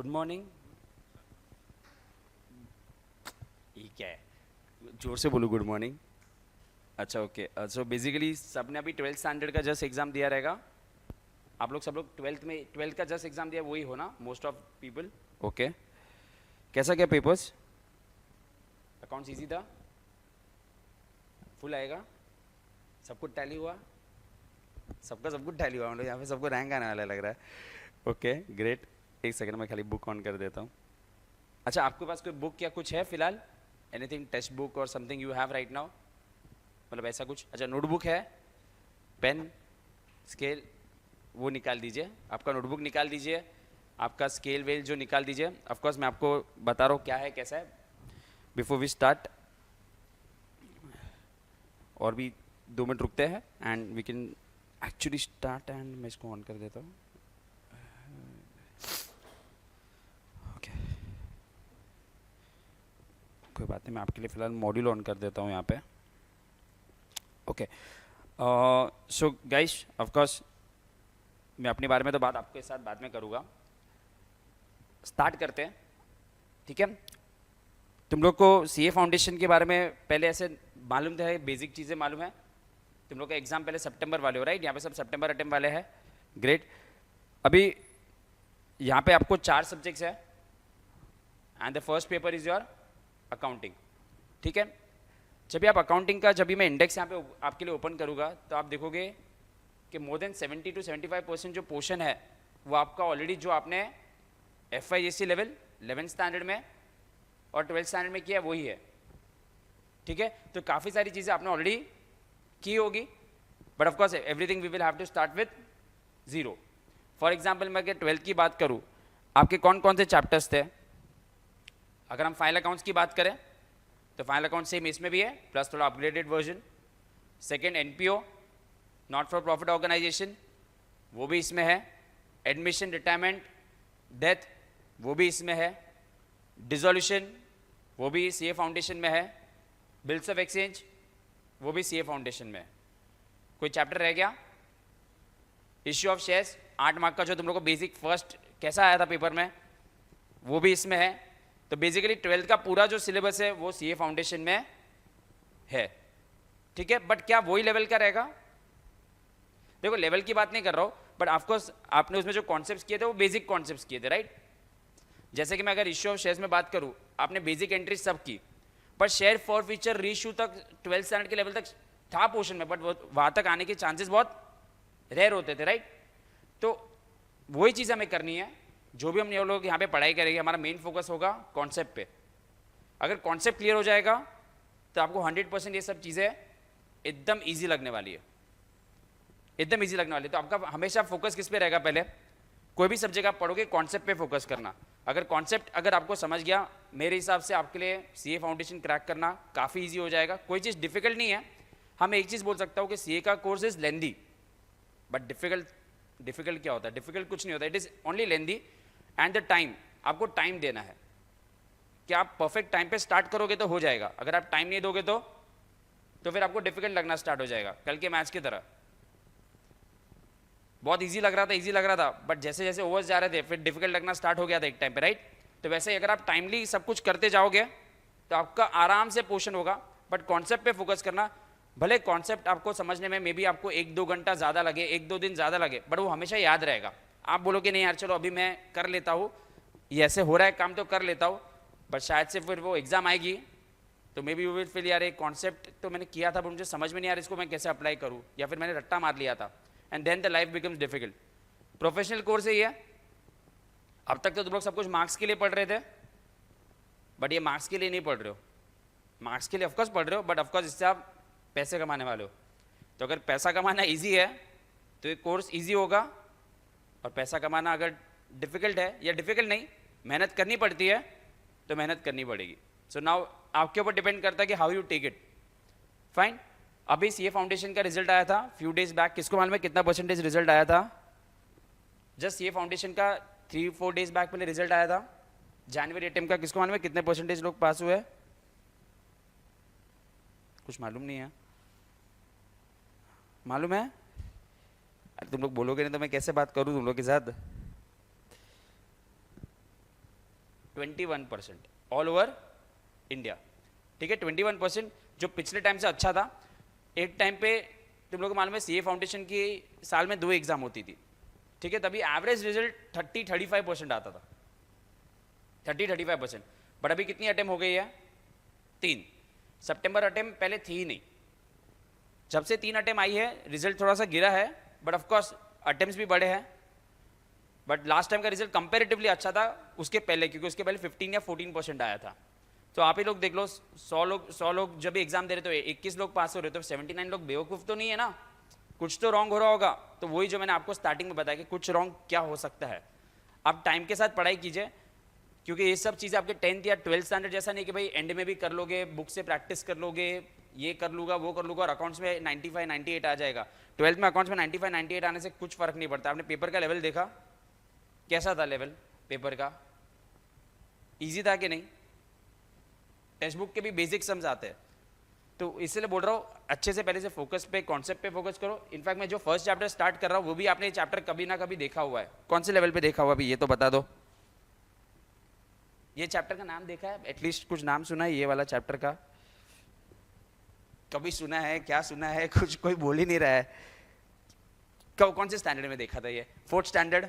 Good morning. ये क्या है, जोर से बोलो गुड मॉर्निंग। अच्छा ओके, सो बेसिकली सबने अभी 12th स्टैंडर्ड का जस्ट एग्जाम दिया रहेगा। आप लोग सब लोग 12th का जस्ट एग्जाम दिया, वही हो ना मोस्ट ऑफ पीपल। ओके, कैसा क्या पेपर्स? अकाउंट्स इजी था, फुल आएगा, सब कुछ टैली हुआ, सबका सब कुछ टैली हुआ, मतलब यहाँ पे सबको रैंक आने वाला लग रहा है। ओके ग्रेट, एक सेकंड में खाली बुक ऑन कर देता हूँ। अच्छा, आपके पास कोई बुक या कुछ है फिलहाल? एनीथिंग, टेक्स्ट बुक और something you have right now, मतलब ऐसा कुछ? अच्छा, नोटबुक है, पेन, स्केल, वो निकाल दीजिए। आपका नोटबुक निकाल दीजिए, आपका स्केल वेल जो निकाल दीजिए। ऑफ कोर्स मैं आपको बता रहा हूँ क्या है कैसा है बिफोर वी स्टार्ट। और भी 2 मिनट रुकते हैं and we can actually start. And मैं इसको ऑन कर देता हूँ। ओके, कोई बात नहीं, मैं आपके लिए फ़िलहाल मॉड्यूल ऑन कर देता हूँ यहाँ पे। Okay, so guys of course मैं अपने बारे में तो बात आपके साथ बाद में करूँगा। स्टार्ट करते हैं, ठीक है? तुम लोग को सीए फाउंडेशन के बारे में पहले ऐसे मालूम था, बेसिक चीज़ें मालूम है? तुम लोग का एग्जाम पहले सितंबर वाले हो, राइट? यहाँ पे सब सितंबर अटेम्प वाले हैं। ग्रेट। अभी यहाँ पे आपको 4 सब्जेक्ट्स है and the first paper is your accounting, ठीक है? जब भी आप अकाउंटिंग का, जब भी मैं इंडेक्स यहाँ पे आपके लिए ओपन करूँगा तो आप देखोगे कि मोर देन 70 to 75% जो पोर्शन है वो आपका ऑलरेडी, जो आपने FISC लेवल 11th स्टैंडर्ड में और 12th स्टैंडर्ड में किया है वही है, ठीक है? तो काफ़ी सारी चीज़ें आपने ऑलरेडी की होगी, but of course everything we will have to start with zero. For example मैं अगर 12th की बात करूँ, आपके कौन कौन से चैप्टर्स थे? अगर हम फाइनल अकाउंट्स की बात करें तो फाइनल अकाउंट सेम इसमें भी है, प्लस थोड़ा upgraded version. Second NPO, not for profit organisation, वो भी इसमें है। एडमिशन, रिटायरमेंट, डेथ, वो भी इसमें है। डिसोल्यूशन, वो भी CA फाउंडेशन में है। बिल्स ऑफ एक्सचेंज, वो भी CA फाउंडेशन में है। कोई चैप्टर रह गया? इश्यू ऑफ शेयर्स, 8 मार्क का जो तुम लोग को बेसिक फर्स्ट कैसा आया था पेपर में, वो भी इसमें है। तो बेसिकली 12th का पूरा जो सिलेबस है वो CA फाउंडेशन में है, ठीक है? बट क्या वही लेवल का रहेगा? देखो, लेवल की बात नहीं कर रहा हूँ, बट ऑफकोर्स आपने उसमें जो कॉन्सेप्ट्स किए थे वो बेसिक कॉन्सेप्ट्स किए थे, राइट? जैसे कि मैं अगर इश्यू ऑफ शेयर्स में बात करूँ, आपने बेसिक एंट्री सब की, पर शेयर फॉर फ्यूचर रीइश्यू तक 12th स्टैंडर्ड के लेवल तक था पोर्शन में, बट वहाँ तक आने के चांसेस बहुत रेयर होते थे, राइट? तो वही चीज़ हमें करनी है। जो भी हम लोग यहाँ पे पढ़ाई करेंगे, हमारा मेन फोकस होगा कॉन्सेप्ट पे। अगर कॉन्सेप्ट क्लियर हो जाएगा तो आपको 100% ये सब चीज़ें एकदम ईजी लगने वाली है, एकदम ईजी लगने वाली है। तो आपका हमेशा फोकस किस पे रहेगा? पहले कोई भी सब्जेक्ट आप पढ़ोगे, कॉन्सेप्ट पे फोकस करना। अगर कॉन्सेप्ट अगर आपको समझ गया, मेरे हिसाब से आपके लिए CA फाउंडेशन क्रैक करना काफ़ी ईजी हो जाएगा। कोई चीज़ डिफिकल्ट नहीं है। हम एक चीज़ बोल सकता हूँ कि CA का course is lengthy, but difficult क्या होता है? डिफिकल्ट कुछ नहीं होता, it is only lengthy and the time. आपको टाइम देना है कि आप परफेक्ट टाइम पे स्टार्ट करोगे तो हो जाएगा। अगर आप टाइम नहीं दोगे तो फिर आपको डिफिकल्ट लगना स्टार्ट हो जाएगा, कल के मैच की तरह। बहुत इजी लग रहा था, बट जैसे जैसे ओवर्स जा रहे थे फिर डिफिकल्ट लगना स्टार्ट हो गया था एक टाइम पे, राइट? तो वैसे ही अगर आप टाइमली सब कुछ करते जाओगे तो आपका आराम से पोर्शन होगा। बट कॉन्सेप्ट पे फोकस करना। भले कॉन्सेप्ट आपको समझने में मे बी आपको 1-2 घंटा ज़्यादा लगे, 1-2 दिन ज़्यादा लगे, बट वो हमेशा याद रहेगा। आप बोलोगे नहीं यार चलो अभी मैं कर लेता हूँ, ये ऐसे हो रहा है काम तो कर लेता हूँ, बट शायद से फिर वो एग्ज़ाम आएगी तो may be you will feel यार एक कॉन्सेप्ट तो मैंने किया था, पर मुझे समझ में नहीं आ रहा इसको मैं कैसे अप्लाई करूँ, या फिर मैंने रट्टा मार लिया था, and then the life becomes difficult. Professional course है ये। अब तक तो तुम लोग सब कुछ मार्क्स के लिए पढ़ रहे थे, बट ये मार्क्स के लिए नहीं पढ़ रहे हो। मार्क्स के लिए ऑफकोर्स पढ़ रहे हो, बट ऑफकोर्स इससे आप पैसे कमाने वाले हो। तो अगर पैसा कमाना ईजी है तो ये कोर्स ईजी होगा, और पैसा कमाना अगर डिफिकल्ट है, या डिफिकल्ट नहीं, मेहनत करनी पड़ती है तो मेहनत करनी पड़ेगी। सो नाउ आपके ऊपर डिपेंड करता है कि how you take it. Fine. अभी CA फाउंडेशन का रिजल्ट आया था फ्यू डेज बैक। किसको मालूम है कितना परसेंटेज रिजल्ट आया था? जस्ट CA फाउंडेशन का 3-4 डेज बैक पहले रिजल्ट आया था जनवरी अटेम्प्ट का। किसको मालूम है कितने परसेंटेज लोग पास हुए? कुछ मालूम नहीं है? मालूम है? अरे तुम लोग बोलोगे नहीं तो मैं कैसे बात करूं तुम लोग के साथ? 21% ऑल ओवर इंडिया, ठीक है। 21% जो पिछले टाइम से अच्छा था। एक टाइम पे तुम लोगों को मालूम है सीए फाउंडेशन की साल में 2 एग्जाम होती थी, ठीक है, तभी एवरेज रिजल्ट 30-35% आता था, 30-35%। बट अभी कितनी अटेम्प्ट हो गई है? 3। सितंबर अटेम्प्ट पहले थी ही नहीं, जब से 3 अटेम्प्ट आई है रिजल्ट थोड़ा सा गिरा है, बट ऑफकोर्स अटेम्प्ट भी बढ़े हैं। बट लास्ट टाइम का रिजल्ट कंपेरेटिवली अच्छा था उसके पहले, क्योंकि उसके पहले 15 या 14% आया था। तो आप ही लोग देख लो, 100 लोग जब भी एग्जाम दे रहे तो 21 लोग पास हो रहे, तो 79 लोग बेवकूफ़ तो नहीं है ना, कुछ तो रॉन्ग हो रहा होगा। तो वही जो मैंने आपको स्टार्टिंग में बताया कि कुछ रॉन्ग क्या हो सकता है। आप टाइम के साथ पढ़ाई कीजिए, क्योंकि ये सब चीज़ें आपके 10th या 12th स्टैंडर्ड जैसा नहीं कि भाई एंड में भी कर लोगे, बुक से प्रैक्टिस कर लोगे, ये कर लूँगा वो कर लूँगा और अकाउंट्स में 95-98 आ जाएगा। 12th में अकाउंट्स में 95-98 आने से कुछ फर्क नहीं पड़ता। आपने पेपर का लेवल देखा, कैसा था लेवल पेपर का? ईजी था कि नहीं? टेक्स्ट बुक के भी बेसिक सम्स आते हैं। तो इसलिए बोल रहा हूँ अच्छे से पहले से फोकस पे, कॉन्सेप्ट पे फोकस करो। इनफैक्ट मैं जो फर्स्ट चैप्टर स्टार्ट कर रहा हूँ वो भी आपने ये चैप्टर कभी ना कभी देखा हुआ है। कौन से लेवल पे देखा हुआ अभी ये तो बता दो। ये चैप्टर का नाम देखा है? एटलीस्ट कुछ नाम सुना है ये वाला चैप्टर का? कभी सुना है? क्या सुना है? कुछ कोई बोल ही नहीं रहा है। कौन से स्टैंडर्ड में देखा था ये? 4th स्टैंडर्ड,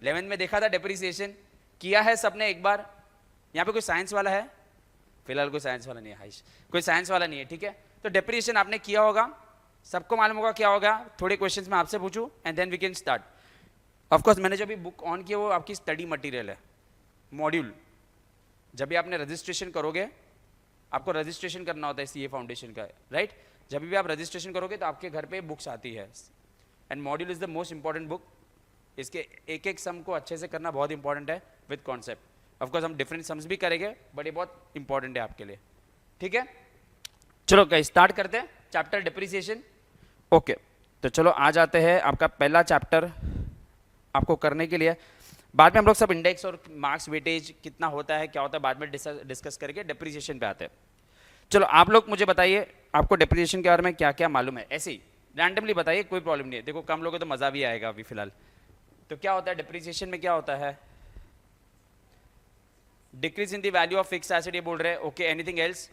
11th में देखा था डेप्रिसिएशन? किया है सबने एक बार? यहाँ पे कोई साइंस वाला है? फिलहाल कोई साइंस वाला नहीं है। हाइश, कोई साइंस वाला नहीं है, ठीक है। तो डेप्रिसिएशन आपने किया होगा, सबको मालूम होगा क्या होगा। थोड़े क्वेश्चंस मैं आपसे पूछूं and then we can start. Of course मैंने जो भी बुक ऑन किया वो आपकी स्टडी मटेरियल है, मॉड्यूल। जब भी आपने रजिस्ट्रेशन करोगे, आपको रजिस्ट्रेशन करना होता है सीए फाउंडेशन का, राइट? जब भी आप रजिस्ट्रेशन करोगे तो आपके घर पे बुक्स आती है and module is the most important book. इसके एक एक सम को अच्छे से करना बहुत इंपॉर्टेंट है विद कॉन्सेप्ट। ऑफकोर्स हम डिफरेंट सम्स भी करेंगे बट ये बहुत इंपॉर्टेंट है आपके लिए, ठीक है। चलो गाइस स्टार्ट करते हैं चैप्टर डेप्रिसिएशन। ओके, तो चलो आ जाते हैं। आपका पहला चैप्टर आपको करने के लिए, बाद में हम लोग सब इंडेक्स और मार्क्स वेटेज कितना होता है क्या होता है बाद में डिस्कस करके डेप्रिसिएशन पे आते हैं। चलो आप लोग मुझे बताइए आपको डेप्रिसिएशन के बारे में क्या क्या मालूम है, ऐसे ही रैंडमली बताइए, कोई प्रॉब्लम नहीं है। देखो कम लोग हैं तो मजा भी आएगा अभी फिलहाल। तो क्या होता है डेप्रिसिएशन में? क्या होता है? Decrease in the value of fix asset, ये बोल रहे हैं। Okay, anything else?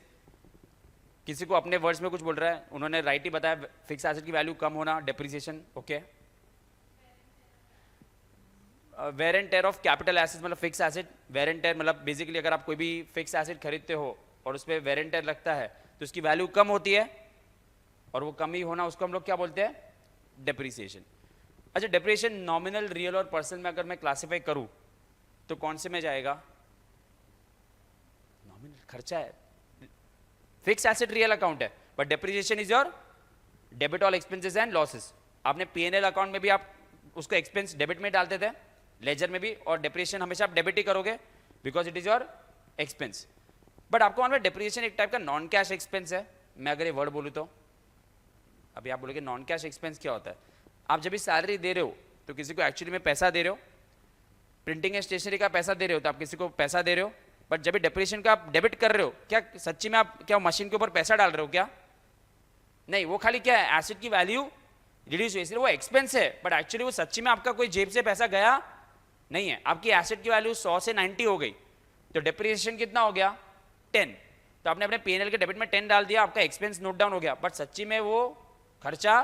किसी को अपने वर्ड्स में कुछ बोल रहा है? उन्होंने राइट ही बताया, फिक्स एसेट की वैल्यू कम होना, depreciation. Okay, wear and tear of capital asset, मतलब fix asset wear and tear, मतलब बेसिकली अगर आप कोई भी फिक्स एसेट खरीदते हो और उस पर वेयर एंड टेयर लगता है तो उसकी वैल्यू कम होती है, और वो कम ही होना उसको हम लोग क्या बोलते हैं? डेप्रिसिएशन। अच्छा, डेप्रिसिएशन नॉमिनल, रियल और पर्सन में अगर मैं क्लासीफाई करूं तो कौन से में जाएगा? नॉमिनल खर्चा है, फिक्स एसेट रियल अकाउंट है, but depreciation is your debit all expenses and losses. आपने पीएनएल अकाउंट में भी आप उसको एक्सपेंस डेबिट में डालते थे, लेजर में भी, और डेप्रिसिएशन हमेशा आप डेबिट ही करोगे because it is your expense. But आपको मालूम है डेप्रिसिएशन एक टाइप का नॉन कैश एक्सपेंस है। मैं अगर ये वर्ड बोलूँ तो अभी आप बोलोगे नॉन कैश एक्सपेंस क्या होता है? आप जब भी सैलरी दे रहे हो तो किसी को एक्चुअली में पैसा दे रहे हो, प्रिंटिंग एंड स्टेशनरी का पैसा दे रहे हो तो आप किसी को पैसा दे रहे हो, बट जब भी डेप्रिसिएशन का आप डेबिट कर रहे हो, क्या सच्ची में आप क्या मशीन के ऊपर पैसा डाल रहे हो क्या? नहीं, वो खाली क्या है, एसेट की वैल्यू रिड्यूस हुई, इसलिए वो एक्सपेंस है, बट एक्चुअली वो सच्ची में आपका कोई जेब से पैसा गया नहीं है। आपकी एसेट की वैल्यू 100 से 90 हो गई तो डेप्रिसिएशन कितना हो गया? 10। तो आपने अपने पीएनएल के डेबिट में 10 डाल दिया, आपका एक्सपेंस नोट डाउन हो गया, बट सच्ची में वो खर्चा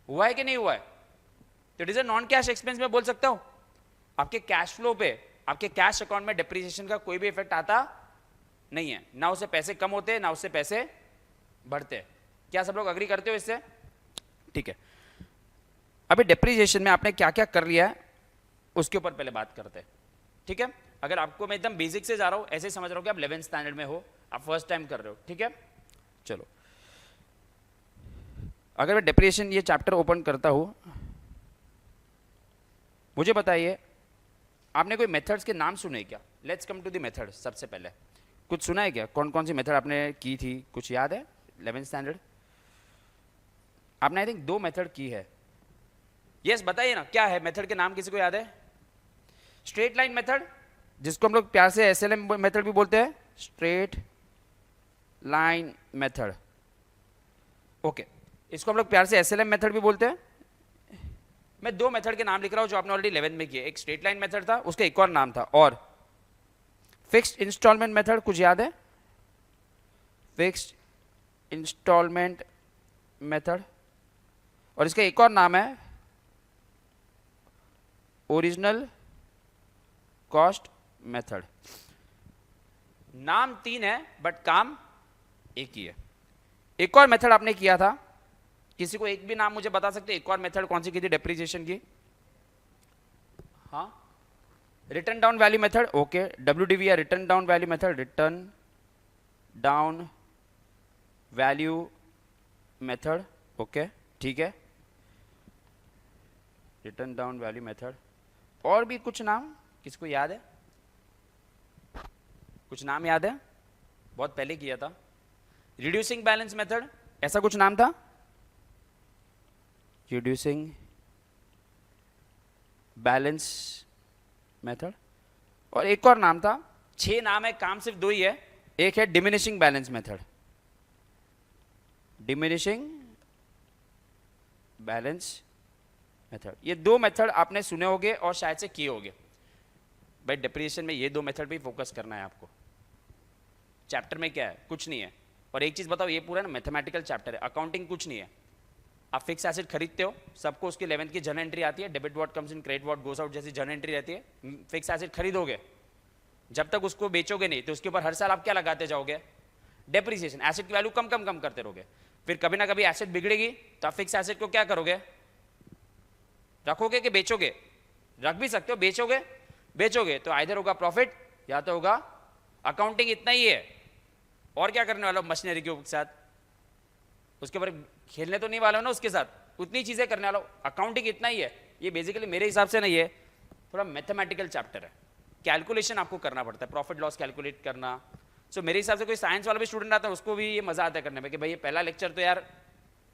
हुआ है कि नहीं हुआ है? तो it is a non cash expense में बोल सकता हूं। आपके कैश फ्लो पे, आपके कैश अकाउंट में डेप्रिसिएशन का कोई भी इफेक्ट आता नहीं है, ना उससे पैसे कम होते ना उससे पैसे बढ़ते। क्या सब लोग अग्री करते हो इससे? ठीक है, अभी डेप्रिसिएशन में आपने क्या क्या कर लिया है उसके ऊपर पहले बात करते हैं, ठीक है। अगर आपको मैं एकदम बेसिक से जा रहा हूं, ऐसे समझ रहा हूं कि आप 11th स्टैंडर्ड में हो, आप फर्स्ट टाइम कर रहे हो, ठीक है। चलो, अगर मैं डेप्रिसिएशन ये चैप्टर ओपन करता हूं, मुझे बताइए आपने कोई मेथड्स के नाम सुने क्या? Let's come to the method. सबसे पहले कुछ सुना है क्या? कौन कौन सी मेथड आपने की थी, कुछ याद है? 11th स्टैंडर्ड आपने आई थिंक 2 मेथड की है। यस, बताइए ना क्या है मेथड के नाम, किसी को याद है? स्ट्रेट लाइन मेथड, जिसको हम लोग प्यार से एसएलएम मेथड भी बोलते हैं, स्ट्रेट लाइन मेथड। ओके, इसको हम लोग प्यार से एसएलएम मेथड भी बोलते हैं। मैं दो मेथड के नाम लिख रहा हूं जो आपने ऑलरेडी 11th में किए। एक स्ट्रेट लाइन मेथड था, उसका एक और नाम था, और फिक्स्ड इंस्टॉलमेंट मेथड, कुछ याद है? फिक्स्ड इंस्टॉलमेंट मेथड, और इसका एक और नाम है ओरिजिनल कॉस्ट मेथड। नाम तीन है बट काम एक ही है। एक और मेथड आपने किया था, किसी को एक भी नाम मुझे बता सकते? एक और मेथड कौन सी की थी डेप्रिसिएशन की? हाँ, return down value method. Okay, WDV या return down value method, return down value method. Okay, ठीक है, रिटर्न डाउन वैल्यू मेथड। और भी कुछ नाम किसको याद है? कुछ नाम याद है? बहुत पहले किया था। रिड्यूसिंग बैलेंस मेथड, ऐसा कुछ नाम था? रिड्यूसिंग बैलेंस मेथड, और एक और नाम था। 6 नाम है, काम सिर्फ 2 ही है। एक है diminishing balance method, diminishing balance method. ये 2 मेथड आपने सुने होंगे और शायद से किए होंगे। भाई डेप्रिसिएशन में ये 2 मेथड पे फोकस करना है आपको। चैप्टर में क्या है? कुछ नहीं है। और एक चीज बताओ, ये पूरा ना मैथमेटिकल चैप्टर है, अकाउंटिंग कुछ नहीं है। आप फिक्स एसेट खरीदते हो, सबको उसकी 11th की जर्नल एंट्री आती है, debit what comes in, credit what goes out जैसी जर्नल एंट्री रहती है। फिक्स एसेट खरीदोगे, जब तक उसको बेचोगे नहीं तो उसके ऊपर हर साल आप क्या लगाते जाओगे? डेप्रिसिएशन। एसेट की वैल्यू कम कम कम करते रहोगे। फिर कभी ना कभी एसेट बिगड़ेगी तो आप फिक्स एसेट को क्या करोगे? रखोगे कि बेचोगे? रख भी सकते हो। बेचोगे, बेचोगे तो आइदर होगा प्रॉफिट या तो होगा अकाउंटिंग। इतना ही है। और क्या करने वाला हो मशीनरी के साथ? उसके ऊपर खेलने तो नहीं वाला हो ना उसके साथ, उतनी चीजें करने वाला हो। अकाउंटिंग इतना ही है। ये बेसिकली मेरे हिसाब से नहीं है, थोड़ा मैथमेटिकल चैप्टर है। कैलकुलेशन आपको करना पड़ता है, प्रॉफिट लॉस कैलकुलेट करना। सो मेरे हिसाब से कोई साइंस वाला भी स्टूडेंट आता है उसको भी ये मजा आता है करने में कि भाई ये पहला लेक्चर तो यार,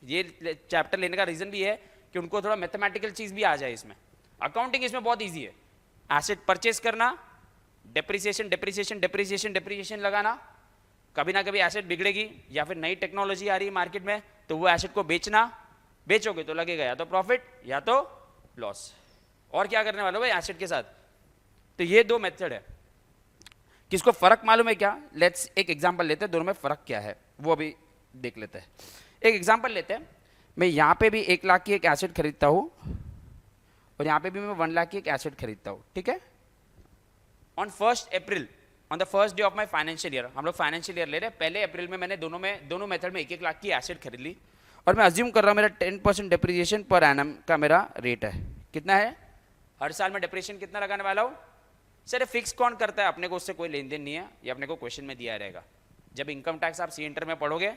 ये चैप्टर लेने का रीजन भी है कि उनको थोड़ा मैथमेटिकल चीज भी आ जाए इसमें। अकाउंटिंग इसमें बहुत ईजी है। एसेट परचेस करना, डेप्रिसिएशन डेप्रिसिएशन डेप्रिसिएशन डेप्रिसिएशन लगाना। कभी ना कभी एसेट बिगड़ेगी या फिर नई टेक्नोलॉजी आ रही है मार्केट में तो वो एसेट को बेचना, बेचोगे तो लगेगा या तो प्रॉफिट या तो लॉस। और क्या करने वाले हो भाई एसेट के साथ? तो ये 2 मेथड है। किसको फर्क मालूम है क्या? लेट्स एक एग्जांपल लेते हैं, दोनों में फर्क क्या है वो अभी देख लेते हैं। एक एग्जांपल लेते हैं, मैं यहां पे भी 1 लाख की एक एसेट खरीदता हूं और यहां पे भी मैं 1 लाख की एक एसेट खरीदता हूं, ठीक है। On 1 April, on the first day of my financial year, हम लोग फाइनेंशियल ईयर ले रहे हैं, 1 अप्रैल में मैंने दोनों मेथड में 1-1 लाख की एसेट खरीद ली और मैं अज्यूम कर रहा हूं मेरा 10% डेप्रिसिएशन पर एनम का मेरा रेट है। कितना है? हर साल में डेप्रिसिएशन कितना लगाने वाला हूं? सर फिक्स कौन करता है? अपने को उससे कोई लेन देन नहीं है, ये अपने को क्वेश्चन में दिया रहेगा। जब इनकम टैक्स आप सी इंटर में पढ़ोगे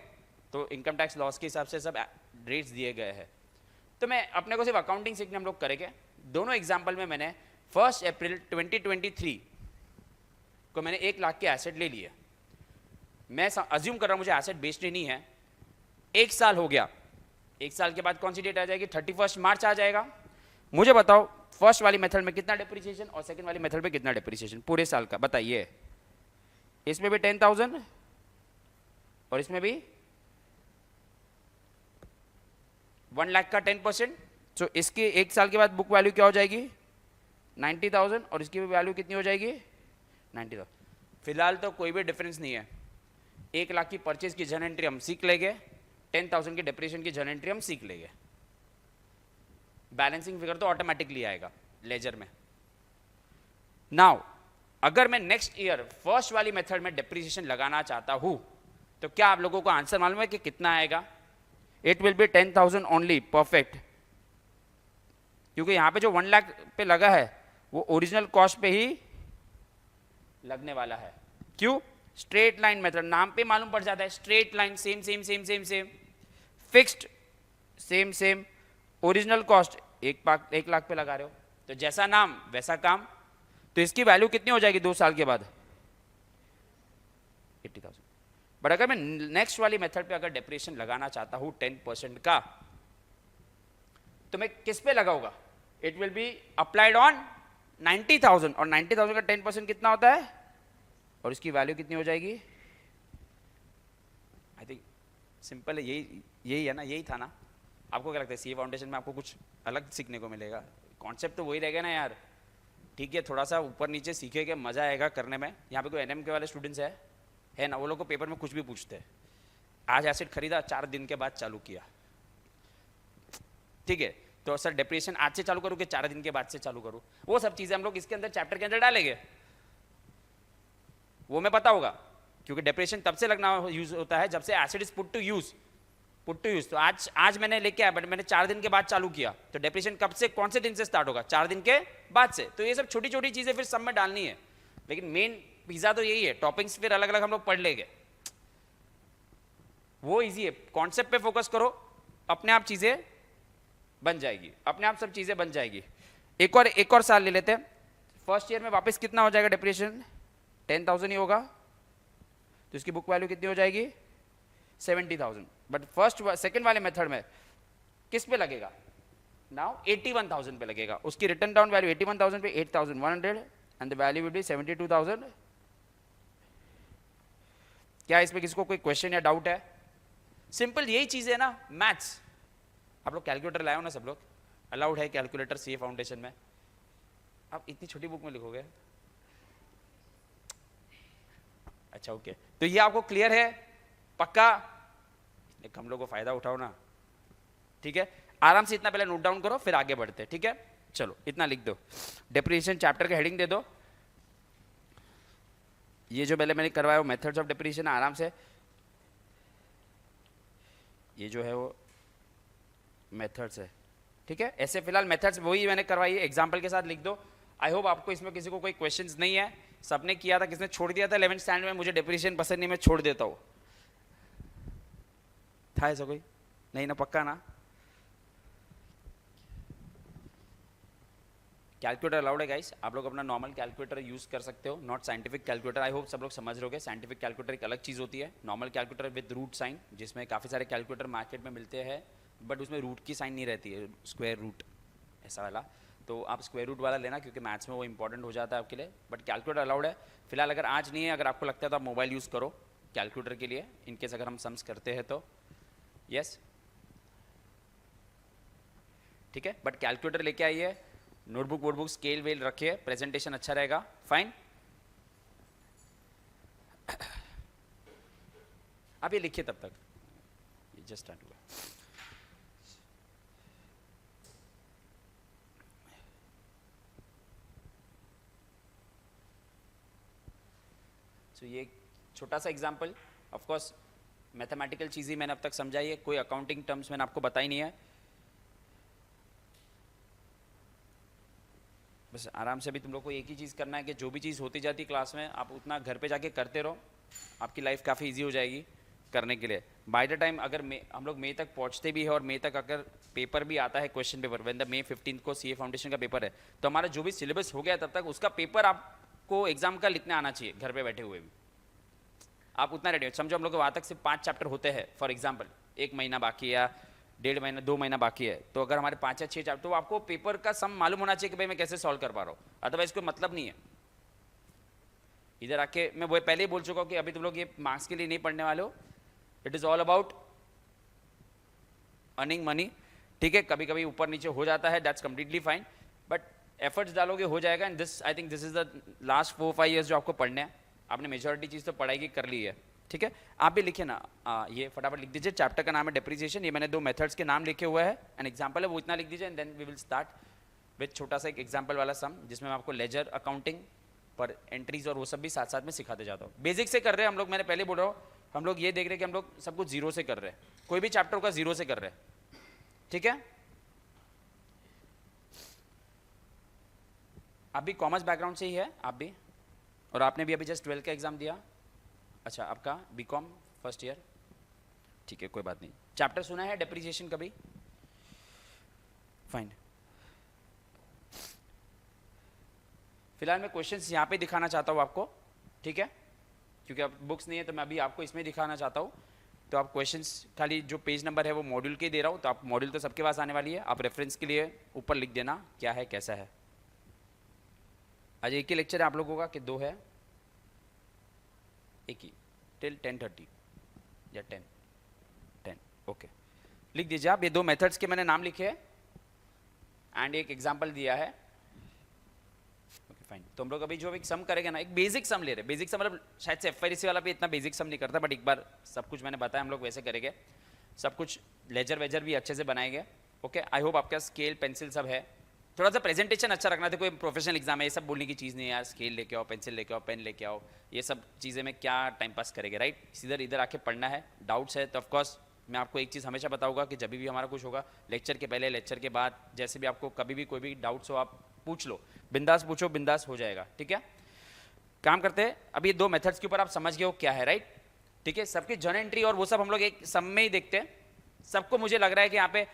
तो इनकम टैक्स लॉस के हिसाब से सब रेट्स दिए गए हैं। तो मैं अपने को सिर्फ अकाउंटिंग सीखने हम लोग करेंगे। दोनों एग्जाम्पल में मैंने 1 अप्रैल 2023 को मैंने 1 लाख के एसेट ले लिए। मैं अज्यूम कर रहा हूं मुझे एसेट बेचनी नहीं है। 1 साल हो गया, 1 साल के बाद कौन सी डेट आ जाएगी? 31 मार्च आ जाएगा। मुझे बताओ फर्स्ट वाली मेथड में कितना डेप्रिसिएशन और सेकंड वाली मेथड में कितना डेप्रिसिएशन पूरे साल का? बताइए। इसमें भी 10,000 और इसमें भी 1 लाख का 10%। तो इसकी 1 साल के बाद बुक वैल्यू क्या हो जाएगी? 90,000 और इसकी भी वैल्यू कितनी हो जाएगी? 90,000। फिलहाल तो कोई भी डिफरेंस नहीं है। 1 लाख की परचेज की जर्नल एंट्री हम सीख लेंगे, 10,000 की डेप्रिसिएशन की जर्नल एंट्री हम सीख लेंगे। बैलेंसिंग फिगर तो ऑटोमेटिकली आएगा लेजर में। नाउ अगर मैं नेक्स्ट ईयर फर्स्ट वाली मेथड में डेप्रिसिएशन लगाना चाहता हूं तो क्या आप लोगों को आंसर मालूम है कि कितना आएगा? It will be 10,000 only. Perfect. क्योंकि यहां पे जो 1 लाख पे लगा है वो ओरिजिनल कॉस्ट पे ही लगने वाला है। क्यों? स्ट्रेट लाइन मेथड, नाम पे मालूम पड़ जाता है। Straight line, same same same same same, fixed same same, original cost 1 lakh पे लगा रहे हो तो जैसा नाम वैसा काम। तो इसकी वैल्यू कितनी हो जाएगी 2 साल के बाद? 80,000। बट अगर मैं नेक्स्ट वाली मेथड पे अगर डेप्रिसिएशन लगाना चाहता हूं 10% का तो मैं किस पे लगाऊंगा? It will be applied on 90,000 और 90,000 का 10% कितना होता है और इसकी वैल्यू कितनी हो जाएगी? आई थिंक सिंपल है, यही है ना, यही था ना। आपको क्या लगता है सीए फाउंडेशन में आपको कुछ अलग सीखने को मिलेगा? कॉन्सेप्ट तो वही रहेगा ना यार, ठीक है, थोड़ा सा ऊपर नीचे सीखेंगे, मज़ा आएगा करने में। यहाँ पे कोई एनएम के वाले स्टूडेंट्स है ना? वो लोग को पेपर में कुछ भी पूछते हैं। आज एसिड खरीदा, 4 दिन के बाद चालू किया, ठीक है, तो सर डिप्रेशन आज से चालू करूँ कि 4 दिन के बाद से चालू करूँ? वो सब चीज़ें हम लोग इसके अंदर चैप्टर के अंदर डालेंगे, वो मैं पता होगा, क्योंकि डिप्रेशन तब से लगना यूज होता है जब से acid is put to use. तो आज मैंने लेके आया, बट मैंने 4 दिन के बाद चालू किया, तो डिप्रेशन कब से, कौन से दिन से स्टार्ट होगा? 4 दिन के बाद से। तो ये सब छोटी छोटी चीजें फिर सब में डालनी है, लेकिन मेन पिज्जा तो यही है, टॉपिंग्स फिर अलग अलग हम लोग पढ़ लेंगे, वो इजी है। कॉन्सेप्ट पे फोकस करो, अपने आप चीजें बन जाएगी, अपने आप सब चीजें बन जाएगी। एक और साल ले लेते हैं, फर्स्ट ईयर में वापस कितना हो जाएगा डिप्रेशन? 10,000 ही होगा, तो इसकी बुक वैल्यू कितनी हो जाएगी? 70,000। बट सेकंड वाले मेथड में किस पे लगेगा? नाउ 81,000 पे लगेगा। उसकी रिटर्न डाउन वैल्यू 81,000 पे 8,100 and the value will be 72,000। क्या इसमें किसी को कोई क्वेश्चन या डाउट है? सिंपल यही चीज है ना, मैथ्स। आप लोग कैलकुलेटर लाए हो ना? सब लोग अलाउड है कैलकुलेटर सीए फाउंडेशन में? आप इतनी छोटी बुक में लिखोगे? अच्छा ओके, तो ये आपको क्लियर है पक्का? हम लोग को फायदा उठाओ ना, ठीक है। आराम से इतना पहले नोट डाउन करो, फिर आगे बढ़ते हैं, ठीक है। चलो इतना लिख दो, डिप्रिसिएशन चैप्टर का हेडिंग दे दो। ये जो पहले मैंने करवाया वो मेथड्स ऑफ डिप्रिसिएशन, आराम से ये जो है वो मेथड्स है, ठीक है। ऐसे फिलहाल मेथड्स वही मैंने करवाई है, एग्जाम्पल के साथ लिख दो। आई होप आपको इसमें किसी को कोई क्वेश्चंस नहीं है। सबने किया था, किसने छोड़ दिया था 11th स्टैंडर्ड में? मुझे डिप्रिसिएशन पसंद नहीं, मैं छोड़ देता हूँ, था ऐसा कोई? नहीं ना? पक्का ना? कैलकुलेटर अलाउड है गाइस, आप लोग अपना नॉर्मल कैलकुलेटर यूज कर सकते हो, not scientific calculator. I hope सब लोग समझ रहोगे, साइंटिफिक कैलकुलेटर एक अलग चीज़ होती है, normal calculator with root sign, जिसमें काफ़ी सारे कैलकुलेटर मार्केट में मिलते हैं, बट उसमें रूट की साइन नहीं रहती है, स्क्वायर रूट ऐसा वाला। तो आप स्क्वायर रूट वाला लेना, क्योंकि मैथ्स में वो इंपॉर्टेंट हो जाता है आपके लिए। बट कैलकुलेटर अलाउड है फिलहाल। अगर आज नहीं है, अगर आपको लगता है तो आप मोबाइल यूज़ करो कैलकुलेटर के लिए, इनकेस अगर हम सम्स करते हैं तो। यस, ठीक है। बट कैलकुलेटर लेके आइए, नोटबुक वोटबुक स्केल वेल रखिए, प्रेजेंटेशन अच्छा रहेगा। फाइन, आप ये लिखिए तब तक, ये जस्ट स्टार्ट हुआ। तो ये छोटा सा एग्जाम्पल, ऑफ कोर्स मैथमेटिकल चीज़ ही मैंने अब तक समझाई है, कोई अकाउंटिंग टर्म्स मैंने आपको बताई नहीं है। बस आराम से अभी तुम लोग को एक ही चीज़ करना है कि जो भी चीज़ होती जाती क्लास में, आप उतना घर पे जाके करते रहो, आपकी लाइफ काफ़ी इजी हो जाएगी करने के लिए। बाय द टाइम अगर हम लोग मई तक पहुंचते भी है, और मई तक अगर पेपर भी आता है, question paper, when the May 15 को सीए फाउंडेशन का पेपर है, तो हमारा जो भी सिलेबस हो गया तब तक उसका पेपर आपको एग्जाम का लिखने आना चाहिए, घर पे बैठे हुए भी। आप उतना रेडी हो, समझो हम लोग वहाँ तक सिर्फ 5 चैप्टर होते हैं, फॉर एग्जाम्पल 1 महीना बाकी है या 1.5 महीना 2 महीना बाकी है, तो अगर हमारे 5 या 6 चैप्टर, तो आपको पेपर का सम मालूम होना चाहिए कि भाई मैं कैसे सॉल्व कर पा रहा हूँ, अदरवाइज कोई मतलब नहीं है। इधर आके मैं वो पहले ही बोल चुका हूँ कि अभी तुम लोग ये मार्क्स के लिए नहीं पढ़ने वाले हो, it is all about earning money, ठीक है। कभी कभी ऊपर नीचे हो जाता है, that's completely fine, but efforts डालोगे हो जाएगा। And this, I think this is the last 4-5 years जो आपको पढ़ने हैं। आपने मेजॉरिटी चीज़ तो पढ़ाई की कर ली है, ठीक है। आप भी लिखिए ना, ये फटाफट लिख दीजिए, चैप्टर का नाम है डिप्रिसिएशन, ये मैंने 2 मेथड्स के नाम लिखे हुए हैं, एन एग्जाम्पल है, वो इतना लिख दीजिए, and then we will start with छोटा सा एक एग्जाम्पल वाला सम, जिसमें मैं आपको लेजर अकाउंटिंग पर एंट्रीज और वो सब भी साथ साथ में सिखाते जाता हूँ। बेसिक से कर रहे हैं हम लोग, मैंने पहले बोल रहा हूँ, हम लोग ये देख रहे हैं कि हम लोग सब कुछ जीरो से कर रहे हैं, कोई भी चैप्टर का जीरो से कर रहे हैं, ठीक है। आप भी कॉमर्स बैकग्राउंड से ही है, आप भी, और आपने भी अभी जस्ट 12 का एग्जाम दिया। अच्छा, आपका बीकॉम फर्स्ट ईयर, ठीक है, कोई बात नहीं। चैप्टर सुना है डेप्रिसिएशन कभी? फाइन। फिलहाल मैं क्वेश्चंस यहाँ पे दिखाना चाहता हूँ आपको, ठीक है, क्योंकि अब बुक्स नहीं है तो मैं अभी आपको इसमें दिखाना चाहता हूँ। तो आप क्वेश्चंस खाली जो पेज नंबर है वो मॉड्यूल के दे रहा हूँ, तो आप मॉड्यूल तो सबके पास आने वाली है, आप रेफरेंस के लिए ऊपर लिख देना क्या है कैसा है। आज एक ही लेक्चर है आप लोगों का कि 2 है? एक ही, टिल 10:30 या 10, ओके। लिख दीजिए आप, ये दो मेथड्स के मैंने नाम लिखे हैं एंड एक एग्जाम्पल दिया है। ओके फाइन, तो हम लोग अभी जो एक सम करेंगे ना, एक बेसिक सम ले रहे हैं। बेसिक सम मतलब शायद से एफआईडीसी वाला भी इतना बेसिक सम नहीं करता, बट एक बार सब कुछ मैंने बताया हम लोग वैसे करेंगे। सब कुछ लेजर वेजर भी अच्छे से बनाएंगे। ओके, आई होप आपका स्केल पेंसिल सब है। थोड़ा सा प्रेजेंटेशन अच्छा रखना था, कोई प्रोफेशनल एग्जाम है ये सब बोलने की चीज़ नहीं है यार। स्केल लेके आओ, पेंसिल लेके आओ, पेन लेके आओ, ये सब चीज़ें में क्या टाइम पास करेंगे, राइट। सीधर इधर आके पढ़ना है। डाउट्स है तो ऑफकोर्स मैं आपको एक चीज़ हमेशा बताऊंगा कि जब भी हमारा कुछ होगा, लेक्चर के पहले, लेक्चर के बाद, जैसे भी आपको कभी भी कोई भी डाउट्स हो आप पूछ लो, बिंदास पूछो, बिंदास हो जाएगा, ठीक है। काम करते हैं, अब ये दो मेथड्स के ऊपर आप समझ गए हो क्या है, राइट, ठीक है। सबकी जर्नल एंट्री और वो सब हम लोग एक सम में ही देखते हैं। सबको मुझे लग रहा है कि यहाँ पे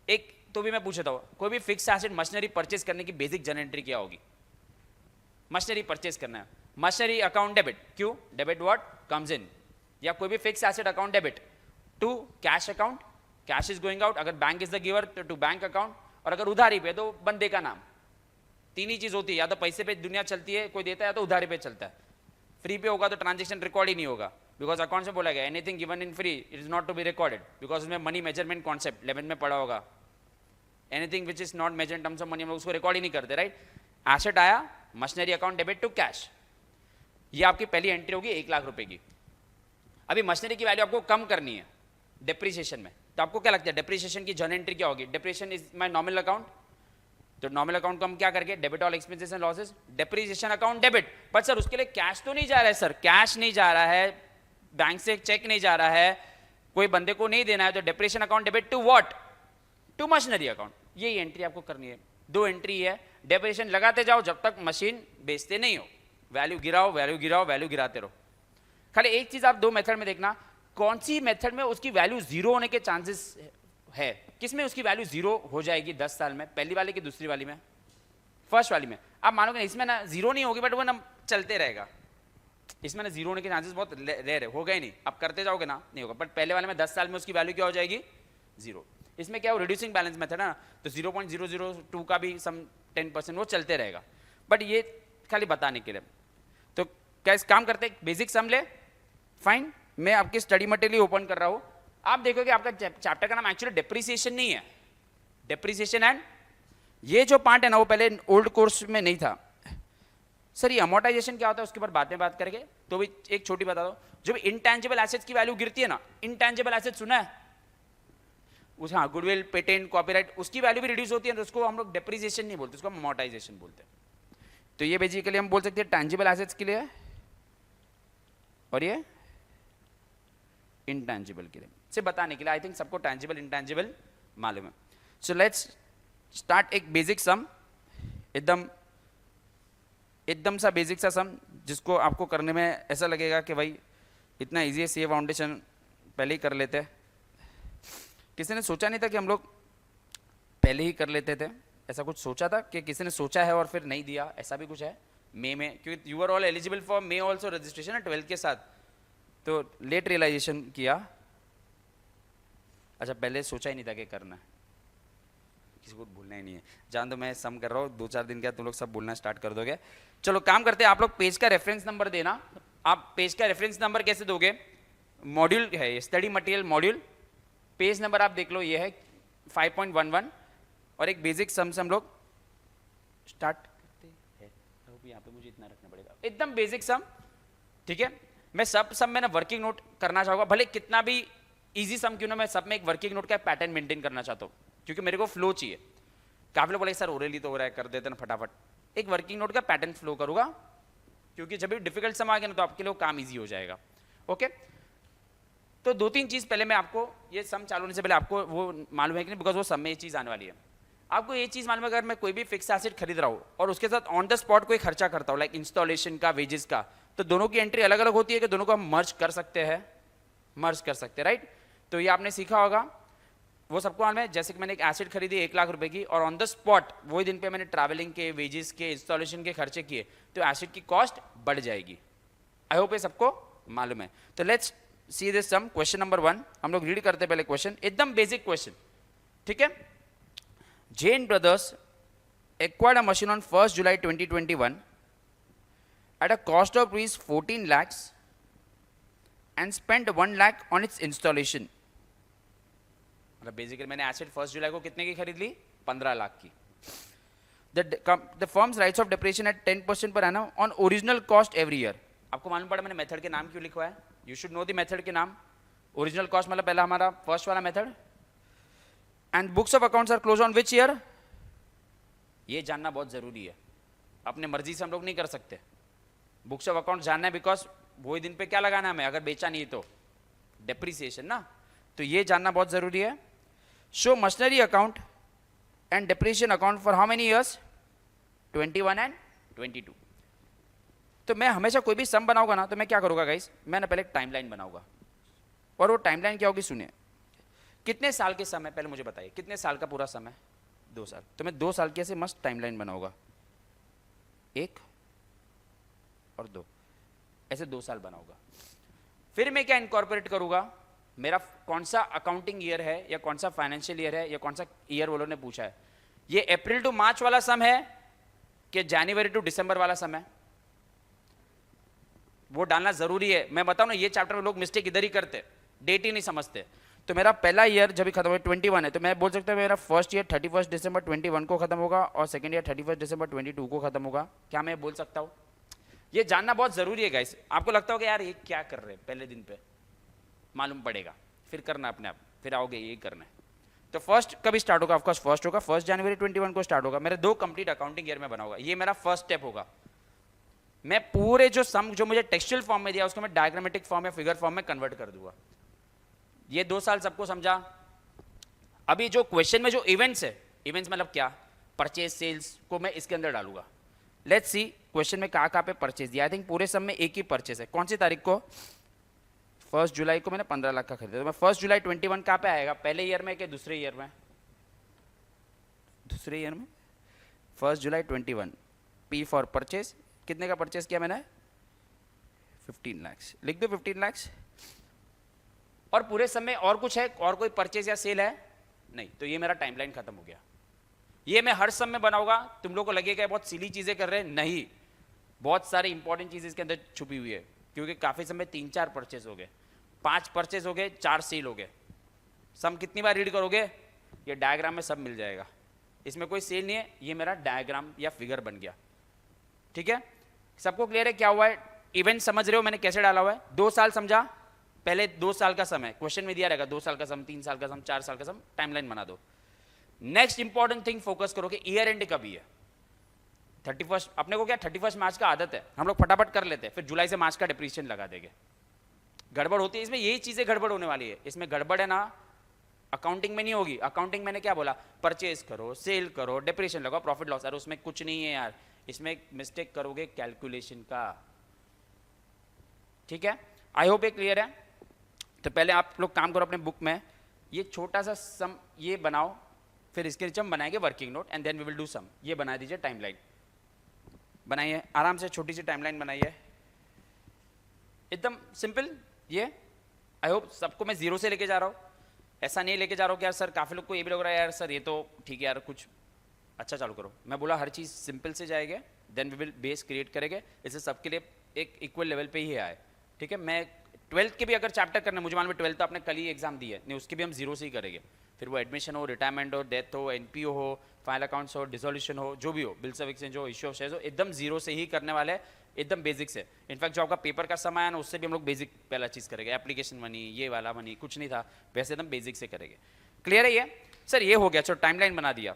एक तो भी मैं पूछता हूँ, कोई भी फिक्स एसेट मशीनरी परचेज करने की बेसिक जर्नल एंट्री क्या होगी। मशीनरी परचेज करना है, मशीनरी अकाउंट डेबिट, क्यों डेबिट व्हाट कम्स इन, या कोई भी fix asset account debit to cash account, cash is going out, अगर bank is the giver to bank account, और अगर उधारी पे तो बंदे का नाम। तीन ही चीज होती है, या तो पैसे पे दुनिया चलती है कोई देता है, या तो उधारी पे चलता है। फ्री पे होगा तो ट्रांजेक्शन रिकॉर्ड ही नहीं होगा, बिकॉज अकाउंट में बोला गया anything given in free it is not to be recorded, because उसमें मनी मेजरमेंट कॉन्सेप्ट 11 में पढ़ा होगा। Anything which is not measure in terms of money हम लोग उसको रिकॉर्ड ही नहीं करते, राइट। एसेट आया machinery account debit to cash, ये आपकी पहली एंट्री होगी 1 लाख रुपए की। अभी मशीनरी की वैल्यू आपको कम करनी है डिप्रिसिएशन में, तो आपको क्या लगता है डिप्रिसिएशन की जर्नल एंट्री क्या होगी। Depreciation is my nominal account, तो नॉमिनल अकाउंट को हम क्या करके debit all expenses and losses, depreciation account debit. But sir उसके लिए कैश तो नहीं जा रहा है, सर कैश नहीं जा रहा है, बैंक से चेक नहीं जा रहा है, कोई बंदे को नहीं देना है, तो depreciation account debit to what, to machinery account. यही एंट्री आपको करनी है। दो एंट्री है, डिप्रिसिएशन लगाते जाओ जब तक मशीन बेचते नहीं हो, वैल्यू गिराओ, वैल्यू गिराओ, वैल्यू गिराते रहो। खाली एक चीज आप दो मेथड में देखना, कौन सी मेथड में उसकी वैल्यू जीरो होने के चांसेस है, किसमें उसकी वैल्यू जीरो हो जाएगी 10 साल में, पहली वाली की दूसरी वाली में, फर्स्ट वाली में। आप मानोगे ना इसमें ना जीरो नहीं होगी, बट वो ना चलते रहेगा। इसमें ना जीरो होने के चांसेस बहुत रेयर है, होगा ही नहीं। आप करते जाओगे ना नहीं होगा, बट पहले वाले में 10 साल में उसकी वैल्यू क्या हो जाएगी जीरो। इसमें क्या हो रिड्यूसिंग बैलेंस मेथड है ना, तो 0.002 का भी सम 10% वो चलते रहेगा, बट ये खाली बताने के लिए। तो क्या इस काम करते बेसिक सम ले, फाइन। मैं आपकी स्टडी मटेरियल ओपन कर रहा हूं, आप देखोगे आपका चैप्टर का नाम एक्चुअली डेप्रिसिएशन नहीं है, डेप्रिसिएशन एंड ये जो पार्ट है ना वो पहले ओल्ड कोर्स में नहीं था। सर ये अमोर्टाइजेशन क्या होता है उसके ऊपर बात करेंगे, तो भी एक छोटी बता दो। जो भी इंटेंजिबल एसेट्स की वैल्यू गिरती है ना, इंटेंजिबल एसेट सुना है उस, हाँ गुडविल, पेटेंट, कॉपीराइट, उसकी वैल्यू भी रिड्यूस होती है, तो उसको हम लोग डेप्रिसिएशन नहीं बोलते, उसको हम अमोर्टाइजेशन बोलते हैं। तो ये बेसिकली हम बोल सकते हैं टैंजिबल एसेट्स के लिए, और ये इंटेंजिबल के लिए, से बताने के लिए। आई थिंक सबको टैंजिबल इंटेंजिबल मालूम है। सो लेट्स स्टार्ट एक बेसिक सम, एकदम सा बेसिक सा सम, जिसको आपको करने में ऐसा लगेगा कि भाई इतना इजी है, सी फाउंडेशन पहले ही कर लेते हैं। किसी ने सोचा नहीं था कि हम लोग पहले ही कर लेते थे, ऐसा कुछ सोचा था कि किसी ने सोचा है और फिर नहीं दिया, ऐसा भी कुछ है मई में, क्योंकि you are all eligible for May also registration है 12th के साथ, तो लेट रियलाइजेशन किया। अच्छा पहले सोचा ही नहीं था कि करना है, किसी को भूलना ही नहीं है। जान दो मैं सम कर रहा हूँ, 2-4 दिन के बाद तुम लोग सब भूलना स्टार्ट कर दोगे। चलो काम करते हैं, आप लोग पेज का रेफरेंस नंबर देना। आप पेज का रेफरेंस नंबर कैसे दोगे, मॉड्यूल है ये study material module, page number आप देख लो ये है 5.11, और एक बेसिक सम से हम लोग स्टार्ट करते हैं। यहाँ पे मुझे इतना रखना पड़ेगा, एकदम बेसिक सम, ठीक है। मैं सब में ना वर्किंग नोट करना चाहूँगा, भले कितना भी इजी सम क्यों ना, मैं सब में एक वर्किंग नोट का पैटर्न मेंटेन करना चाहता हूँ, क्योंकि मेरे को फ्लो चाहिए। काफी लोग बोले सर ओरली तो हो रहा है, कर देते ना फटाफट। एक वर्किंग नोट का पैटर्न फ्लो करूँगा, क्योंकि जब भी डिफिकल्ट सम आ गया ना तो आपके लिए काम ईजी हो जाएगा। ओके, तो 2-3 चीज़ पहले मैं आपको, ये सम चालू होने से पहले आपको वो मालूम है कि नहीं, बिकॉज वो सम में ये चीज़ आने वाली है। आपको ये चीज़ मालूम है, अगर मैं कोई भी फिक्स एसेट खरीद रहा हूँ और उसके साथ ऑन द स्पॉट कोई खर्चा करता हूँ, लाइक इंस्टॉलेशन का, वेजेस का, तो दोनों की एंट्री अलग अलग होती है कि दोनों को हम मर्ज कर सकते हैं, मर्ज कर सकते हैं, राइट। तो ये आपने सीखा होगा, वो सबको मालूम है। जैसे कि मैंने एक एसेट खरीदी 1 लाख रुपए की, और ऑन द स्पॉट वही दिन पे मैंने ट्रैवलिंग के, वेजेस के, इंस्टॉलेशन के खर्चे किए, तो एसेट की कॉस्ट बढ़ जाएगी। आई होप ये सबको मालूम है। तो let's see this sum, question number 1 हम लोग रीड करते हैं पहले क्वेश्चन, एकदम बेसिक क्वेश्चन, ठीक है। Jain Brothers acquired a machine on 1st July 2021 at a cost of rupees 14 lakhs and spent 1 lakh on its installation. मतलब बेसिकली मैंने एसेट 1 जुलाई को कितने की खरीद ली, 15 लाख की. The firm's writes off depreciation at 10% per annum on original cost every year. आपको मालूम पड़ा मैंने मेथड के नाम क्यों लिखवा है? You should know the method के नाम. ओरिजिनल कॉस्ट मतलब पहला हमारा फर्स्ट वाला method. And books of accounts are close on which year. ये जानना बहुत जरूरी है, अपने मर्जी से हम लोग नहीं कर सकते. बुक्स ऑफ अकाउंट जानना है बिकॉज वही दिन पे क्या लगाना है हमें, अगर बेचा नहीं तो डेप्रिसिएशन ना, तो ये जानना बहुत जरूरी है. Show machinery account and depreciation account for how many years, 21 and 22. तो मैं हमेशा कोई भी सम बनाऊंगा ना, तो मैं क्या करूंगा गाइस, मैं ना पहले एक टाइमलाइन बनाऊंगा. और वो टाइमलाइन क्या होगी सुनिए. कितने साल के सम है पहले मुझे बताइए, कितने साल का पूरा सम है, 2 साल. तो मैं 2 साल की ऐसे मस्त टाइमलाइन बनाऊंगा, 1 और 2, ऐसे 2 साल बनाऊंगा. फिर मैं क्या इनकॉर्पोरेट करूंगा, मेरा कौन सा अकाउंटिंग ईयर है या कौन सा फाइनेंशियल ईयर है या कौन सा ईयर वो लोगों ने पूछा है, ये अप्रैल टू मार्च वाला सम है कि जनवरी टू दिसंबर वाला सम है, वो डालना जरूरी है. मैं बताऊं ना, ये चैप्टर में लोग मिस्टेक इधर ही करते, डेट ही नहीं समझते. तो मेरा पहला ईयर जब भी खत्म हो 21 है, तो मैं बोल सकता हूँ मेरा फर्स्ट ईयर 31 दिसंबर 21 को खत्म होगा और सेकंड ईयर 31 दिसंबर 22 को खत्म होगा. क्या मैं बोल सकता हूँ? ये जानना बहुत जरूरी है गाइस. आपको लगता होगा यार ये क्या कर रहे हैं, पहले दिन पे मालूम पड़ेगा, फिर करना अपने आप, फिर आओगे ये करना है. तो फर्स्ट कभी स्टार्ट होगा, ऑफकोर्स फर्स्ट होगा, 1 जनवरी 21 को स्टार्ट होगा. मेरे 2 कंप्लीट अकाउंटिंग ईयर में बनाऊंगा, ये मेरा फर्स्ट स्टेप होगा. मैं पूरे जो सम जो मुझे टेक्सचुअल फॉर्म में दिया उसको मैं डायग्रामेटिक फॉर्म या फिगर फॉर्म में कन्वर्ट कर दूंगा. ये 2 साल सबको समझा. अभी जो क्वेश्चन में जो इवेंट्स है, इवेंट्स मतलब क्या, परचेज सेल्स को मैं इसके अंदर डालूंगा. लेट्स सी क्वेश्चन में कहाँ कहाँ पे परचेज दिया. आई थिंक पूरे सम में एक ही परचेज है. कौन सी तारीख को, 1 जुलाई को मैंने 15 लाख का खरीदा. तो मैं 1 जुलाई 21 कहाँ पे आएगा, पहले ईयर में कि दूसरे ईयर में, दूसरे ईयर में. 1 जुलाई 21, पी फॉर परचेज, कितने का परचेज किया मैंने, 15 लाख. लिख दो 15 लाख. और पूरे समय और कुछ है, और कोई परचेज या सेल है नहीं, तो ये मेरा टाइमलाइन खत्म हो गया. ये मैं हर सम में बनाऊंगा. तुम लोग को लगेगा बहुत सिली चीजें कर रहे हैं, नहीं, बहुत सारी इंपॉर्टेंट चीज इसके अंदर छुपी हुई है. क्योंकि काफी समय 3-4 परचेज हो गए, 5 परचेज हो गए, 4 सेल हो गए. सम कितनी बार रीड करोगे, ये डायग्राम में सब मिल जाएगा. इसमें कोई सेल नहीं है, ये मेरा डायग्राम या फिगर बन गया. ठीक है, सबको क्लियर है क्या हुआ है? इवेंट समझ रहे हो मैंने कैसे डाला हुआ है? 2 साल समझा, पहले 2 साल का सम है, क्वेश्चन में दिया रहेगा 2 साल का सम, 3 साल का सम, 4 साल का सम, टाइमलाइन बना दो. नेक्स्ट इंपॉर्टेंट थिंग फोकस करो कि ईयर एंड कभी है. 31, अपने को क्या 31 मार्च का आदत है, हम लोग फटाफट कर लेते हैं, फिर जुलाई से मार्च का डिप्रीशिएशन लगा देंगे. गड़बड़ होती है इसमें, यही चीजें गड़बड़ होने वाली है. इसमें गड़बड़ है ना, अकाउंटिंग में नहीं होगी. अकाउंटिंग मैंने क्या बोला, परचेज करो, सेल करो, डिप्रीशिएशन लगाओ, प्रॉफिट लॉस. अरे उसमें कुछ नहीं है यार, इसमें एक मिस्टेक करोगे कैलकुलेशन का. ठीक है, आई होप ये क्लियर है. तो पहले आप लोग काम करो अपने बुक में, ये छोटा सा सम ये बनाओ, फिर इसके नीचे हम बनाएंगे working note and then we will do sum. ये बना दीजिए टाइमलाइन, बनाइए आराम से, छोटी सी टाइमलाइन बनाइए, एकदम सिंपल. ये आई होप सबको मैं 0 से लेके जा रहा हूँ, ऐसा नहीं लेके जा रहा हूँ कि यार सर, काफी लोग को ये भी लग रहा है यार सर ये तो ठीक है यार, कुछ अच्छा चालू करो. मैं बोला हर चीज़ सिंपल से जाएगा, then we will base create करेंगे, इससे सबके लिए एक इक्वल लेवल पे ही आए. ठीक है, मैं 12th के भी अगर चैप्टर करना, मुझे मालूम है 12th तो आपने कल ही एग्जाम दी है, नहीं उसके भी हम 0 से ही करेंगे. फिर वो एडमिशन हो, रिटायरमेंट हो, डेथ हो, एनपीओ हो, फाइनल अकाउंट्स हो, डिसोल्यूशन हो, जो भी हो, बिल्स ऑफ एक्सचेंज हो, इश्यू ऑफ शेयर्स हो, एकदम 0 से ही करने वाले, एकदम बेसिक से. इनफैक्ट जो आपका पेपर का समय है ना, उससे भी हम लोग बेसिक पहला चीज़ करेंगे. एप्लीकेशन मनी, ये वाला मनी कुछ नहीं था, वैसे एकदम बेसिक से करेंगे. क्लियर है ये सर? ये हो गया, चलो टाइमलाइन बना दिया.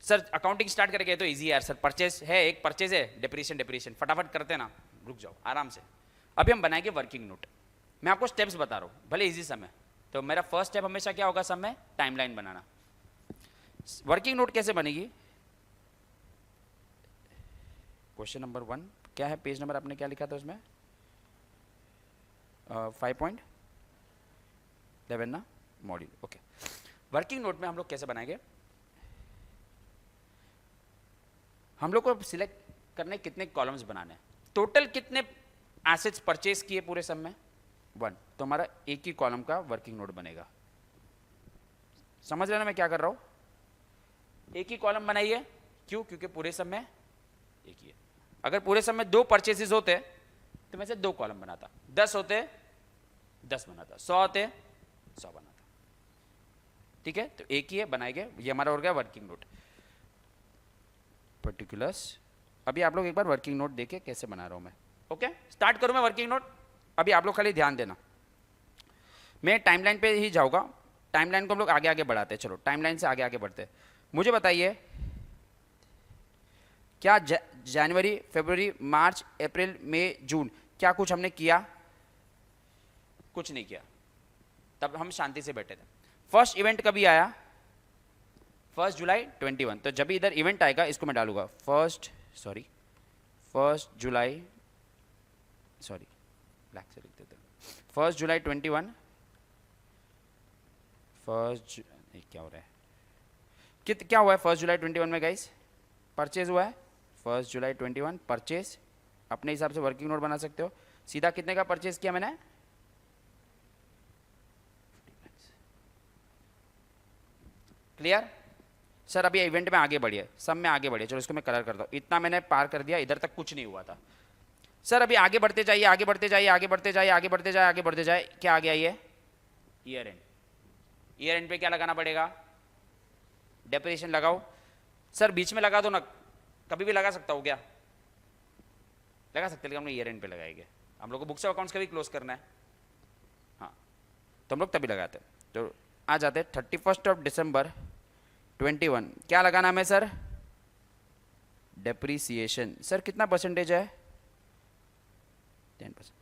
सर अकाउंटिंग स्टार्ट करके तो इजी है यार सर, परचेज है, एक परचेज है, डिप्रीशिएशन फटाफट करते ना, रुक जाओ आराम से. अभी हम बनाएंगे वर्किंग नोट. मैं आपको स्टेप्स बता रहा हूँ, भले इजी समय. तो मेरा फर्स्ट स्टेप हमेशा क्या होगा समय, टाइमलाइन बनाना. वर्किंग नोट कैसे बनेगी, क्वेश्चन नंबर 1 क्या है, पेज नंबर आपने क्या लिखा था उसमें, 5.11 ना, मॉड्यूल. ओके, वर्किंग नोट में हम लोग कैसे बनाएंगे, हम लोग को सिलेक्ट करने कितने कॉलम्स बनाने हैं, टोटल कितने एसेट्स परचेज किए पूरे सम में, 1. तो हमारा एक ही कॉलम का वर्किंग नोट बनेगा. समझ रहे ना मैं क्या कर रहा हूं, एक ही कॉलम बनाइए. क्यों? क्योंकि पूरे सम में एक ही है. अगर पूरे सम में 2 परचेसेस होते तो मैं से 2 कॉलम बनाता, 10 होते 10 बनाता, 100 होते 100 बनाता. ठीक है, तो एक ही है, बनाएंगे। ये हमारा हो गया वर्किंग नोट पर्टिकुलर्स। अभी आप लोग एक बार वर्किंग नोट देखिए कैसे बना रहा हूँ मैं। ओके, स्टार्ट करूँ मैं वर्किंग नोट। अभी आप लोग खाली ध्यान देना, मैं टाइमलाइन पे ही जाऊँगा। टाइमलाइन को हम लोग आगे आगे बढ़ाते हैं। चलो टाइमलाइन से आगे आगे बढ़ते हैं। मुझे बताइए, क्या जनवरी, फरवरी, मार्च, अप्रैल, मई, जून, क्या कुछ हमने किया? कुछ नहीं किया। तब हम शांति से बैठे थे। फर्स्ट इवेंट कभी आया? 1 जुलाई 21। तो जब भी इधर इवेंट आएगा इसको मैं डालूंगा फर्स्ट जुलाई, सॉरी ब्लैक से लिख देते हैं, 1 जुलाई 21। क्या हो रहा है? क्या हुआ है 1 जुलाई 21 में गाइस? परचेज हुआ है 1 जुलाई 21। परचेज अपने हिसाब से वर्किंग नोट बना सकते हो। सीधा कितने का परचेज किया मैंने? Clear sir? अभी इवेंट में आगे बढ़िए, सब में आगे बढ़िए। चलो इसको मैं कलर करता हूँ। इतना मैंने पार कर दिया, इधर तक कुछ नहीं हुआ था सर। अभी आगे बढ़ते जाइए, आगे बढ़ते जाइए, आगे बढ़ते जाइए, आगे बढ़ते जाए, आगे बढ़ते जाए। क्या आ गया ये? Year and. ईयर एंड पे क्या लगाना पड़ेगा? डेप्रिसिएशन लगाओ सर। बीच में लगा दो ना, कभी भी लगा सकता हो क्या? लगा सकते, लेकिन हम लोग ईयर एंड पे लगाएंगे। हम लोग को बुक्स ऑफ अकाउंट्स का भी क्लोज करना है। हाँ, तो हम लोग तभी लगाते हैं। तो आ जाते हैं 31 दिसंबर 21। क्या लगाना है सर? डेप्रीसिएशन। सर कितना परसेंटेज है? 10%।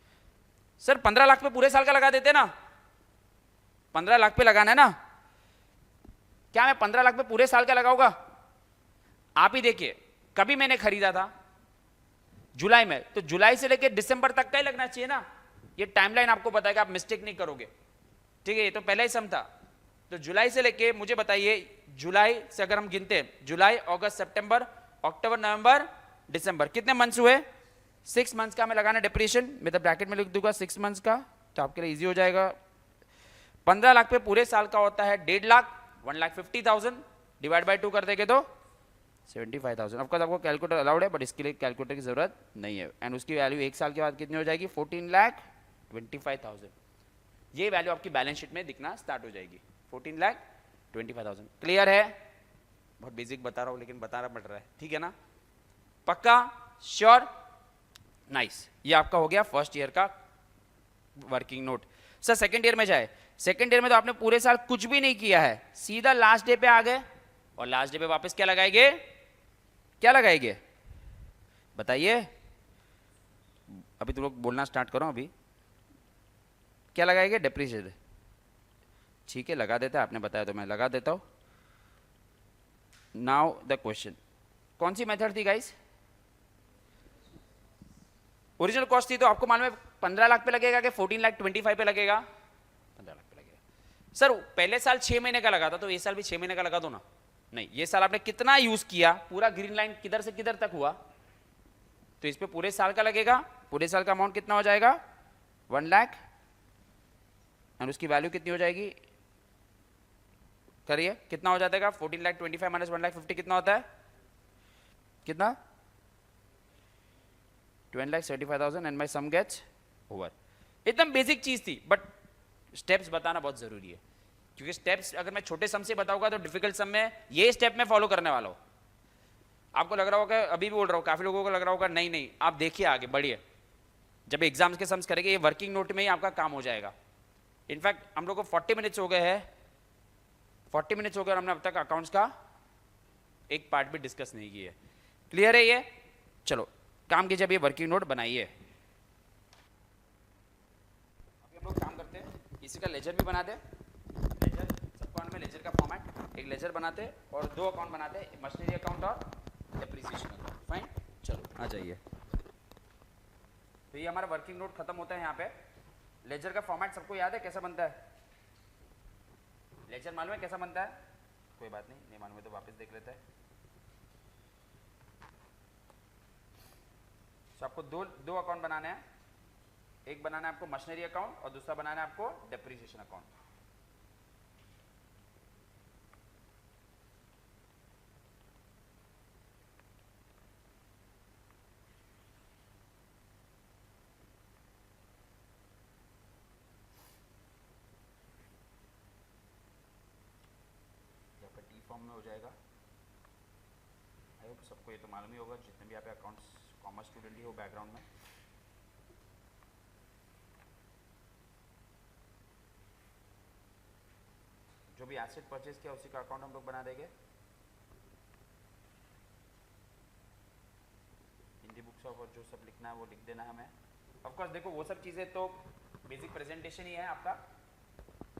सर 15 लाख पे पूरे साल का लगा देते ना? 15 लाख पे लगाना है ना? क्या मैं 15 लाख पे पूरे साल का लगाऊंगा? आप ही देखिए, कभी मैंने खरीदा था जुलाई में, तो जुलाई से लेकर दिसंबर तक का ही लगना चाहिए ना। ये टाइमलाइन आपको बताएगा, आप मिस्टेक नहीं करोगे। ठीक है, ये तो पहला ही सम था। तो जुलाई से लेके मुझे बताइए, जुलाई से अगर हम गिनते हैं, जुलाई, अगस्त, सितंबर, अक्टूबर, नवंबर, दिसंबर, कितने मंथ्स हुए? 6 मंथ्स का हमें लगाना डेप्रिसिएशन। मैं तो ब्रैकेट में लिख दूंगा 6 मंथ्स का, तो आपके लिए इजी हो जाएगा। 15 लाख पे पूरे साल का होता है 1.5 लाख, 1,50,000 डिवाइड बाय 2 कर देंगे तो 75,000। ऑफकोर्स आपको कैलकुलेटर अलाउड है, बट इसके लिए कैलकुलेटर की जरूरत नहीं है। एंड उसकी वैल्यू 1 साल के बाद कितनी हो जाएगी? 14,25,000। ये वैल्यू आपकी बैलेंस शीट में दिखना स्टार्ट हो जाएगी, 14,25,000। क्लियर है? बहुत बेसिक बता रहा हूँ, लेकिन बताना पड़ रहा है। ठीक है ना? पक्का? श्योर? नाइस। ये आपका हो गया फर्स्ट ईयर का working note. Sir second year में जाए। सेकेंड ईयर में तो आपने पूरे साल कुछ भी नहीं किया है, सीधा लास्ट डे पे आ गए, और लास्ट डे पे वापस क्या लगाएंगे? क्या लगाएंगे बताइए? अभी तुम लोग बोलना स्टार्ट करो। अभी क्या लगाएंगे? डेप्रिसिएशन। ठीक है, लगा देता है, आपने बताया तो मैं लगा देता हूं। नाउ द क्वेश्चन, कौन सी मेथड थी गाइस? ओरिजिनल कॉस्ट थी, तो आपको मालूम है 15 लाख पे लगेगा कि 14,25,000 पे लगेगा? 15 लाख पे लगेगा। सर पहले साल 6 महीने का लगा था, तो ये साल भी 6 महीने का लगा दो ना। नहीं, ये साल आपने कितना यूज किया, पूरा ग्रीन लाइन किधर से किधर तक हुआ, तो इस पे पूरे साल का लगेगा। पूरे साल का अमाउंट कितना हो जाएगा? 1 लाख। एंड उसकी वैल्यू कितनी हो जाएगी? करिए, कितना हो जाएगा? 14,25,000 माइनस 1,50,000 कितना होता है? कितना? 12,75,000 and my sum gets over. एकदम बेसिक चीज थी, बट स्टेप्स बताना बहुत जरूरी है, क्योंकि स्टेप्स अगर मैं छोटे सम से बताऊंगा तो डिफिकल्ट सम में ये स्टेप में फॉलो करने वाला हूं। आपको लग रहा होगा, अभी भी बोल रहा हूं, काफी लोगों को लग रहा होगा नहीं नहीं, आप देखिए आगे बढ़िए। जब एग्जाम्स के सम्स करेंगे, ये वर्किंग नोट में ही आपका काम हो जाएगा। इनफैक्ट हम लोग को 40 मिनट्स हो गए हैं, 40 मिनट्स हो गए और हमने अब तक अकाउंट्स का एक पार्ट भी डिस्कस नहीं किया है। क्लियर है ये? चलो काम कीजिए, अभी वर्किंग नोट बनाइए। अभी हम लोग काम करते हैं, इसी का लेजर भी बना दे। लेजर, सब अकाउंट में लेजर का फॉर्मेट, एक लेजर बनाते हैं और 2 अकाउंट बनाते हैं, मशीनरी अकाउंट और डेप्रिसिएशन अकाउंट। फाइन, चलो आ जाइए। तो ये हमारा वर्किंग नोट खत्म होता है यहाँ पे। लेजर का फॉर्मेट सबको याद है कैसा बनता है? लेजर मालूम है कैसा बनता है? कोई बात नहीं, नहीं मालूम है तो वापस देख लेते हैं। तो आपको दो अकाउंट बनाने हैं। एक बनाना है आपको मशीनरी अकाउंट और दूसरा बनाना है आपको डेप्रिसिएशन अकाउंट। हो जाएगा। आई होप सबको ये तो मालूम ही होगा, जितने भी यहाँ पे अकाउंट्स कॉमर्स स्टूडेंट ही हो बैकग्राउंड में। जो भी एसेट परचेज किया उसी का अकाउंट हम लोग बना देंगे। इन दी बुक्स ऑफ, और जो सब लिखना है वो लिख देना है हमें। ऑफ कोर्स देखो वो सब चीज़ें तो बेसिक प्रेजेंटेशन ही है आपका,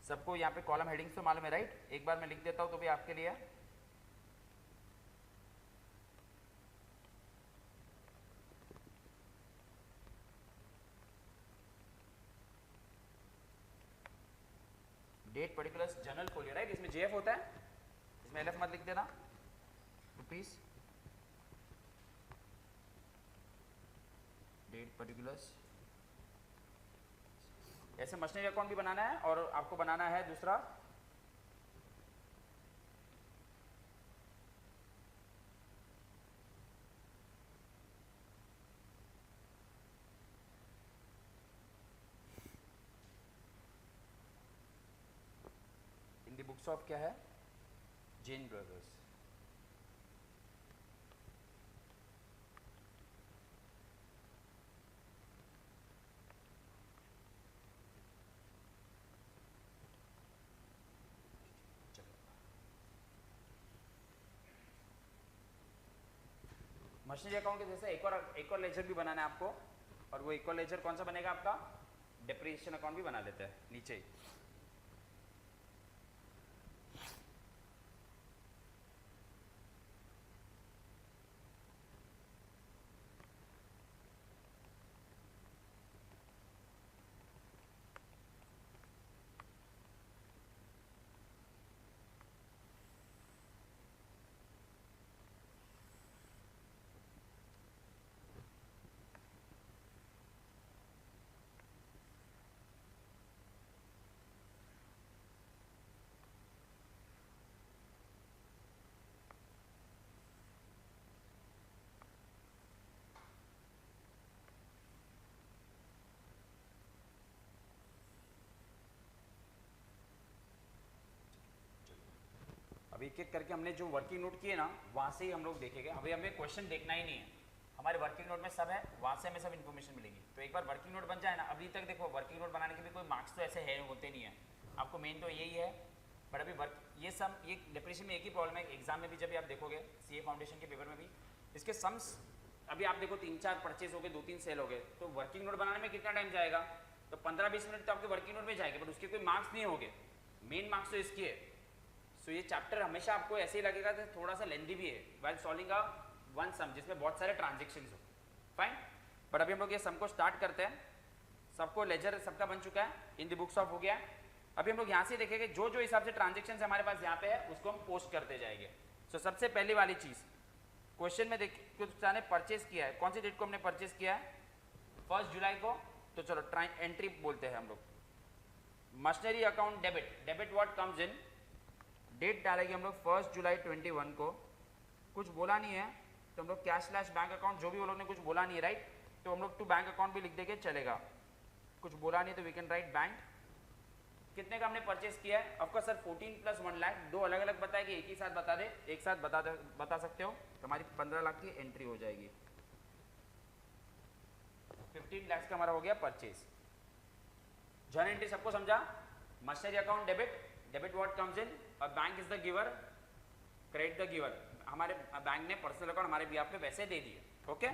सबको यहाँ पे कॉलम हेडिंग्स तो मालूम है राइट। एक बार मैं लिख देता हूँ तो भी आपके लिए। Date particulars journal folio right, इसमें जेएफ होता है, इसमें एलएफ मत लिख देना। रुपीस डेट पर्टिकुलर्स, ऐसे मशीनरी अकाउंट भी बनाना है और आपको बनाना है दूसरा इन द बुक्स ऑफ क्या है, जैन ब्रदर्स। मशीनरी अकाउंट के जैसे एक और लेजर भी बनाना है आपको, और वो एक और लेजर कौन सा बनेगा आपका, डेप्रिसिएशन अकाउंट भी बना लेते हैं नीचे ही। अब एक एक करके हमने जो वर्किंग नोट किए ना वहाँ से ही हम लोग देखेंगे। अभी हमें क्वेश्चन देखना ही नहीं है, हमारे वर्किंग नोट में सब है, वहाँ से हमें सब इन्फॉर्मेशन मिलेगी। तो एक बार वर्किंग नोट बन जाए ना, अभी तक देखो वर्किंग नोट बनाने के भी कोई मार्क्स तो ऐसे है होते नहीं है, आपको मेन तो यही है। बट अभी वर्क ये सम, ये डिप्रेशन में एक ही प्रॉब्लम है, एग्जाम में भी जब भी आप देखोगे सीए फाउंडेशन के पेपर में भी इसके सम्स, अभी आप देखो 3-4 परचेज हो गए, 2-3 सेल हो गए, तो वर्किंग नोट बनाने में कितना टाइम जाएगा, तो 15-20 मिनट तो आपके वर्किंग नोट में जाएंगे, बट उसके कोई मार्क्स नहीं होंगे, मेन मार्क्स तो इसकी है। सो ये चैप्टर हमेशा आपको ऐसे ही लगेगा कि थोड़ा सा लेंदी भी है व्हाइल सॉल्विंग अ वन सम जिसमें बहुत सारे ट्रांजेक्शन्स हो, फाइन। बट अभी हम लोग ये सम को स्टार्ट करते हैं। सबको लेजर सबका बन चुका है, इन द बुक्स ऑफ हो गया है। अभी हम लोग यहाँ से देखेंगे जो जो हिसाब से ट्रांजेक्शन हमारे पास यहाँ पे है उसको हम पोस्ट करते जाएंगे। सो सबसे पहली वाली चीज़ क्वेश्चन में देख, कुछ ने परचेज किया है, कौन सी डेट को हमने परचेज किया है, 1 जुलाई को, तो चलो एंट्री बोलते हैं हम लोग, machinery account debit, debit what comes in, date डालेंगे हम लोग 1 जुलाई 21 को, कुछ बोला नहीं है तो हम लोग कैश स्लैश बैंक अकाउंट, जो भी वो लोग ने कुछ बोला नहीं है राइट, तो हम लोग टू बैंक अकाउंट भी लिख देंगे चलेगा, कुछ बोला नहीं तो वी कैन राइट बैंक। कितने का हमने परचेस किया है, ऑफकोर्स सर 14 + 1 लाख, दो अलग अलग बताए कि एक ही साथ बता दे, एक साथ बता सकते हो, तो हमारी 15 लाख की एंट्री हो जाएगी। 15 लाख का हमारा हो गया परचेस। जर्नल एंट्री सबको समझा, machinery account debit, debit what comes in, और bank is the giver, credit the giver, हमारे बैंक ने पर्सनल अकाउंट हमारे बिहाफ पे वैसे दे दिए, ओके।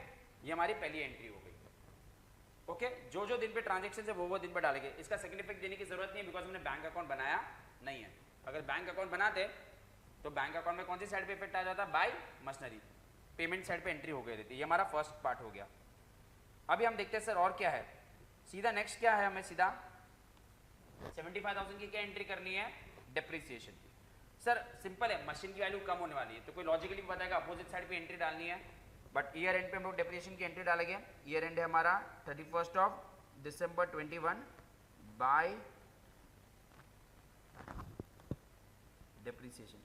ये हमारी पहली एंट्री हो गई, ओके। जो जो दिन पे ट्रांजेक्शन है वो दिन पे डालेंगे, इसका सेकंड इफेक्ट देने की जरूरत नहीं है बिकॉज हमने बैंक अकाउंट बनाया नहीं है। अगर बैंक अकाउंट बनाते तो बैंक अकाउंट में कौन सी साइड पे इफेक्ट आ जाता, बाय मशीनरी, पेमेंट साइड पे एंट्री हो गई रहती। ये हमारा फर्स्ट पार्ट हो गया। अभी हम देखते हैं सर और क्या है, सीधा नेक्स्ट क्या है, हमें सीधा 75,000 की क्या एंट्री करनी है, डेप्रिसिएशन की। सर सिंपल है, मशीन की वैल्यू कम होने वाली है तो कोई लॉजिकली बताएगा अपोजिट साइड पे एंट्री डालनी है, बट ईयर एंड पे हम लोग डेप्रिसिएशन की एंट्री डालेंगे। ईयर एंड है हमारा 31 दिसंबर 21 बाय डेप्रिसिएशन।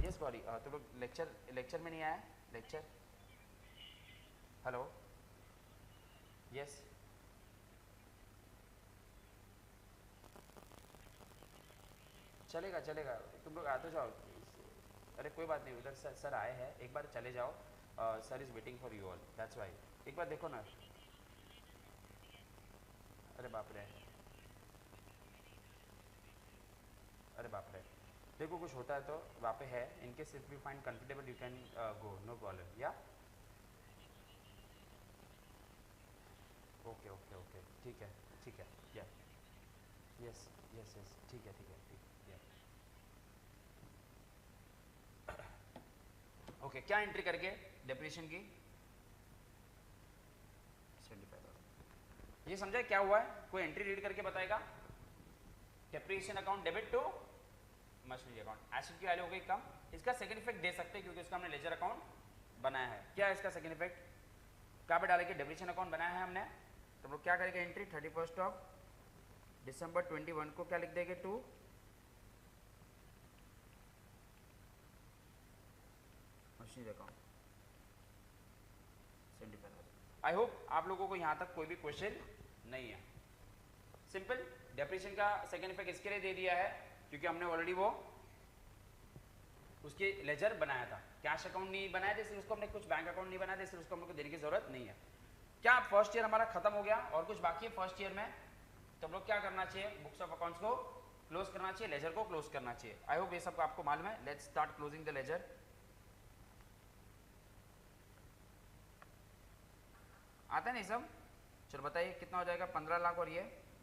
यस सॉरी, तो लोग लेक्चर में नहीं आया, लेक्चर, हेलो, यस चलेगा चलेगा, तुम लोग आ तो जाओ। अरे कोई बात नहीं, उधर सर सर आए हैं, एक बार चले जाओ। Sir is waiting for you all, that's why. एक बार देखो ना। अरे बाप रे, अरे बाप रे। देखो कुछ होता है तो वहाँ पे है, in case if you find comfortable you can go, no problem. या ओके ओके ओके, ठीक है ठीक है। या यस यस यस, ठीक है ठीक है ठीक। या ओके, क्या एंट्री करके डेप्रिसिएशन की 75,000। ये समझा क्या हुआ है? कोई एंट्री रीड करके बताएगा। Depreciation account debit to machinery account, asset की वैल्यू हो गई कम। इसका सेकंड इफेक्ट दे सकते हैं क्योंकि उसका हमने लेजर अकाउंट बनाया है। क्या है इसका सेकंड इफेक्ट? कहाँ पे डालेंगे? डेप्रिसिएशन अकाउंट बनाया है हमने, तो हम लोग क्या करेंगे? एंट्री 31 ऑफ दिसंबर 21 को क्या लिख देंगे? To machinery account 75,000। I hope आप लोगों को यहाँ तक कोई भी क्वेश्चन नहीं है। सिंपल, डेप्रिसिएशन का सेकंड इफेक्ट इसके लिए दे दिया है क्योंकि हमने ऑलरेडी वो उसके लेजर बनाया था। कैश अकाउंट नहीं बनाया था इसलिए उसको हमने, कुछ बैंक अकाउंट नहीं बनाया था इसलिए उसको हम लोग को देने की जरूरत नहीं है। क्या फर्स्ट ईयर हमारा खत्म हो गया और कुछ बाकी है फर्स्ट ईयर में, तो हम लोग क्या करना चाहिए? बुक्स ऑफ अकाउंट्स को क्लोज करना चाहिए, लेजर को क्लोज करना चाहिए। आई होप ये सब आपको मालूम है। Let's start closing the ledger. आता है नहीं सब? चलो बताइए कितना हो जाएगा? 15 लाख और ये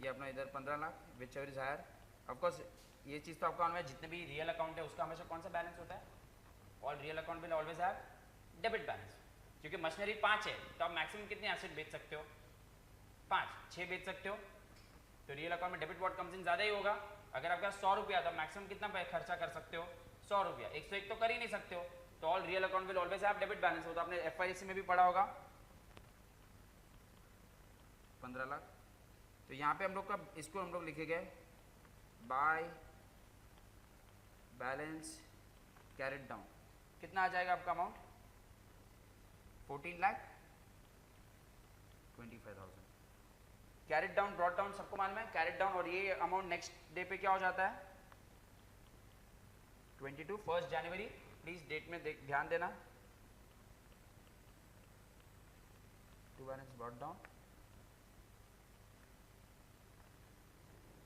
अपना इधर 15 lakh, whichever is higher. Of course ये चीज़ तो आपको मालूम है, जितने भी रियल अकाउंट है उसका हमेशा कौन सा बैलेंस होता है? All real account will always have debit balance. क्योंकि मशीनरी 5 है तो आप मैक्सिमम कितने एसेट बेच सकते हो? 5, 6 बेच सकते हो। तो रियल अकाउंट में डेबिट वॉट कम्स इन ज़्यादा ही होगा। अगर आपका 100 रुपया तो मैक्सिमम कितना खर्चा कर सकते हो? 100 रुपया। 101 तो कर ही नहीं सकते हो। तो all real account will always have debit balance. हो तो आपने FIC में भी पढ़ा होगा। 15 लाख। तो यहाँ पे हम लोग का इसको हम लोग लिखेंगे बाय बैलेंस कैरेट डाउन। कितना आ जाएगा आपका amount? 14,25,000। Carried down brought down सबको मालूम है। कैरेट डाउन और ये अमाउंट नेक्स्ट डे पे क्या हो जाता है? 22 1 जनवरी। प्लीज डेट में ध्यान देना। To balance brought down.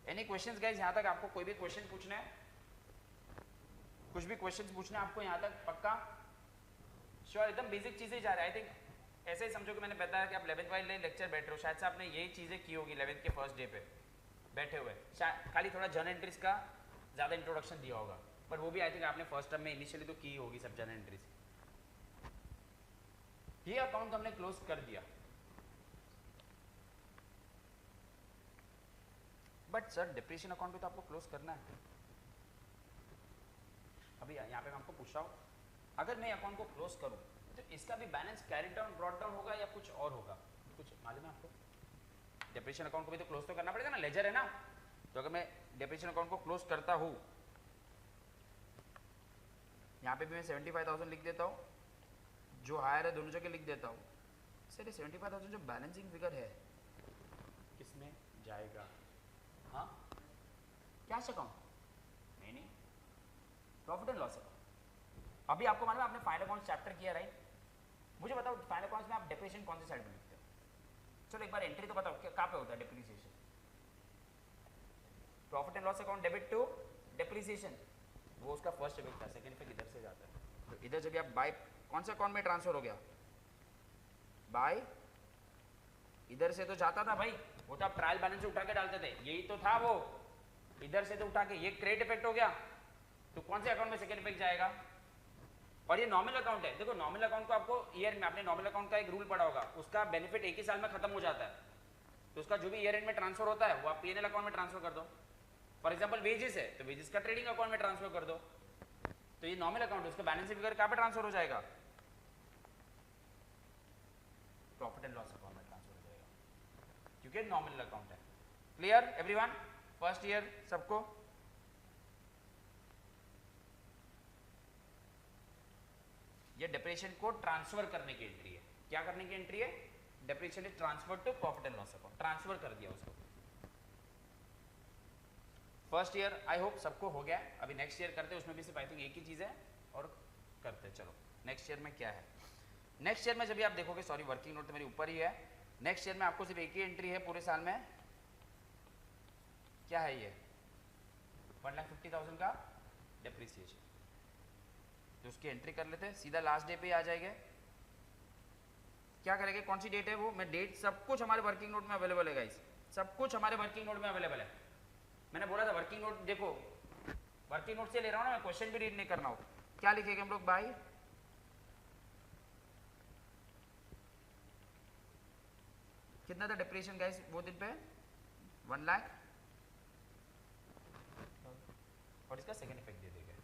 Any questions guys? यहाँ तक आपको कोई भी क्वेश्चन पूछना है? कुछ भी क्वेश्चंस पूछना है आपको यहाँ तक? पक्का श्योर? एकदम बेसिक चीजें जा रहा है। आई थिंक ऐसे ही समझो कि मैंने बताया कि आप 11th वाले लेक्चर बैठ रहे हो, शायद से आपने यही चीजें की होगी 11th के फर्स्ट डे पे बैठे हुए। शायद खाली थोड़ा जर्नल एंट्रीज का ज्यादा इंट्रोडक्शन दिया होगा, पर वो भी आई थिंक आपने फर्स्ट टर्म में इनिशियली तो की होगी सब जर्नल एंट्रीज। ये अकाउंट हमने क्लोज कर दिया, बट सर डिप्रेशन अकाउंट भी तो आपको क्लोज करना है। अभी यहाँ पे मैं आपको पूछ रहा हूँ, अगर मैं अकाउंट को क्लोज करूँ तो इसका भी balance carry down brought down होगा या कुछ और होगा? कुछ मालूम है आपको? डिप्रेशन अकाउंट को भी तो क्लोज तो करना पड़ेगा ना, लेजर है ना। तो अगर मैं डिप्रेशन अकाउंट को क्लोज करता हूँ, यहाँ पे भी मैं 75,000 लिख देता हूँ, जो हायर है दोनों जगह लिख देता हूँ। सर ये 75,000 जो बैलेंसिंग फिगर है किसमें जाएगा? हाँ, कैश अकाउंट? नहीं नहीं, प्रॉफिट एंड लॉस अकाउंट। अभी आपको मालूम है आपने फाइनल अकाउंट चैप्टर किया राइट? मुझे बताओ फाइनल अकाउंट्स में आप डेप्रिसिएशन कौन सी साइड में लिखते हो? चलो एक बार एंट्री तो बताओ कहाँ पे होता है depreciation? Profit and loss account debit to depreciation, वो उसका फर्स्ट इफेक्ट था। सेकंड इफेक्ट इधर से जाता है। तो इधर जब आप बाय कौन से अकाउंट में ट्रांसफर हो गया? बाय इधर से तो जाता था भाई, वो तो आप ट्रायल बैलेंस से उठा के डालते थे, यही तो था वो। इधर से तो उठा के ये क्रेडिट इफेक्ट हो गया, तो कौन से अकाउंट में सेकंड इफेक्ट जाएगा? और ये नॉमिनल अकाउंट है। देखो नॉमिनल अकाउंट को आपको ईयर में, आपने नॉमिनल अकाउंट का एक रूल पढ़ा होगा, उसका बेनिफिट एक ही साल में खत्म हो जाता है। तो उसका जो भी ईयर एंड में ट्रांसफर होता है वो आप P&L अकाउंट में ट्रांसफर कर दो। फॉर एग्जाम्पल वेजेस है तो वेजेस का ट्रेडिंग अकाउंट में ट्रांसफर कर दो। तो ये नॉमिनल अकाउंट है, उसका बैलेंस फिगर कहाँ पे ट्रांसफर हो जाएगा? प्रॉफिट एंड लॉस अकाउंट में ट्रांसफर हो जाएगा, क्योंकि नॉमिनल अकाउंट है। Clear everyone? फर्स्ट ईयर सबको? ये डेप्रिसिएशन को ट्रांसफर करने की एंट्री है। क्या करने की एंट्री है? Depreciation is transfer to profit and loss account, transfer कर दिया उसको। फर्स्ट ईयर आई होप सबको हो गया। अभी नेक्स्ट ईयर करते हैं, उसमें भी सिर्फ आई थिंक एक ही चीज़ है और करते हैं। चलो नेक्स्ट ईयर में क्या है, नेक्स्ट ईयर में जब भी आप देखोगे, सॉरी वर्किंग नोट तो मेरी ऊपर ही है, नेक्स्ट ईयर में आपको सिर्फ एक ही एंट्री है पूरे साल में, क्या है ये 1,50,000 का डेप्रिसिएशन। तो उसकी एंट्री कर लेते हैं, सीधा लास्ट डे पे आ जाएंगे। क्या करेंगे, कौन सी डेट है वो, मैं डेट सब कुछ हमारे वर्किंग नोट में अवेलेबल है गाइस, सब कुछ हमारे वर्किंग नोट में अवेलेबल है। मैंने बोला था वर्किंग नोट देखो, वर्किंग नोट से ले रहा हूँ ना मैं, क्वेश्चन भी रीड नहीं करना हो। क्या लिखेंगे हम लोग, बाई कितना था डिप्रेशन गाइस वो दिन पे 1 लाख, और इसका सेकेंड इफेक्ट दे देंगे।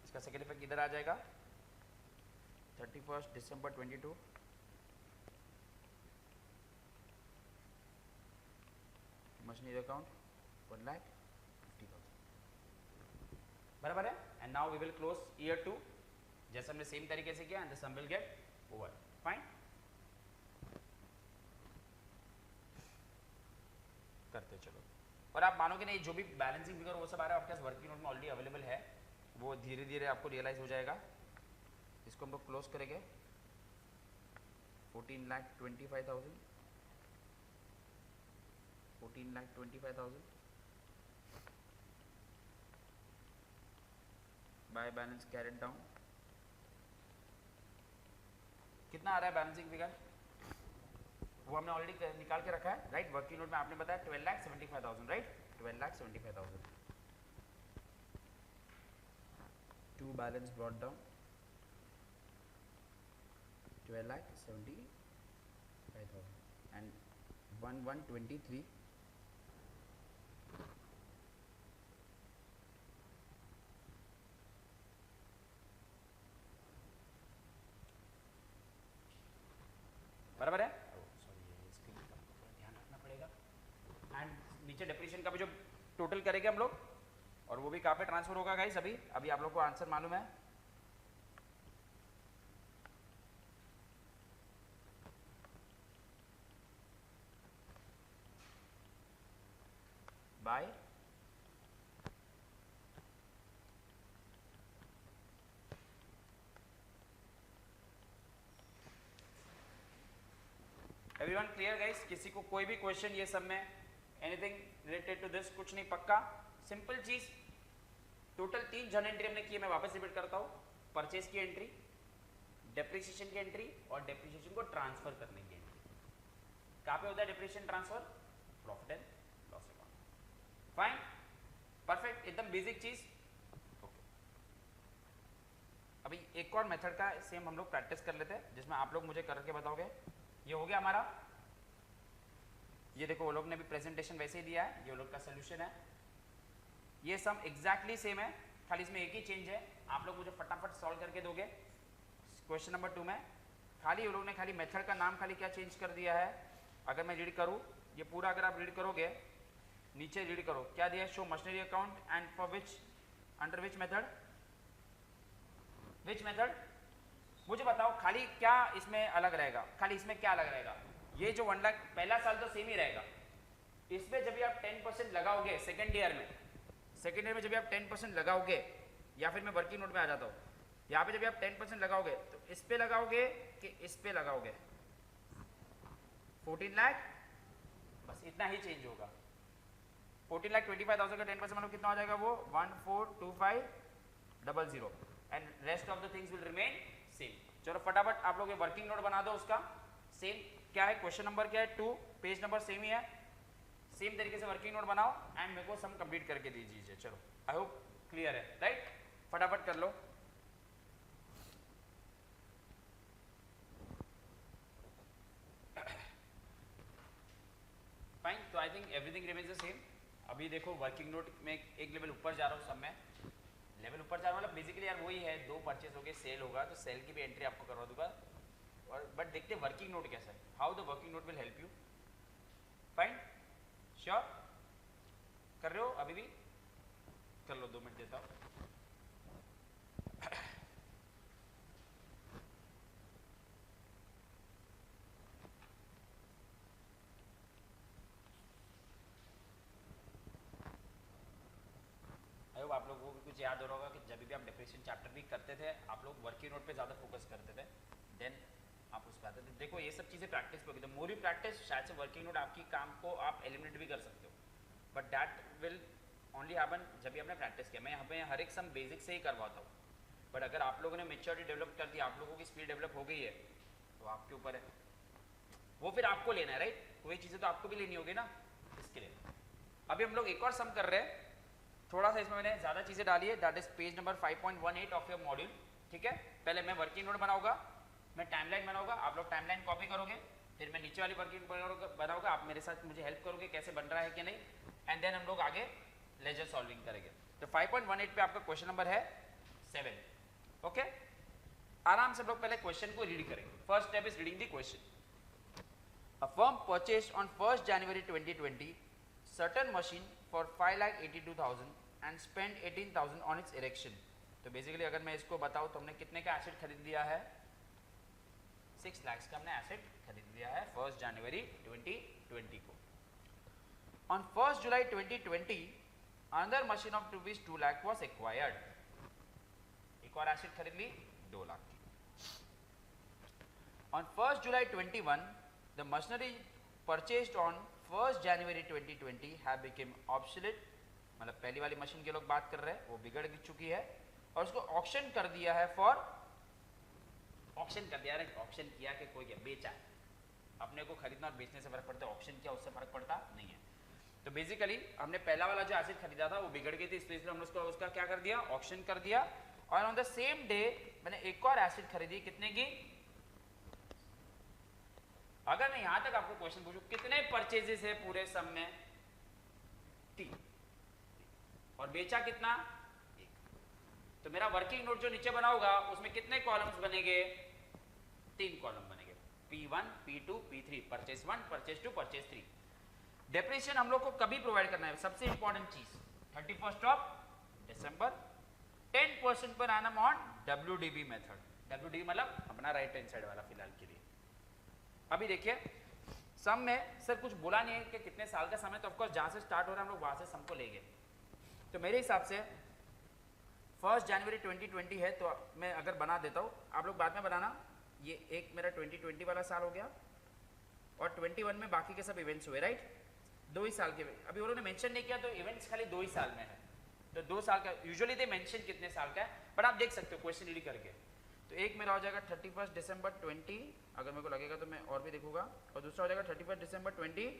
इसका सेकेंड इफेक्ट इधर आ जाएगा 31 दिसंबर 22, मशीनरी अकाउंट 1,50,000 बराबर है। And now we will close year 2 जैसे हमने सेम तरीके से किया, and the sum will get over, fine. करते चलो, और आप मानोगे नहीं, जो भी बैलेंसिंग फिगर वो सब आ रहा है आपके पास वर्किंग नोट में ऑलरेडी अवेलेबल है, वो धीरे धीरे आपको रियलाइज हो जाएगा। इसको हम लोग क्लोज करेंगे 14,25,000, 14,25,000 बाय बैलेंस कैरेट डाउन। कितना आ रहा है बैलेंसिंग फिगर, वो हमने ऑलरेडी निकाल के रखा है राइट। वर्किंग नोट में आपने बताया 12,75,000 right, 12,75,000 to balance brought down 12,75,000 and 1,123 बराबर है। सॉरी इसके लिए ध्यान रखना पड़ेगा। एंड नीचे डेप्रिसिएशन का भी जो टोटल करेंगे हम लोग, और वो भी कहाँ पे ट्रांसफर होगा गाइस, अभी अभी आप लोग को आंसर मालूम है, बाय एवरीवन क्लियर गाइस, किसी को कोई भी क्वेश्चन ये सब में, एनीथिंग रिलेटेड टू दिस, कुछ नहीं पक्का, सिंपल चीज। टोटल 3 जर्नल एंट्री हमने की है, मैं वापस रिपीट करता हूँ, परचेज की एंट्री, डेप्रिसिएशन की एंट्री और डेप्रिसिएशन को ट्रांसफर करने की एंट्री। कहाँ पे होता है depreciation transfer, profit and loss account, fine perfect, एकदम बेसिक चीज। ओके अभी एक और मेथड का सेम हम लोग प्रैक्टिस कर लेते हैं, जिसमें आप लोग मुझे करके बताओगे। ये हो गया हमारा, ये देखो वो लोग ने भी प्रेजेंटेशन वैसे ही दिया है, ये वो लोग का सोल्यूशन है, ये सम एग्जैक्टली सेम है, खाली इसमें एक ही चेंज है। आप लोग मुझे फटाफट सॉल्व करके दोगे। क्वेश्चन नंबर 2 में खाली वो लोग ने खाली मेथड का नाम खाली क्या चेंज कर दिया है, अगर मैं रीड करूँ ये पूरा, अगर आप रीड करोगे नीचे रीड करो क्या दिया है, show machinery account and for which under which method, which method, मुझे बताओ खाली क्या इसमें अलग रहेगा, खाली इसमें क्या अलग रहेगा। ये जो 1 लाख पहला साल तो सेम ही रहेगा, इसमें जब भी आप 10% लगाओगे सेकेंड ईयर में, सेकेंड ईयर में जब भी आप 10% लगाओगे, या फिर मैं वर्किंग नोट में आ जाता हूँ, यहाँ पे जब भी आप 10% लगाओगे तो इस पे लगाओगे कि इस पे लगाओगे, 14 लाख, बस इतना ही चेंज होगा। 14,25,000 का 10% मतलब कितना हो जाएगा वो 142500 and rest of the things will remain same. चलो फटाफट आप लोग ये वर्किंग नोट बना दो, उसका सेम क्या है, क्वेश्चन नंबर क्या है 2, पेज नंबर सेम ही है, सेम तरीके से वर्किंग नोट बनाओ एंड मेरे को सम कंप्लीट करके दीजिए। चलो आई होप क्लियर है राइट, फटाफट कर लो। फाइन, तो I think everything remains the same. अभी देखो वर्किंग नोट में एक लेवल ऊपर जा रहा हूँ, सब में लेवल ऊपर जा रहा हूँ, मतलब बेसिकली यार वही है, 2 परचेज हो गए, सेल होगा तो सेल की भी एंट्री आपको करवा दूंगा, और बट देखते वर्किंग नोट कैसा है, how the working note will help you. Fine, sure कर रहे हो, अभी भी कर लो, 2 मिनट देता हूँ। आप लोगों को कुछ याद हो रहा होगा कि जब भी आप डिप्रेशन चैप्टर भी करते थे आप लोग वर्किंग नोट पे ज़्यादा फोकस करते थे, देन आप उस पर आते थे। देखो ये सब चीज़ें प्रैक्टिस पे होगी, तो मोर प्रैक्टिस शायद से वर्किंग नोट आपकी काम को आप एलिमिनेट भी कर सकते हो, but that will only happen जब भी आपने प्रैक्टिस किया। मैं यहाँ पे हर एक सम बेसिक से ही करवाता हूँ, बट अगर आप लोगों ने मेच्योरिटी डेवलप कर दी, आप लोगों की स्पीड डेवलप हो गई है, तो आपके ऊपर है, वो फिर आपको लेना है, राइट। वही चीज़ें तो आपको भी लेनी होगी ना, इसके लिए। अभी हम लोग एक और सम कर रहे हैं, थोड़ा सा इसमें मैंने ज़्यादा चीज़ें डाली है, that is page number 5.18 of your module, ठीक है। पहले मैं वर्किंग नोट बनाऊंगा, मैं टाइमलाइन बनाऊंगा, आप लोग टाइमलाइन कॉपी करोगे, फिर मैं नीचे वाली वर्किंग बनाऊंगा, आप मेरे साथ मुझे हेल्प करोगे कैसे बन रहा है कि नहीं, एंड देन हम लोग आगे लेजर सॉल्विंग करेंगे। तो 5.18 पे आपका क्वेश्चन नंबर है 7, ओके। आराम से हम लोग पहले क्वेश्चन को रीड करेंगे। First step is reading the question. A firm purchased on 1st January 2020 certain machine for 5,82,000 and spent 18,000 on its erection. तो बेसिकली अगर मैं इसको बताऊं तो हमने कितने का एसेट खरीद लिया है, 6 लाख का हमने एसेट खरीद लिया है 1st जनवरी 2020 को। On 1st July 2020 another machine of rupees 2 lakh was acquired. एक और एसेट खरीद ली 2 लाख की। On 1st July 21 the machinery purchased on 1st January 2020 have become obsolete, मतलब पहली वाली मशीन के लोग बात कर रहे हैं, वो बिगड़ चुकी है और उसको ऑक्शन कर दिया है फॉर, ऑक्शन कर दिया है, ऑक्शन किया कि कोई क्या बेचा, अपने को खरीदना और बेचने से फर्क पड़ता है, ऑक्शन किया उससे फर्क पड़ता नहीं है। तो बेसिकली हमने पहला वाला जो एसेट खरीदा था वो बिगड़ गई थी, इसलिए हमने उसका क्या कर दिया, ऑक्शन कर दिया। और ऑन द सेम डे मैंने एक और एसेट खरीदी, कितने की, अगर मैं यहां तक आपको क्वेश्चन पूछूं कितने परचेजेस है पूरे सम में, 3, और बेचा कितना, 1, तो मेरा वर्किंग नोट जो नीचे बना होगा उसमें कितने कॉलम्स बनेंगे, 3 कॉलम बनेंगे, P1, P2, P3, purchase 1, purchase 2, purchase 3। Depreciation हम लोग को कभी प्रोवाइड करना है, सबसे इंपॉर्टेंट चीज 31st of December, 10% per annum on WDB method. WDB मतलब अपना राइट हैंड साइड वाला फिलहाल के लिए। अभी देखिए सम में सर कुछ बोला नहीं है कि कितने साल का सम है, तो ऑफकोर्स जहाँ से स्टार्ट हो रहा है हम लोग वहाँ से सम को ले गए। तो मेरे हिसाब से 1st जनवरी 2020 है, तो मैं अगर बना देता हूँ, आप लोग बाद में बनाना। ये एक मेरा 2020 वाला साल हो गया और 21 में बाकी के सब इवेंट्स हुए, राइट। 2 ही साल के, अभी उन्होंने मेंशन नहीं किया तो इवेंट्स खाली 2 ही साल में है, तो 2 साल का यूजुअली दे मेंशन कितने साल का है, बट आप देख सकते हो क्वेश्चन रीड करके। तो एक मेरा हो जाएगा 31 दिसंबर 20, अगर मेरे को लगेगा तो मैं और भी देखूंगा, और दूसरा हो जाएगा 31 दिसंबर 21।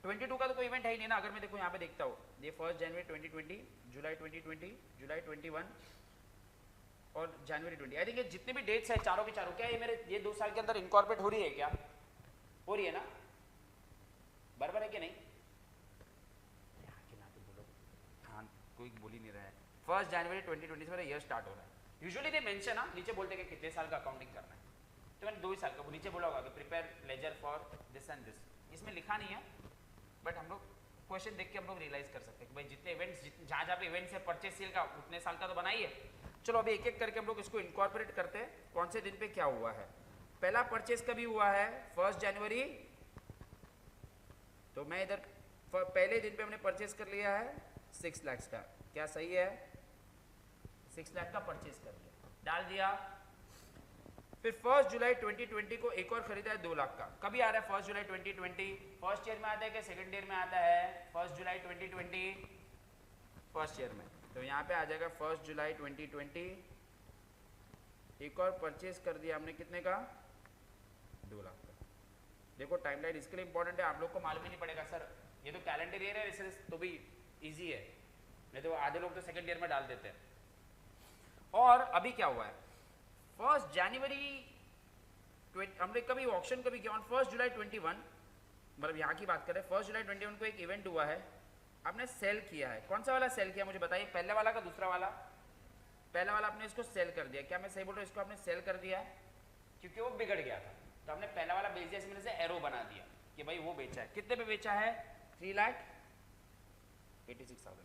22 का तो कोई इवेंट है ही नहीं ना, अगर मैं देखूँ यहाँ पे देखता हूँ, ये 1st जनवरी 2020, जुलाई 2020, जुलाई 21 और जनवरी 20। आई थिंक ये जितने भी डेट्स है चारों के चारों, क्या ये मेरे ये 2 साल के अंदर इनकॉर्पोरेट हो रही है, क्या हो रही है ना, बराबर है कि नहीं, बोलो हाँ, कोई बोल ही नहीं रहा है। 1st जनवरी 2020 से मेरा ईयर स्टार्ट हो रहा है। यूजुअली दे मेंशन ना, नीचे बोलते हैं कि कितने साल का अकाउंटिंग करना है, तो मैंने 2 ही साल का, वो नीचे बोला होगा कि prepare ledger for this and this, इसमें लिखा नहीं है, बट हम लोग क्वेश्चन देख के हम लोग रियलाइज कर सकते हैं कि भाई जितने इवेंट्स, जहाँ जहाँ पे इवेंट्स है परचेज सेल का, उतने साल का तो बनाइए। चलो अभी एक एक करके हम लोग इसको इनकॉर्पोरेट करते हैं, कौन से दिन पे क्या हुआ है। पहला परचेज कभी हुआ है 1st जनवरी, तो मैं इधर पहले दिन पे हमने परचेज कर लिया है 6 लाख का, क्या सही है, 6 लाख का परचेज कर लिया, डाल दिया। फिर 1st जुलाई 2020 को एक और खरीदा है 2 लाख का, कभी आ रहा है 1st जुलाई 2020, फर्स्ट ईयर में आता है कि सेकंड ईयर में आता है, 1st जुलाई 2020 फर्स्ट ईयर में, तो यहाँ पे आ जाएगा 1st जुलाई 2020, एक और परचेज कर दिया हमने कितने का, 2 लाख का। देखो टाइमलाइन इसके लिए इंपॉर्टेंट है, आप लोग को मालूम ही नहीं पड़ेगा सर ये तो कैलेंडर ईयर है, इसे तो भी इजी है, नहीं तो आधे लोग तो सेकंड ईयर में डाल देते हैं। और अभी क्या हुआ है, 1st जनवरी हमने कभी ऑक्शन कभी किया, ऑन 1st जुलाई 21, मतलब यहाँ की बात करें 1st जुलाई 21 को एक इवेंट हुआ है, आपने सेल किया है, कौन सा वाला सेल किया मुझे बताइए, पहले वाला का दूसरा वाला, पहला वाला आपने इसको सेल कर दिया, क्या मैं सही बोल रहा हूँ, इसको आपने सेल कर दिया है क्योंकि वो बिगड़ गया था, तो हमने पहला वाला बेच दिया, इसमें से एरो बना दिया कि भाई वो बेचा है, कितने पे बेचा है, 3,86,000।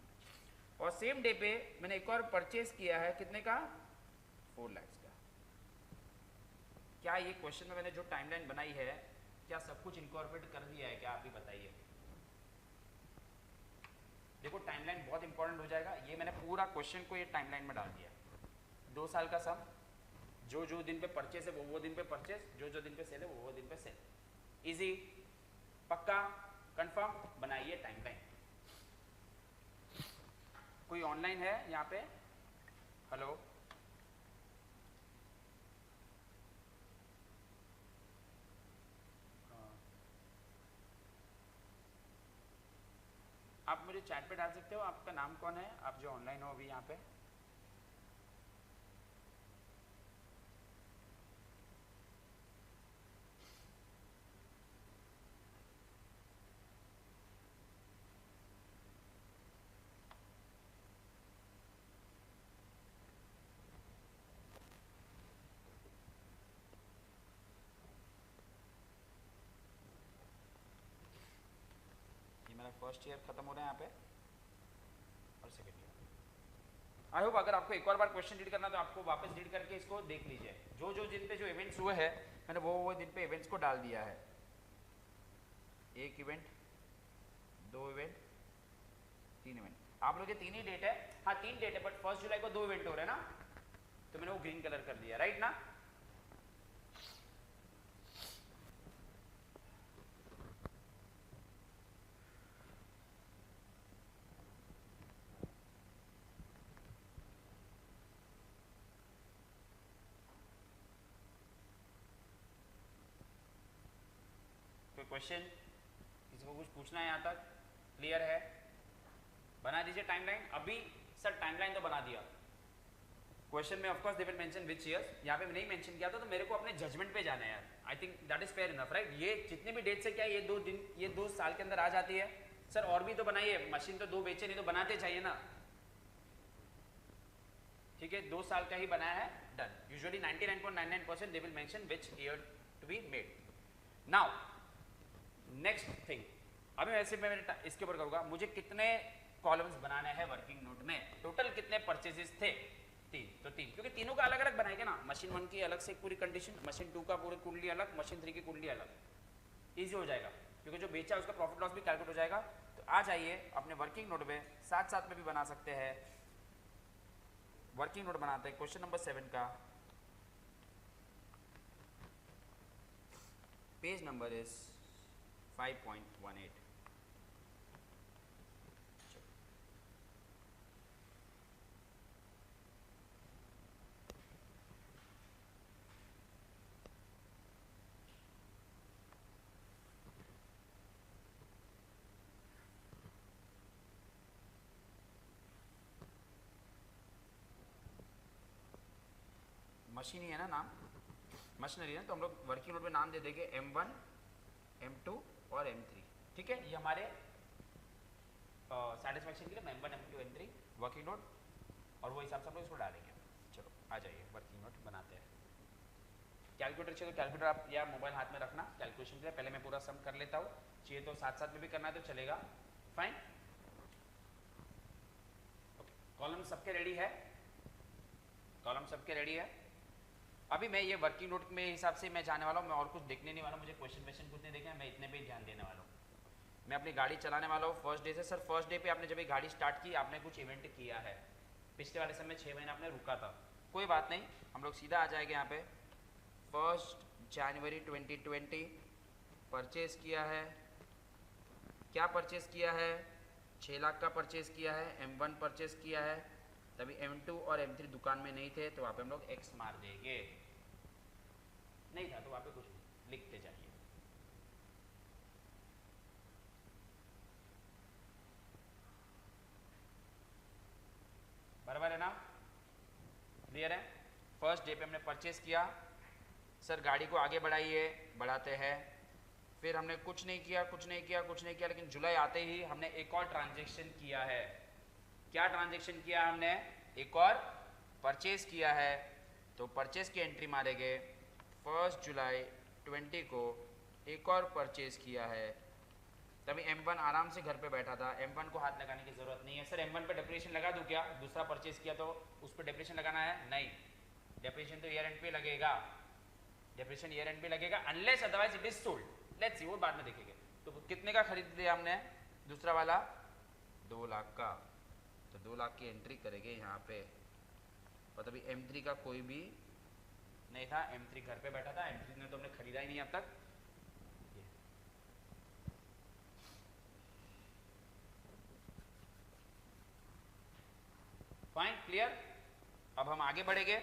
और सेम डे पे मैंने एक और परचेज किया है कितने का, 4 लाख का। क्या ये क्वेश्चन में मैंने जो टाइमलाइन बनाई है क्या सब कुछ इनकॉर्पोरेट कर दिया है क्या, आप भी बताइए। देखो टाइम टाइमलाइन बहुत इंपॉर्टेंट हो जाएगा। ये मैंने पूरा क्वेश्चन को ये टाइमलाइन में डाल दिया। 2 साल का सम, जो जो दिन पे परचेस है वो दिन पे परचेस, जो जो दिन पे सेल है वो दिन पे सेल। इजी, पक्का, कंफर्म, बनाइए टाइमलाइन। कोई ऑनलाइन है यहाँ पे? हेलो, आप मुझे चैट पे डाल सकते हो, आपका नाम कौन है, आप जो ऑनलाइन हो अभी यहाँ पे? ये मेरा फर्स्ट ईयर खत्म हो रहा है यहाँ पे और सेकेंड ईयर। आई होप अगर आपको एक और बार क्वेश्चन रीड करना तो आपको वापस रीड करके इसको देख लीजिए। जो जो दिन पे जो इवेंट्स हुए हैं मैंने वो दिन पे इवेंट्स को डाल दिया है। एक इवेंट, 2 इवेंट, 3 इवेंट। आप लोग के 3 ही डेट है, हाँ 3 डेट है, बट 1 जुलाई को 2 इवेंट हो रहे हैं ना, तो मैंने वो ग्रीन कलर कर दिया, राइट ना? कोई क्वेश्चन, किसी को कुछ पूछना है यहाँ तक? क्लियर है? बना दीजिए टाइमलाइन अभी। सर टाइमलाइन तो बना दिया, क्वेश्चन में of course they will mention which year, यहाँ पे नहीं मेंशन किया था तो मेरे को अपने जजमेंट पे जाना है यार। I think that is fair enough, right? ये जितने भी डेट से क्या ये 2 दिन, ये 2 साल के अंदर आ जाती है। सर और भी तो बनाइए, मशीन तो 2 बेचे नहीं तो बनाते चाहिए ना। ठीक है, 2 साल का ही बनाया है, done. Usually 99.99% they will mention which year to be made. Now next thing, अभी वैसे मैं इसके ऊपर करूंगा, मुझे कितने कॉलम्स बनाने हैं वर्किंग नोट में, टोटल कितने परचेजेस थे? 3, तो 3, क्योंकि तीनों का अलग अलग बनाएंगे ना। मशीन 1 की अलग से एक पूरी कंडीशन, मशीन 2 का पूरी कुंडली अलग, मशीन 3 की कुंडली अलग। इजी हो जाएगा क्योंकि जो बेचा है उसका प्रॉफिट लॉस भी कैलकुलेट हो जाएगा। तो आ जाइए अपने वर्किंग नोट में, साथ साथ में भी बना सकते हैं। वर्किंग नोट बनाते हैं क्वेश्चन नंबर 7 का। Page number is 5.18। मशीन ही है ना नाम, मशीनरी है, तो हम लोग वर्किंग नोट में नाम दे देंगे M1, M2 और M3। ठीक है, ये हमारे सेटिस्फैक्शन के लिए M1, M2, M3 working note, और वो हिसाब से हम लोग इसको डालेंगे। चलो आ जाइए वर्किंग नोट बनाते हैं। कैलकुलेटर चाहिए तो कैलकुलेटर आप या मोबाइल हाथ में रखना कैलकुलेशन के लिए। पहले मैं पूरा सम कर लेता हूँ, चाहिए तो साथ साथ में भी करना है तो चलेगा, फाइन। ओके, कॉलम सबके रेडी है? कॉलम सबके रेडी है? अभी मैं ये वर्किंग नोट में हिसाब से मैं जाने वाला हूँ, मैं और कुछ देखने नहीं वाला, मुझे क्वेश्चन वेश्चन कुछ नहीं देखना, मैं इतने पे ही ध्यान देने वाला हूँ। मैं अपनी गाड़ी चलाने वाला हूँ फर्स्ट डे से। सर फर्स्ट डे पे आपने जब ये गाड़ी स्टार्ट की आपने कुछ इवेंट किया है, पिछले वाले समय 6 महीने आपने रुका था, कोई बात नहीं, हम लोग सीधा आ जाएंगे यहाँ पे। 1 जनवरी 2020 परचेज किया है। क्या परचेज किया है? 6 लाख का परचेज किया है। M1 परचेज किया है, तभी M2 और M3 दुकान में नहीं थे तो वहाँ पे हम लोग X मार देंगे। नहीं था तो वहाँ पे कुछ नहीं, लिखते जाइए। बराबर है ना? क्लियर है? फर्स्ट डे पे हमने परचेज किया। सर गाड़ी को आगे बढ़ाइए, बढ़ाते हैं। फिर हमने कुछ नहीं किया, लेकिन जुलाई आते ही हमने एक और ट्रांजेक्शन किया है। क्या ट्रांजेक्शन किया हमने? एक और परचेज किया है, तो परचेज की एंट्री मारेंगे। 1 जुलाई 20 को एक और परचेज किया है, तभी M1 आराम से घर पे बैठा था, M1 को हाथ लगाने की जरूरत नहीं है। सर M1 पे डेप्रिसिएशन लगा दूं क्या? दूसरा परचेज किया तो उस पर डेप्रिसिएशन लगाना है? नहीं, डेप्रिसिएशन तो ईयर एंड पे लगेगा, डेप्रिसिएशन ईयर एंड पे लगेगा unless otherwise it is sold. Let's see, वो बाद में देखेंगे। तो कितने का खरीद लिया हमने? दूसरा वाला 2 लाख का। तो 2 लाख की एंट्री करेंगे यहाँ पे। और तभी M3 का कोई भी नहीं था, M3 घर पे बैठा था, M3 ने तो हमने खरीदा ही नहीं अब तक। Fine, clear. अब हम आगे बढ़ेंगे।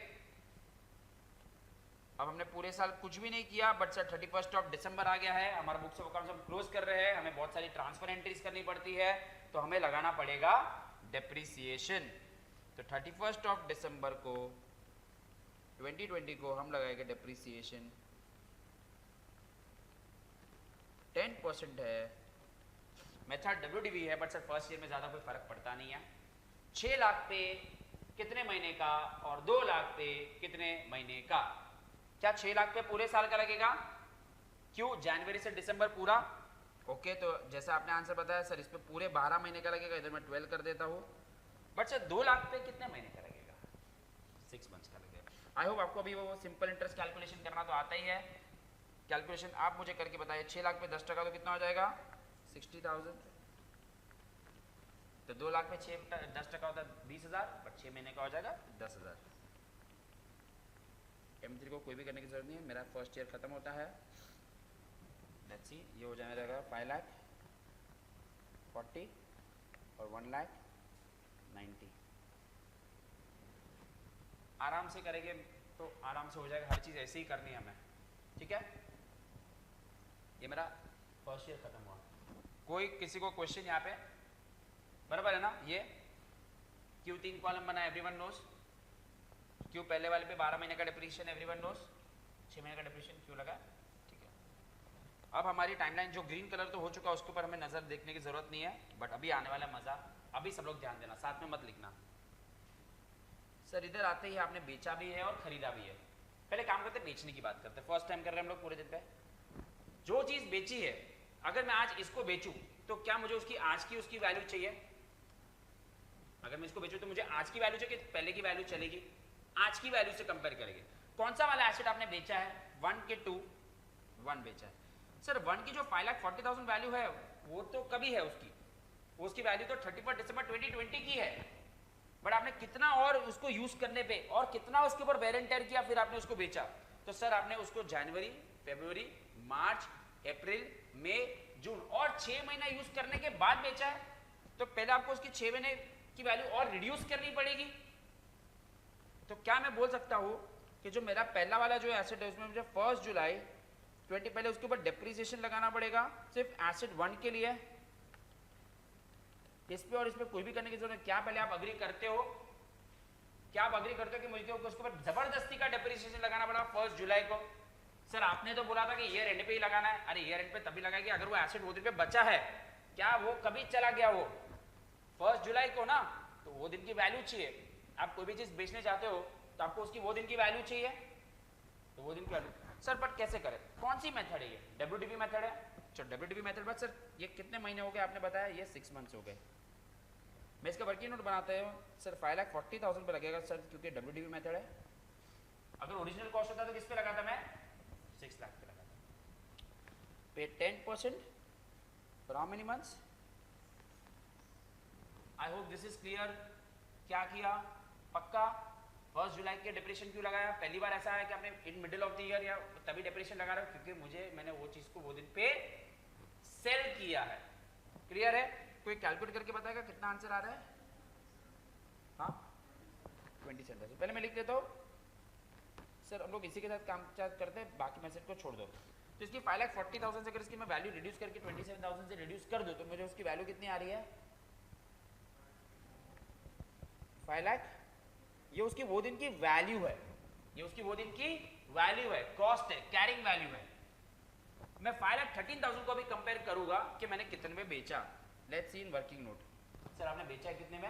अब हमने पूरे साल कुछ भी नहीं किया, बट सर 31 ऑफ दिसंबर आ गया है, हमारा बुक्स ऑफ अकाउंट्स हम क्लोज कर रहे हैं, हमें बहुत सारी ट्रांसफर एंट्रीज करनी पड़ती है, तो हमें लगाना पड़ेगा डेप्रीसिएशन। तो 31 ऑफ दिसंबर को 2020 को हम लगाएंगे डेप्रीसिएशन 10% है। मेथड WDV है, बट सर फर्स्ट ईयर में ज़्यादा कोई फर्क पड़ता नहीं है। 6 लाख पे कितने महीने का और 2 लाख पे कितने महीने का? क्या 6 लाख पे पूरे साल का लगेगा? क्यों? जनवरी से दिसंबर पूरा। ओके, तो जैसा आपने आंसर बताया सर, इस पे पूरे 12 महीने का लगेगा, इधर मैं 12 कर देता हूँ। बट सर 2 लाख पे कितने महीने का लगेगा? 6 मंथ्स का लगेगा। आई होप आपको अभी वो सिंपल इंटरेस्ट कैलकुलेशन करना तो आता ही है। कैलकुलेशन आप मुझे करके बताइए, 6 लाख पे 10% तो कितना हो जाएगा? 60,000। तो 2 लाख पे 10% होता है 20,000, बट 6 महीने का हो जाएगा 10,000। M3 को कोई भी करने की जरूरत नहीं है, मेरा फर्स्ट ईयर खत्म होता है। लेट्स सी, ये हो जाएगा 5 लाख 40 और 1 लाख 90। आराम से करेंगे तो आराम से हो जाएगा, हर चीज़ ऐसे ही करनी है हमें, ठीक है। ये मेरा फर्स्ट ईयर खत्म हुआ। कोई किसी को क्वेश्चन यहाँ पे? बराबर है ना? ये क्यों 3 कॉलम बना, एवरीवन नोस। क्यों पहले वाले पे 12 महीने का डिप्रीशिएशन, एवरीवन नोस। 6 महीने का डिप्रीशिएशन क्यों लगा, ठीक है। अब हमारी टाइमलाइन जो ग्रीन कलर तो हो चुका है, उसके ऊपर हमें नजर देखने की जरूरत नहीं है, बट अभी आने वाला मजा, अभी सब लोग ध्यान देना, साथ में मत लिखना। सर इधर आते ही आपने बेचा भी है और खरीदा भी है। पहले काम करते बेचने की बात करते हैं, फर्स्ट टाइम कर रहे हैं हम लोग पूरे दिन पे। जो चीज बेची है, अगर मैं आज इसको बेचूं तो क्या मुझे उसकी आज की उसकी वैल्यू चाहिए? अगर मैं इसको बेचूं तो मुझे आज की वैल्यू चाहिए, पहले की वैल्यू चलेगी? आज की वैल्यू से कंपेयर करेंगे। कौन सा वाला एसेट आपने बेचा है? 1 के 2 1 बेचा है। सर 1 की जो 5,40,000 वैल्यू है वो तो कभी है उसकी वैल्यू तो 31 दिसंबर 2020 की है, बट आपने कितना और उसको यूज करने पे और कितना उसके ऊपर वेर एंड टेयर किया, फिर आपने उसको बेचा। तो सर आपने उसको जनवरी, फरवरी, मार्च, अप्रैल, मई, जून और 6 महीना यूज करने के बाद बेचा है, तो पहले आपको उसकी 6 महीने की वैल्यू और रिड्यूस करनी पड़ेगी। तो क्या मैं बोल सकता हूं कि जो मेरा पहला वाला जो एसेट है उसमें मुझे 1 जुलाई 20 पहले उसके ऊपर डेप्रीसिएशन लगाना पड़ेगा सिर्फ एसेट 1 के लिए। इस पे और इस पे कोई भी करने की जरूरत है क्या? पहले आप अग्री करते हो, क्या आप अग्री करते हो कि मुझे उसके ऊपर जबरदस्ती का डेप्रीसिएशन लगाना पड़ा 1 जुलाई को? सर आपने तो बोला था कि ईयर एंड पे ही लगाना है। अरे ईयर एंड पे तभी लगाएगी अगर वो एसेट वो दिन पे बचा है। क्या वो कभी चला गया वो 1 जुलाई को ना? तो वो दिन की वैल्यू चाहिए। आप कोई भी चीज बेचने चाहते हो तो आपको उसकी वो दिन की वैल्यू चाहिए, तो वो दिन की वैल्यू। सर बट कैसे करें? कौन सी मेथड है ये? WDV मेथड है। चलो WDV मेथड, बट सर ये कितने महीने हो गए आपने बताया? ये 6 मंथ्स हो गए। मैं इसका वर्किंग नोट बनाते हो सर 5,40,000 पे लगेगा सर, क्योंकि WDV मेथड है। अगर ओरिजिनल कॉस्ट होता तो किस पे लगाता मैं? 6 लाख पे लगाता। पे 10% for how many months? I hope this is clear. क्या किया? पक्का 1 जुलाई के डिप्रेशन क्यों लगाया? पहली बार ऐसा है कि आपने in middle of the year या तभी डिप्रेशन लगा रहे हो क्योंकि मैंने वो चीज को वो दिन पे सेल किया है। क्लियर है? कोई कैलकुलेट करके बताएगा कितना आंसर आ रहा है? हाँ 27,000। पहले मैं लिख देता हूँ सर, हम लोग इसी के साथ काम करते हैं, बाकी मैसेज को छोड़ दो। तो इसकी 5,40,000 से अगर इसकी मैं वैल्यू रिड्यूस करके 27,000 से रिड्यूस कर दो तो मुझे उसकी वैल्यू कितनी आ रही है? 5 लाख। ये उसकी वो दिन की वैल्यू है, ये उसकी वो दिन की वैल्यू है, कॉस्ट है, कैरिंग वैल्यू है। मैं 5,13,000 को भी कंपेयर करूंगा कि मैंने कितने में बेचा। Let's see in working note. Sir आपने बेचा है कितने में?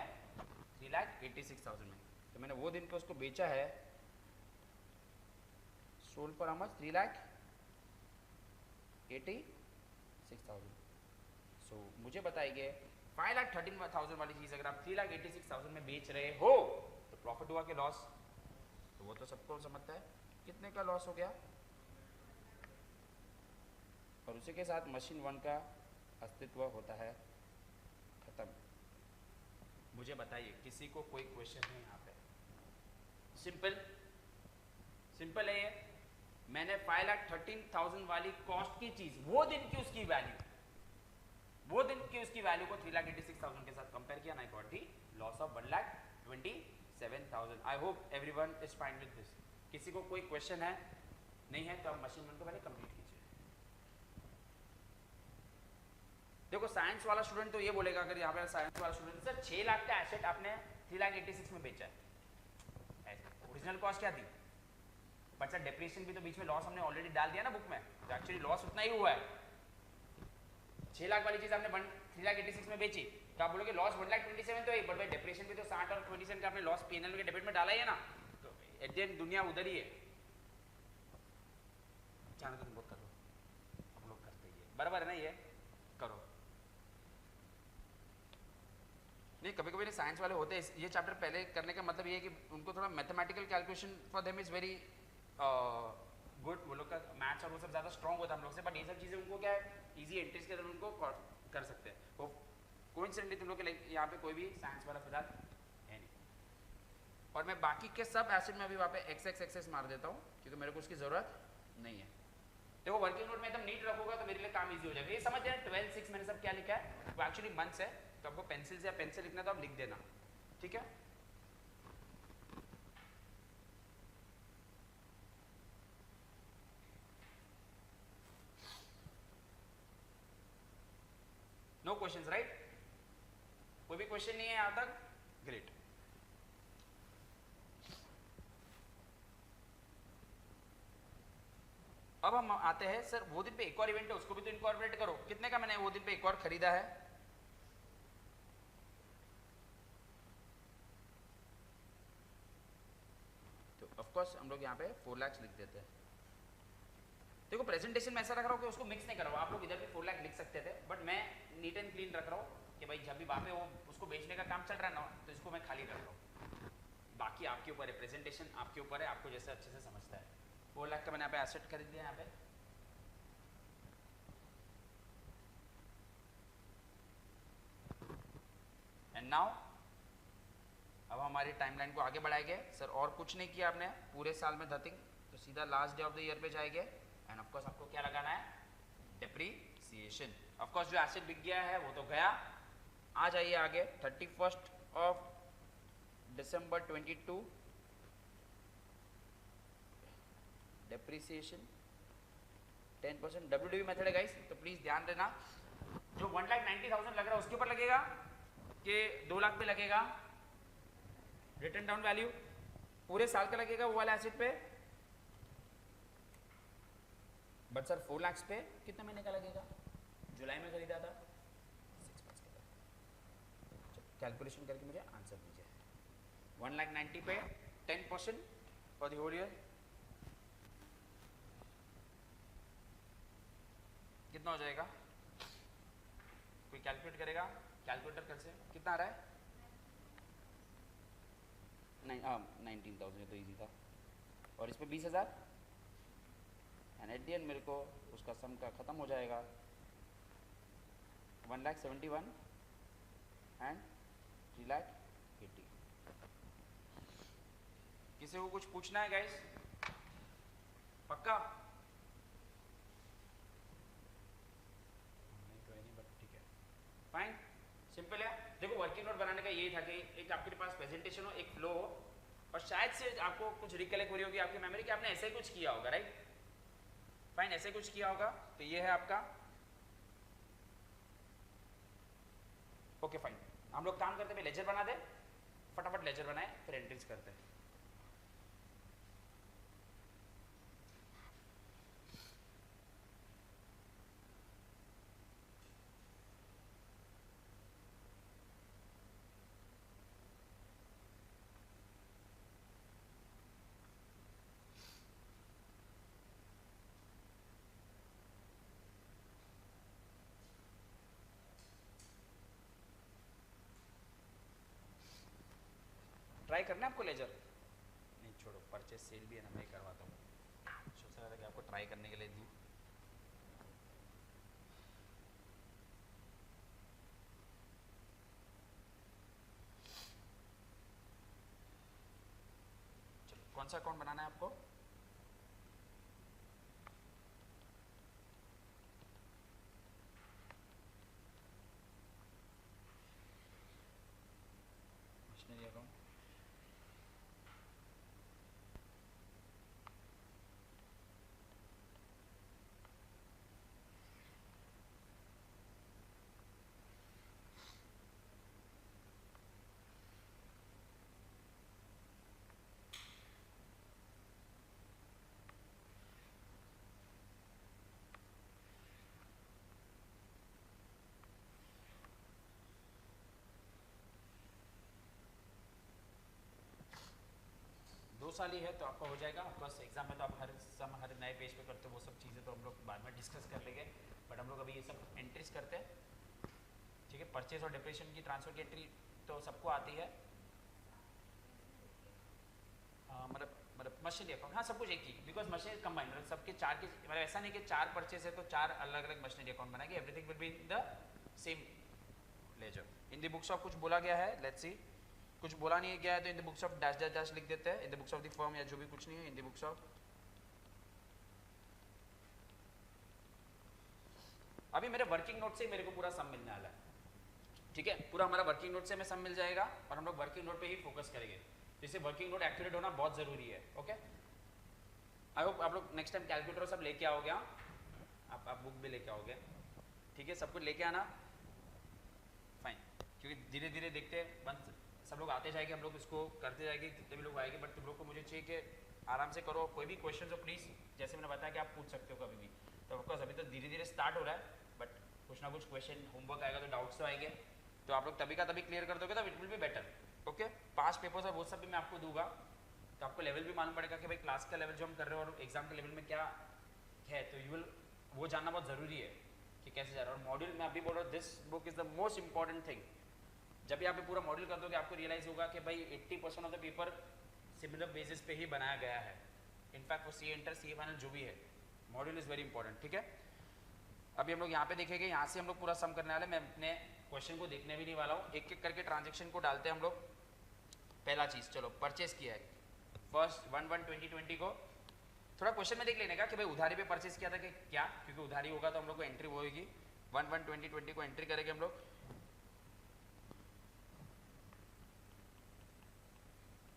3,86,000 में। तो मैंने वो दिन पे उसको बेचा है, सोल्ड फॉर हाउ मच? 3,86,000। सो मुझे बताइए 5,13,000 वाली चीज अगर आप 3,86,000 में बेच रहे हो तो प्रॉफिट हुआ कि लॉस? तो वो तो सबको समझता है कितने का लॉस हो गया। और उसी के साथ मशीन 1 का अस्तित्व होता है खत्म। मुझे बताइए, किसी को कोई क्वेश्चन है यहाँ पे? सिंपल सिंपल है ये। मैंने 5,13,000 वाली कॉस्ट की चीज, वो दिन की उसकी वैल्यू, वो दिन की उसकी वैल्यू को 3,86,000 के साथ कंपेयर किया, I got the loss of 1,27,000। I hope everyone is fine with this. किसी को कोई क्वेश्चन है? नहीं है तो आप मशीन वन को पहले कंप्लीट कीजिए। देखो साइंस वाला स्टूडेंट तो ये बोलेगा, अगर यहाँ पे साइंस वाला स्टूडेंट, सर 6 लाख का एसेट आपने 3,86,000 में बेचा है, ओरिजिनल कॉस्ट क्या थी? बट सर डेप्रिसिएशन भी तो बीच में लॉस हमने ऑलरेडी डाल दिया ना बुक में, तो एक्चुअली लॉस उतना ही हुआ है। 6 लाख वाली चीज आपने 3,86,000 में बेची, तो आप बोलोगे लॉस 1,27,000 तो है, बट भाई डेप्रिसिएशन भी तो 60 और 27 का आपने लॉस पीएनएल के डेबिट में डाला ही है ना, तो एट द एंड दुनिया उधर ही है। चाणक्य तुम बहुत करो, हम लोग करते ही है, बराबर है ना, ये करो। नहीं कभी कभी साइंस वाले होते हैं, ये चैप्टर पहले करने का मतलब ये है कि उनको थोड़ा mathematical calculation for them is very good, वो लोग का मैथ्स और वो सब ज़्यादा स्ट्रॉन्ग होता है हम लोग से, बट ये सब चीज़ें उनको क्या है इजी एंट्रीज के अंदर उनको कर सकते हैं। वो कोइंसिडेंटली तुम लोग के यहाँ पे कोई भी साइंस वाला फिलहाल है नहीं, और मैं बाकी के सब एसिड में अभी वहाँ पे एक्स मार देता हूँ क्योंकि मेरे को उसकी ज़रूरत नहीं है। देखो वर्किंग नोट में एकदम नीट रखोगा तो मेरे लिए काम इजी हो जाएगा। ये समझ जाए 12/6 मैंने सब क्या लिखा है, वो एक्चुअली मंथ्स है, तो आपको पेंसिल से या पेन से लिखना तो आप लिख देना, ठीक है। No questions right? कोई भी क्वेश्चन नहीं है यहां तक? ग्रेट। अब हम आते हैं, सर वो दिन पे एक और इवेंट है उसको भी तो इनकॉर्पोरेट करो। कितने का मैंने वो दिन पे एक और खरीदा है? तो ऑफ कोर्स हम लोग यहाँ पे 4 लाख लिख देते हैं। देखो प्रेजेंटेशन में ऐसा रख रहा हूँ कि उसको मिक्स नहीं कर रहा हूँ, आप लोग इधर भी 4 लाख लिख सकते थे, बट मैं नीट एंड क्लीन रख रहा हूँ कि भाई जब भी वहाँ पे वो उसको बेचने का काम चल रहा है ना, तो इसको मैं खाली रख रहा हूँ। बाकी आपके ऊपर है, प्रेजेंटेशन आपके ऊपर है, आपको जैसे अच्छे से समझता है। 4 लाख का मैंने यहाँ पे एसेट खरीद लिया यहाँ पे। एंड नाउ अब हमारी टाइमलाइन को आगे बढ़ाएंगे। सर और कुछ नहीं किया आपने पूरे साल में नथिंग, तो सीधा last day of the year पे जाएंगे एंड ऑफ कोर्स आपको क्या लगाना है? डेप्रीसिएशन। ऑफ कोर्स जो एसेट बिक गया है वो तो गया। आ जाइए आगे 31 दिसंबर 22 डेप्रीसिएशन 10% WDV मेथड है गाइस, तो प्लीज ध्यान देना। जो 1,90,000 लग रहा है उसके ऊपर लगेगा कि 2 लाख पे लगेगा? रिटर्न डाउन वैल्यू पूरे साल का लगेगा वो वाला एसेट पे, बट सर 4 लाख पे कितने महीने का लगेगा? जुलाई में खरीदा था, 6 months के बाद। कैलकुलेशन करके मुझे आंसर दीजिए। 1,90,000 पे 10% फॉर द होल ईयर कितना हो जाएगा? कोई कैलकुलेट करेगा? कैलकुलेटर कर से कितना आ रहा है? 19,000 तो इजी था, और इस पे 20,000 एंड एट दी एंड मेरे को उसका सम का ख़त्म हो जाएगा 1,71,000 एंड 3,80,000। किसी को कुछ पूछना है गाइस? पक्का? नहीं तो नहीं, बट ठीक है, फाइन, सिंपल है। देखो वर्किंग नोट बनाने का यही था कि एक आपके पास प्रेजेंटेशन हो, एक फ्लो हो, और शायद से आपको कुछ रिकलेक्ट हो रही होगी आपकी मेमोरी कि आपने ऐसे ही कुछ किया होगा, राइट? फाइन, ऐसे कुछ किया होगा, तो ये है आपका। ओके फाइन, हम लोग काम करते हुए लेजर बना दे, फटाफट लेजर बनाए फिर एंट्रीज करते हैं। ट्राई करना है आपको लेजर? नहीं छोड़ो, परचेज सेल भी है ना, मैं करवाता हूँ। सोच रहा था कि आपको ट्राई करने के लिए दूँ। कौन सा अकाउंट बनाना है आपको? Machinery account. दो साल ही है तो आपका हो जाएगा। ऑफकोर्स एग्जाम में तो आप हर नए पेज पे करते हो, वो सब चीज़ें तो हम लोग बाद में डिस्कस कर लेंगे, बट हम लोग अभी ये सब एंट्रीज करते हैं, ठीक है। परचेज और डिप्रेशन की ट्रांसफर की एंट्री तो सबको आती है, मतलब मशीनरी अकाउंट, हाँ सब कुछ एक ही, बिकॉज मशीनरी कंबाइंड, मतलब सबके चार के, मतलब ऐसा नहीं कि चार परचेज है तो चार अलग अलग मशीनरी अकाउंट बनाएंगे, everything will be in the same ledger. In the books of कुछ बोला गया है, लेट्स सी, कुछ बोला नहीं गया है तो इन the books of dash dash dash लिख देते हैं, इन the books of the firm या जो भी कुछ नहीं है, इन द बुक्स ऑफ। अभी मेरे वर्किंग नोट से मेरे को पूरा सम मिलने वाला है, ठीक है, पूरा हमारा वर्किंग नोट से हमें सम मिल जाएगा और हम लोग वर्किंग नोट पे ही फोकस करेंगे, जैसे वर्किंग नोट एक्यूरेट होना बहुत जरूरी है, ओके। आई होप आप लोग नेक्स्ट टाइम कैलकुलेटर सब लेके आओगे, आप बुक भी लेके आओगे, ठीक है, सब कुछ लेके आना, फाइन, क्योंकि धीरे धीरे देखते हैं सब लोग आते जाएंगे, हम लोग इसको करते जाएंगे, जितने भी लोग आएंगे, बट तुम लोग को मुझे चाहिए कि आराम से करो, कोई भी क्वेश्चन हो प्लीज़, जैसे मैंने बताया कि आप पूछ सकते हो कभी भी, तो ऑफकोर्स अभी तो धीरे धीरे स्टार्ट हो रहा है, बट कुछ ना कुछ क्वेश्चन होमवर्क आएगा तो डाउट्स तो आएंगे, तो आप लोग तभी का तभी क्लियर कर दोगे तो it will be better, okay. 5 papers और वो सब भी मैं आपको दूंगा, तो आपको लेवल भी मालूम पड़ेगा कि भाई क्लास का लेवल जो हम कर रहे हैं और एग्जाम के लेवल में क्या है, तो यू विल वो जानना बहुत ज़रूरी है कि कैसे जा रहा है। और मॉड्यूल मैं अभी बोल रहा हूँ, this book is the most important thing. जब भी आप पूरा मॉड्यूल कर दोगे आपको रियलाइज होगा कि भाई 80% of the paper similar basis पे ही बनाया गया है, इनफैक्ट वो सी इंटर सी फाइनल जो भी है, मॉड्यूल इज़ वेरी इंपॉर्टेंट, ठीक है। अभी हम लोग यहाँ पे देखेंगे, यहाँ से हम लोग पूरा सम करने वाले, मैं अपने क्वेश्चन को देखने भी नहीं वाला हूँ, एक एक करके ट्रांजेक्शन को डालते हैं हम लोग। पहला चीज़, चलो परचेस किया है, फर्स्ट 1/1/2020 को थोड़ा क्वेश्चन में देख लेने का कि भाई उधारी पे परचेस किया था कि क्या, क्योंकि उधारी होगा तो हम लोग को एंट्री वो होगी, 1/1/2020 को एंट्री करेंगे हम लोग,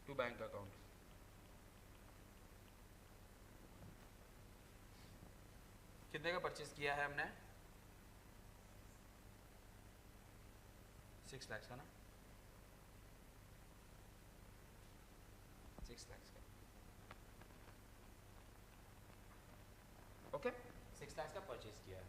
टू बैंक अकाउंट। कितने का परचेस किया है हमने? 6 लाख का ना, 6 लाख का, ओके, 6 लाख का परचेस किया है।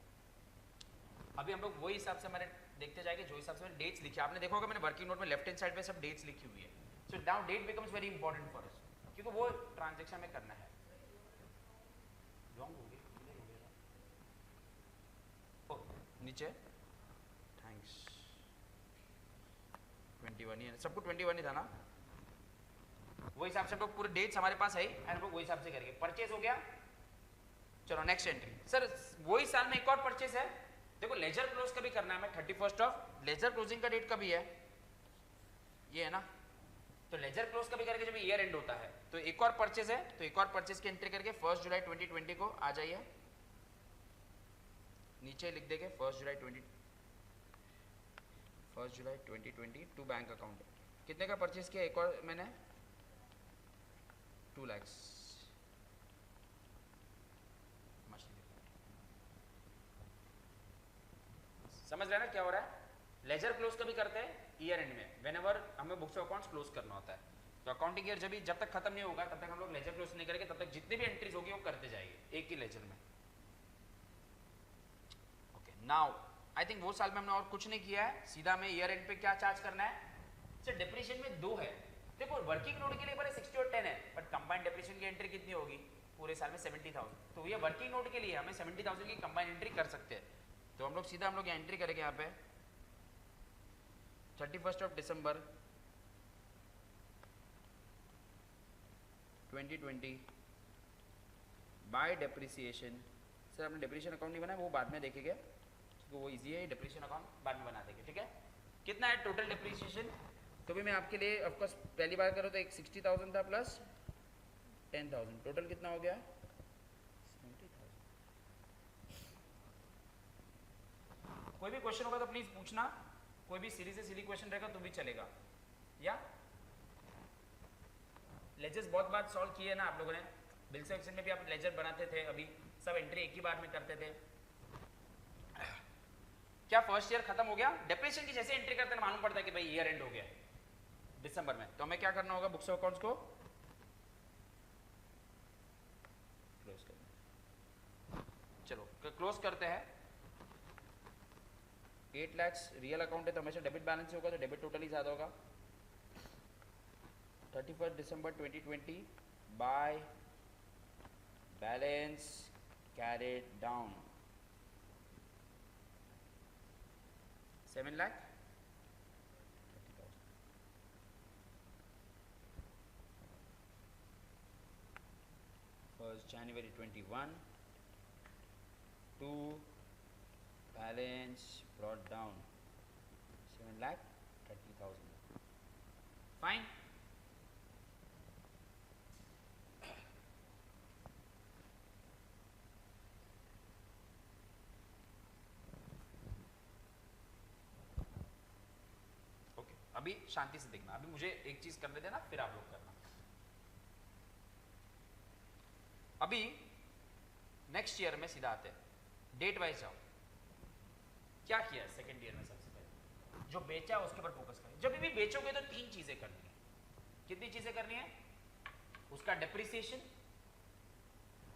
अभी हम लोग वही हिसाब से हमारे देखते जाएंगे, जो हिसाब से मैंने डेट्स लिखी, आपने देखा होगा मैंने वर्किंग नोट में लेफ्ट हैंड साइड पे सब डेट्स लिखी हुई है, so now date becomes very important for us, क्योंकि वो ट्रांजेक्शन में करना है। रॉन्ग हो गया, नीचे थैंक्स 21 ही है, सबको 21 ही था ना, वो हिसाब से हम लोग पूरे डेट्स हमारे पास है एंड हम लोग वही हिसाब से करेंगे। परचेज हो गया, चलो नेक्स्ट एंट्री। सर वही साल में एक और परचेज है, देखो लेजर क्लोज कभी करना है हमें 31 ऑफ, लेजर क्लोजिंग का डेट कभी है, ये है ना, तो लेजर क्लोज कभी करके जब ईयर एंड होता है, तो एक और परचेज है, तो एक और परचेज की एंट्री करके 1 जुलाई 2020 को आ जाइए, नीचे लिख देंगे 1 जुलाई 2020 टू बैंक अकाउंट। कितने का परचेज किया एक और मैंने? 2 लाख। समझ रहे हैं ना क्या हो रहा है? लेजर क्लोज कभी करते हैं ईयर एंड में, व्हेनेवर हमें बुक्स ऑफ अकाउंट्स क्लोज करना होता है, तो अकाउंटिंग ईयर जब तक खत्म नहीं होगा तब तक हम लोग लेजर क्लोज नहीं करेंगे, तब तक जितनी भी एंट्रीज होगी वो करते जाएंगे एक ही लेजर में। ओके, नाउ आई थिंक वो साल में हमने और कुछ नहीं किया है, सीधा हमें ईयर एंड पे क्या चार्ज करना है। सर डिप्रेशन में 2 है, देखो वर्किंग नोट के लिए पहले 60 और 10 है, बट कंबाइंड डिप्रेशन की एंट्री कितनी होगी पूरे साल में? 70,000, तो ये वर्किंग नोट के लिए हमें 70,000 की कंबाइंड एंट्री कर सकते हैं, तो हम लोग सीधा एंट्री करेंगे यहाँ पे 31 of December 2020 bye depreciation. Sir आपने डेप्रिसिएशन अकाउंट नहीं बनाया, वो बाद में देखेंगे, तो वो इजी है, डेप्रिसिएशन अकाउंट बाद में बना देंगे, ठीक है। कितना है टोटल डेप्रिसिएशन? तो भी मैं आपके लिए ऑफकोर्स पहली बार करूँ तो एक 60,000 था प्लस 10,000, टोटल कितना हो गया? 70,000। कोई भी क्वेश्चन होगा तो प्लीज पूछना, कोई भी सीरीज से सिली क्वेश्चन रहेगा तो भी चलेगा। या लेजर्स बहुत बार सॉल्व किए ना आप लोगों ने, बिल सेक्शन में भी आप लेजर बनाते थे, अभी सब एंट्री एक ही बार में करते थे। क्या फर्स्ट ईयर खत्म हो गया? डेप्रिसिएशन की जैसे एंट्री करते हैं मालूम पड़ता है कि भाई ईयर एंड हो गया है दिसंबर में, तो हमें क्या करना होगा? बुक्स ऑफ अकाउंट्स को क्लोज करना। चलो क्लोज करते हैं। 8 लाख रियल अकाउंट है तो हमेशा डेबिट बैलेंस ही होगा, तो डेबिट टोटल ही ज़्यादा होगा। 31 दिसंबर 2020 by balance carried down 7 lakh 30,000। First January 21 to balance brought down 7 lakh 30,000. Fine. Okay, अभी शांति से देखना, अभी मुझे एक चीज करने देना फिर आप लोग करना। अभी नेक्स्ट ईयर में सीधा आते हैं, डेट वाइज जाओ। क्या किया सेकेंड ईयर में? सबसे पहले जो बेचा उसके ऊपर फोकस करें। जब भी बेचोगे तो 3 चीजें करनी है। कितनी चीजें करनी है? उसका डेप्रिसिएशन,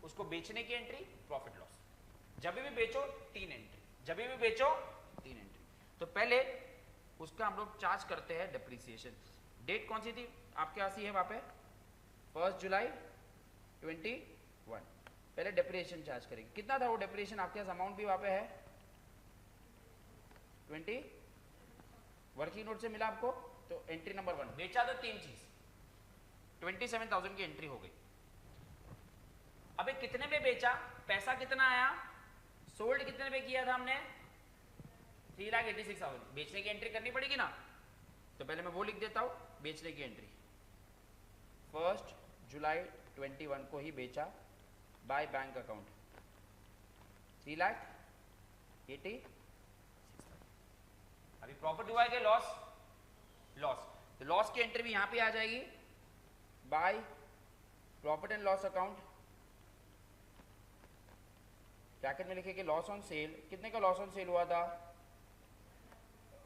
उसको बेचने की एंट्री, प्रॉफिट लॉस। जब भी बेचो 3 एंट्री, जब भी बेचो 3 एंट्री। तो पहले उसका हम लोग चार्ज करते हैं डेप्रिसिएशन। डेट कौन सी थी आपके पास ही है वहां पे? 1 जुलाई 21। पहले डेप्रिसिएशन चार्ज करेंगे। कितना था वो डेप्रिसिएशन? आपके पास अमाउंट भी वहां पे है 20 वर्किंग नोट से मिला आपको। तो एंट्री नंबर 1 बेचा तो 3 चीज, 27,000 की एंट्री हो गई। अबे कितने में बेचा? पैसा कितना आया? सोल्ड कितने में किया था हमने? 3,86,000। बेचने की एंट्री करनी पड़ेगी ना, तो पहले मैं वो लिख देता हूं बेचने की एंट्री। 1 जुलाई 21 को ही बेचा बाय बैंक अकाउंट 3,86,000। अभी प्रॉफिट हुआ है कि लॉस? लॉस। तो लॉस की एंट्री भी यहां पे आ जाएगी by profit and loss account. Bracket में लिखेंगे लॉस ऑन सेल। कितने का लॉस ऑन सेल हुआ था?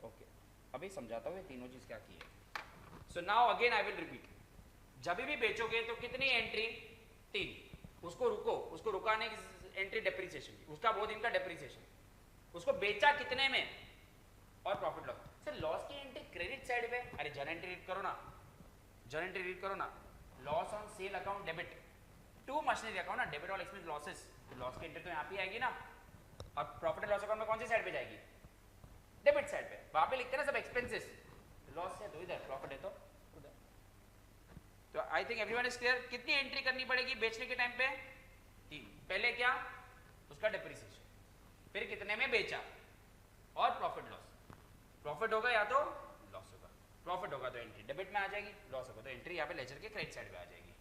ओके, अभी समझाता हूं ये तीनों चीज क्या की है। So now again I will repeat. जब भी बेचोगे तो कितनी एंट्री? 3। उसको रुको, उसको रुकाने की एंट्री डेप्रिसिएशन की, उसका वो दिन का डेप्रिसिएशन। उसको बेचा कितने में? और प्रॉफिट लॉस। सर लॉस की एंट्री क्रेडिट साइड पे? अरे जर्नल एंट्री रीड करो ना, जर्नल एंट्री रीड करो ना। Loss on sale account debit to machinery account ना, डेबिट ऑल एक्सपेंस लॉसेस। तो लॉस की एंट्री तो यहाँ पे आएगी ना। और प्रॉफिट एंड लॉस अकाउंट में कौन सी साइड पे जाएगी? डेबिट साइड पे। वहां पे लिखते हैं ना सब एक्सपेंसेस। लॉस है तो इधर, प्रॉफिट है तो उधर। तो I think everyone is clear. कितनी एंट्री करनी पड़ेगी बेचने के टाइम पे? 3। पहले क्या? उसका डेप्रिसिएशन, फिर कितने में बेचा, और प्रॉफिट लॉस। प्रॉफिट होगा या तो लॉस होगा। प्रॉफिट होगा तो एंट्री डेबिट में आ जाएगी, लॉस होगा तो एंट्री यहाँ पे लेजर के क्रेडिट साइड पे आ जाएगी।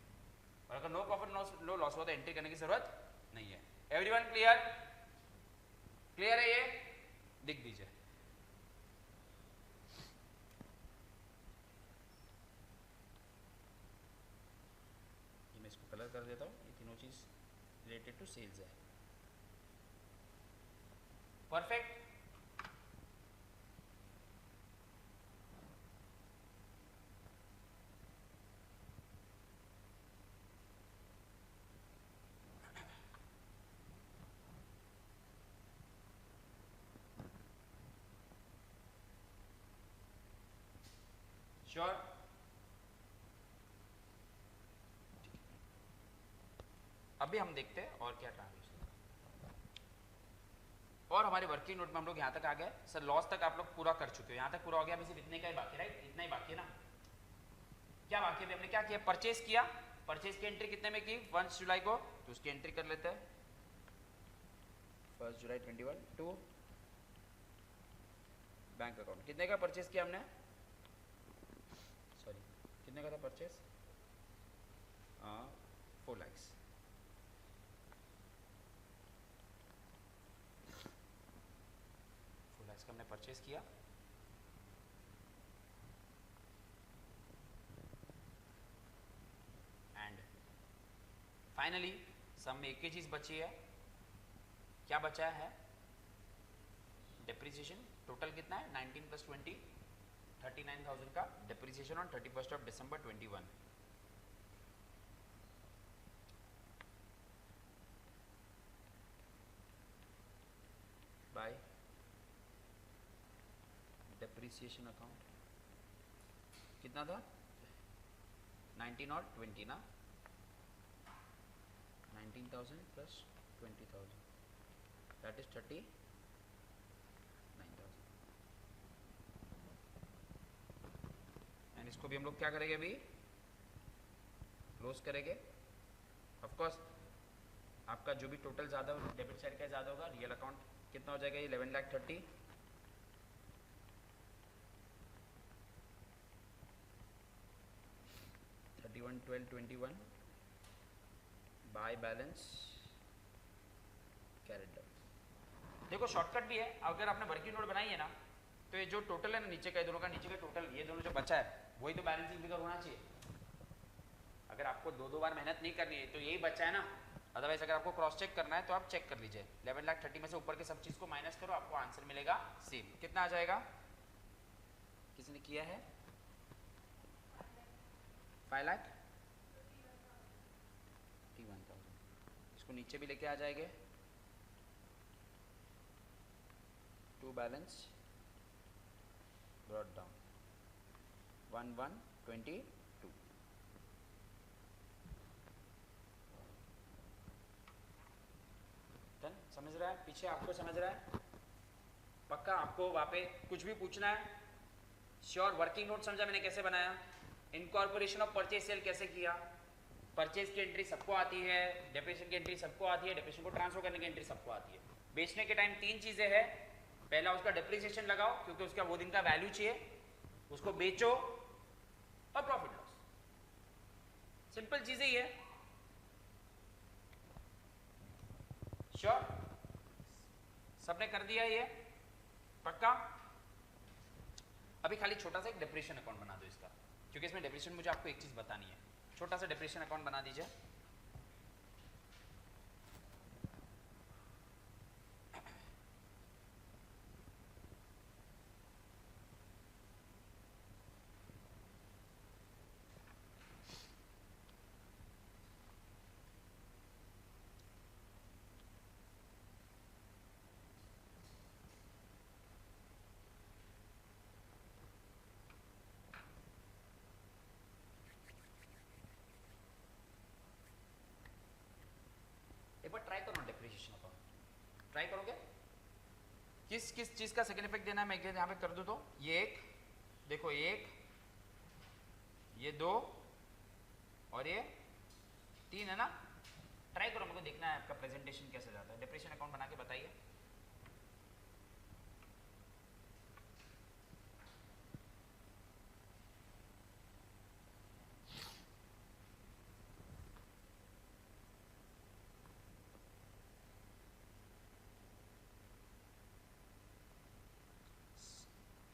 और अगर नो प्रॉफिट नो लॉस हुआ तो एंट्री करने की जरूरत नहीं है। Everyone clear? क्लियर है? ये लिख दीजिए। ये मैं इसको कलर कर देता हूँ। ये तीनों चीज रिलेटेड टू सेल्स है। परफेक्ट। श्योर? अभी हम देखते हैं और क्या ट्रांजेक्शन। और हमारे वर्किंग नोट में हम लोग यहाँ तक आ गए। सर लॉस तक आप लोग पूरा कर चुके हो, यहाँ तक पूरा हो गया। अभी सिर्फ इतने का ही बाकी, राइट? इतना ही बाकी है ना। क्या बाकी है? हमने क्या किया? परचेज किया। परचेज की एंट्री कितने में की? 1 जुलाई को, तो उसकी एंट्री कर लेते हैं। 1 जुलाई 21 टू बैंक अकाउंट। कितने का परचेज किया हमने? सॉरी, कितने का था परचेज? 4 lakhs. का हमने परचेज किया, एंड फाइनली सम में एक ही चीज बची है. क्या बचा है? डिप्रिसिएशन. टोटल कितना है? 19 + 20 39,000 का डिप्रिसिएशन ऑन 31 दिसंबर 21. बाय डिप्रिसिएशन अकाउंट कितना था? 19 और 20 ना, 19,000 + 20,000 दैट इज 39,000. एंड इसको भी हम लोग क्या करेंगे? अभी क्लोज करेंगे. ऑफ कोर्स आपका जो भी टोटल ज़्यादा डेबिट साइड का ज़्यादा होगा, रियल अकाउंट कितना हो जाएगा? 11,30,000. By balance carried down. देखो शॉर्टकट भी है. अगर आपने वर्किंग नोट बनाई है ना, तो ये जो टोटल है ना नीचे का, दोनों का नीचे का टोटल, ये दोनों जो बचा है वही तो बैलेंसिंग फिगर होना चाहिए. अगर आपको दो बार मेहनत नहीं करनी है तो यही बचा है ना. अदरवाइज अगर आपको क्रॉस चेक करना है तो आप चेक कर लीजिए. 11,30,000 में से ऊपर के सब चीज़ को माइनस करो, आपको आंसर मिलेगा सेम. कितना आ जाएगा? किसी ने किया है? 5,31,000. इसको नीचे भी लेके आ जाएंगे. To balance brought down 1122. समझ रहा है? पीछे आपको समझ रहा है? पक्का आपको वहाँ पे कुछ भी पूछना है? श्योर. वर्किंग नोट समझा मैंने कैसे बनाया? इनकॉर्पोरेशन ऑफ परचेज सेल कैसे किया? परचेज की एंट्री सबको आती है, डेप्रिसिएशन की एंट्री सबको आती है, डेप्रिसिएशन को ट्रांसफर करने की एंट्री सबको आती है. बेचने के टाइम 3 चीजें हैं. पहला उसका डेप्रिसिएशन लगाओ क्योंकि उसका वो दिन का वैल्यू चाहिए, उसको बेचो, और प्रॉफिट लॉस. सिंपल चीजें ही है. श्योर? सबने कर दिया ये? पक्का? अभी खाली छोटा सा एक डेप्रिसिएशन अकाउंट बना दो इसका, क्योंकि इसमें डेप्रिसिएशन मुझे आपको एक चीज बतानी है. छोटा सा डेप्रिसिएशन अकाउंट बना दीजिए. एक बार ट्राई करो डेप्रिसिएशन अकाउंट. ट्राई करोगे? किस किस चीज का सेकंड इफेक्ट देना है मैं यहाँ पे कर दूं तो ये एक, देखो एक, ये 2 और ये 3 है ना. ट्राई करो, मुझे देखना है आपका प्रेजेंटेशन कैसे जाता है. डेप्रिसिएशन अकाउंट बना के बताइए.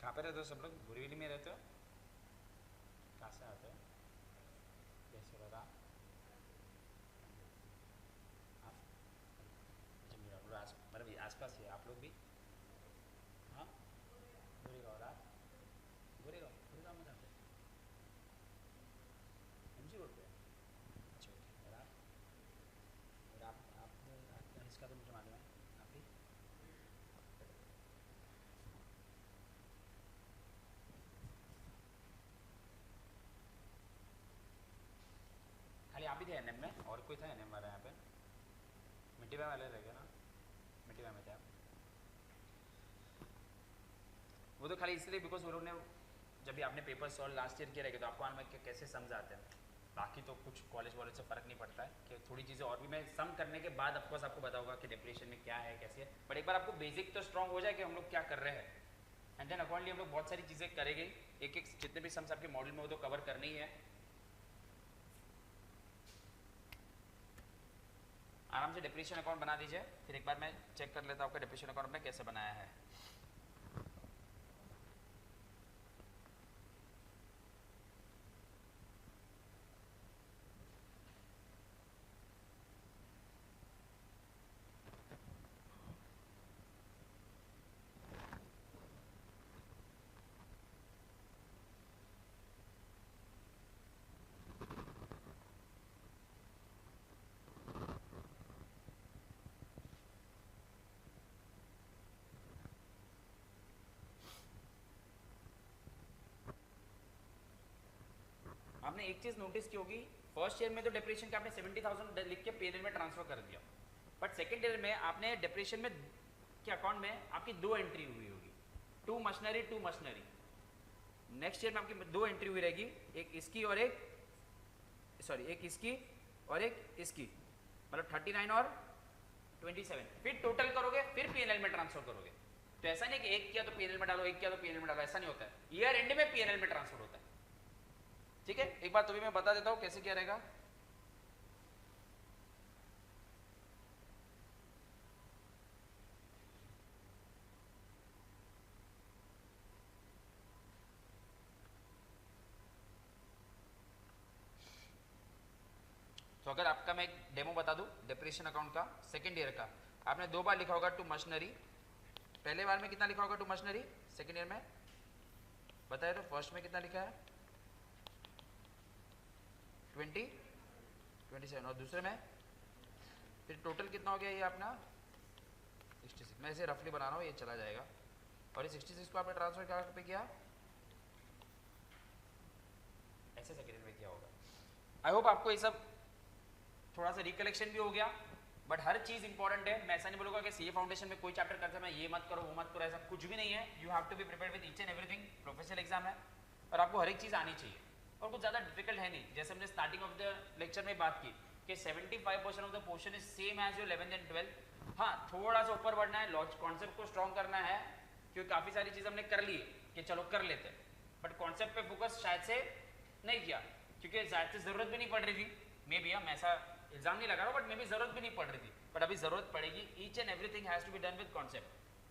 कहाँ पे रहते हो सब लोग? बोरीवली में रहते हो? कहाँ से आते हो? कैसे लगा आप? अच्छा मेरा मतलब आसपास ही आप लोग भी? हाँ गोरेगांव. और आप? गोरेगांव. गोरेगांव में जाते MG रोड पे? अच्छा ओके. और आप? और आप इसका तो मुझे मालूम है. आप भी? खाली आप ही थे एनएम में? और कोई था एनएम वाला यहाँ पे? मिट्टी वाले रह गए ना? मिट्टी में थे आप? वो तो खाली इसलिए बिकॉज वो लोग ने जब भी आपने पेपर सॉल्व लास्ट ईयर किया रहेगा तो आपको में कैसे समझाते हैं. बाकी तो कुछ कॉलेज वॉलेज से फ़र्क नहीं पड़ता है कि थोड़ी चीज़ें और भी मैं सम करने के बाद ऑफकोर्स आपको बताऊंगा कि डिप्रेशन में क्या है कैसे है. बट एक बार आपको बेसिक तो स्ट्रॉन्ग हो जाए कि हम लोग क्या कर रहे हैं, एंड देन अकॉर्डिंगली हम लोग बहुत सारी चीज़ें करेंगे. एक एक जितने भी सम्स आपके मॉडल में वो तो कवर करनी ही है. आराम से डिप्रेशन अकाउंट बना दीजिए, फिर एक बार मैं चेक कर लेता हूँ आपका डिप्रेशन अकाउंट आपने कैसे बनाया है। आपने एक चीज नोटिस की होगी, फर्स्ट ईयर में तो डिप्रेशन के आपने 70,000 लिख के पीएनएल में ट्रांसफर कर दिया, बट सेकंड ईयर में आपने डिप्रेशन में के अकाउंट में आपकी 2 एंट्री हुई होगी, 2 मशीनरी। नेक्स्ट ईयर में आपकी 2 एंट्री हुई रहेगी, एक इसकी और एक इसकी और एक इसकी, मतलब 39 और 27। फिर टोटल करोगे, फिर पीएनएल में ट्रांसफर करोगे। तो ऐसा नहीं कि एक किया तो पीएनएल में डालो, एक किया तो पीएनएल में डालो, ऐसा नहीं होता है। ईयर एंड में पीएनएल में ट्रांसफर होता है। ठीक है, एक बार तो भी मैं बता देता हूं कैसे क्या रहेगा। तो अगर आपका मैं एक डेमो बता दूं डिप्रेशन अकाउंट का सेकेंड ईयर का, आपने 2 बार लिखा होगा टू मशीनरी। पहले बार में कितना लिखा होगा टू मशीनरी, सेकेंड ईयर में बताए तो फर्स्ट में कितना लिखा है 27, और दूसरे में फिर टोटल कितना हो गया ये अपना 66। मैं इसे रफली बना रहा हूँ, ये चला जाएगा। और ये 66 को आपने ट्रांसफर क्या पे किया, ऐसे सेकेंड ईयर में किया होगा। आई होप आपको ये सब थोड़ा सा रिकलेक्शन भी हो गया, बट हर चीज इंपॉर्टेंट है। मैं ऐसा नहीं बोलूंगा कि सीए फाउंडेशन में कोई चैप्टर करते मैं ये मत करो वो मत करो, ऐसा कुछ भी नहीं है। You have to be prepared with each and everything. Professional exam है और आपको हर एक चीज आनी चाहिए, और कुछ ज्यादा डिफिकल्ट है नहीं। जैसे हमने स्टार्टिंग ऑफ द लेक्चर में बात की कि 75% of the portion is same as your 11th and 12th। हाँ, थोड़ा सा ऊपर बढ़ना है, लॉजिक कॉन्सेप्ट को स्ट्रॉन्ग करना है, क्योंकि काफी सारी चीज हमने कर ली कि चलो कर लेते हैं, बट कॉन्सेप्ट पे फोकस शायद से नहीं किया, क्योंकि शायद से जरूरत भी नहीं पड़ रही थी। मे बी हम ऐसा इल्जाम नहीं लगा रहा हूँ, बट मे बी जरूरत भी नहीं पड़ रही थी, बट अभी जरूरत पड़ेगी। Each and everything has to be done with concept,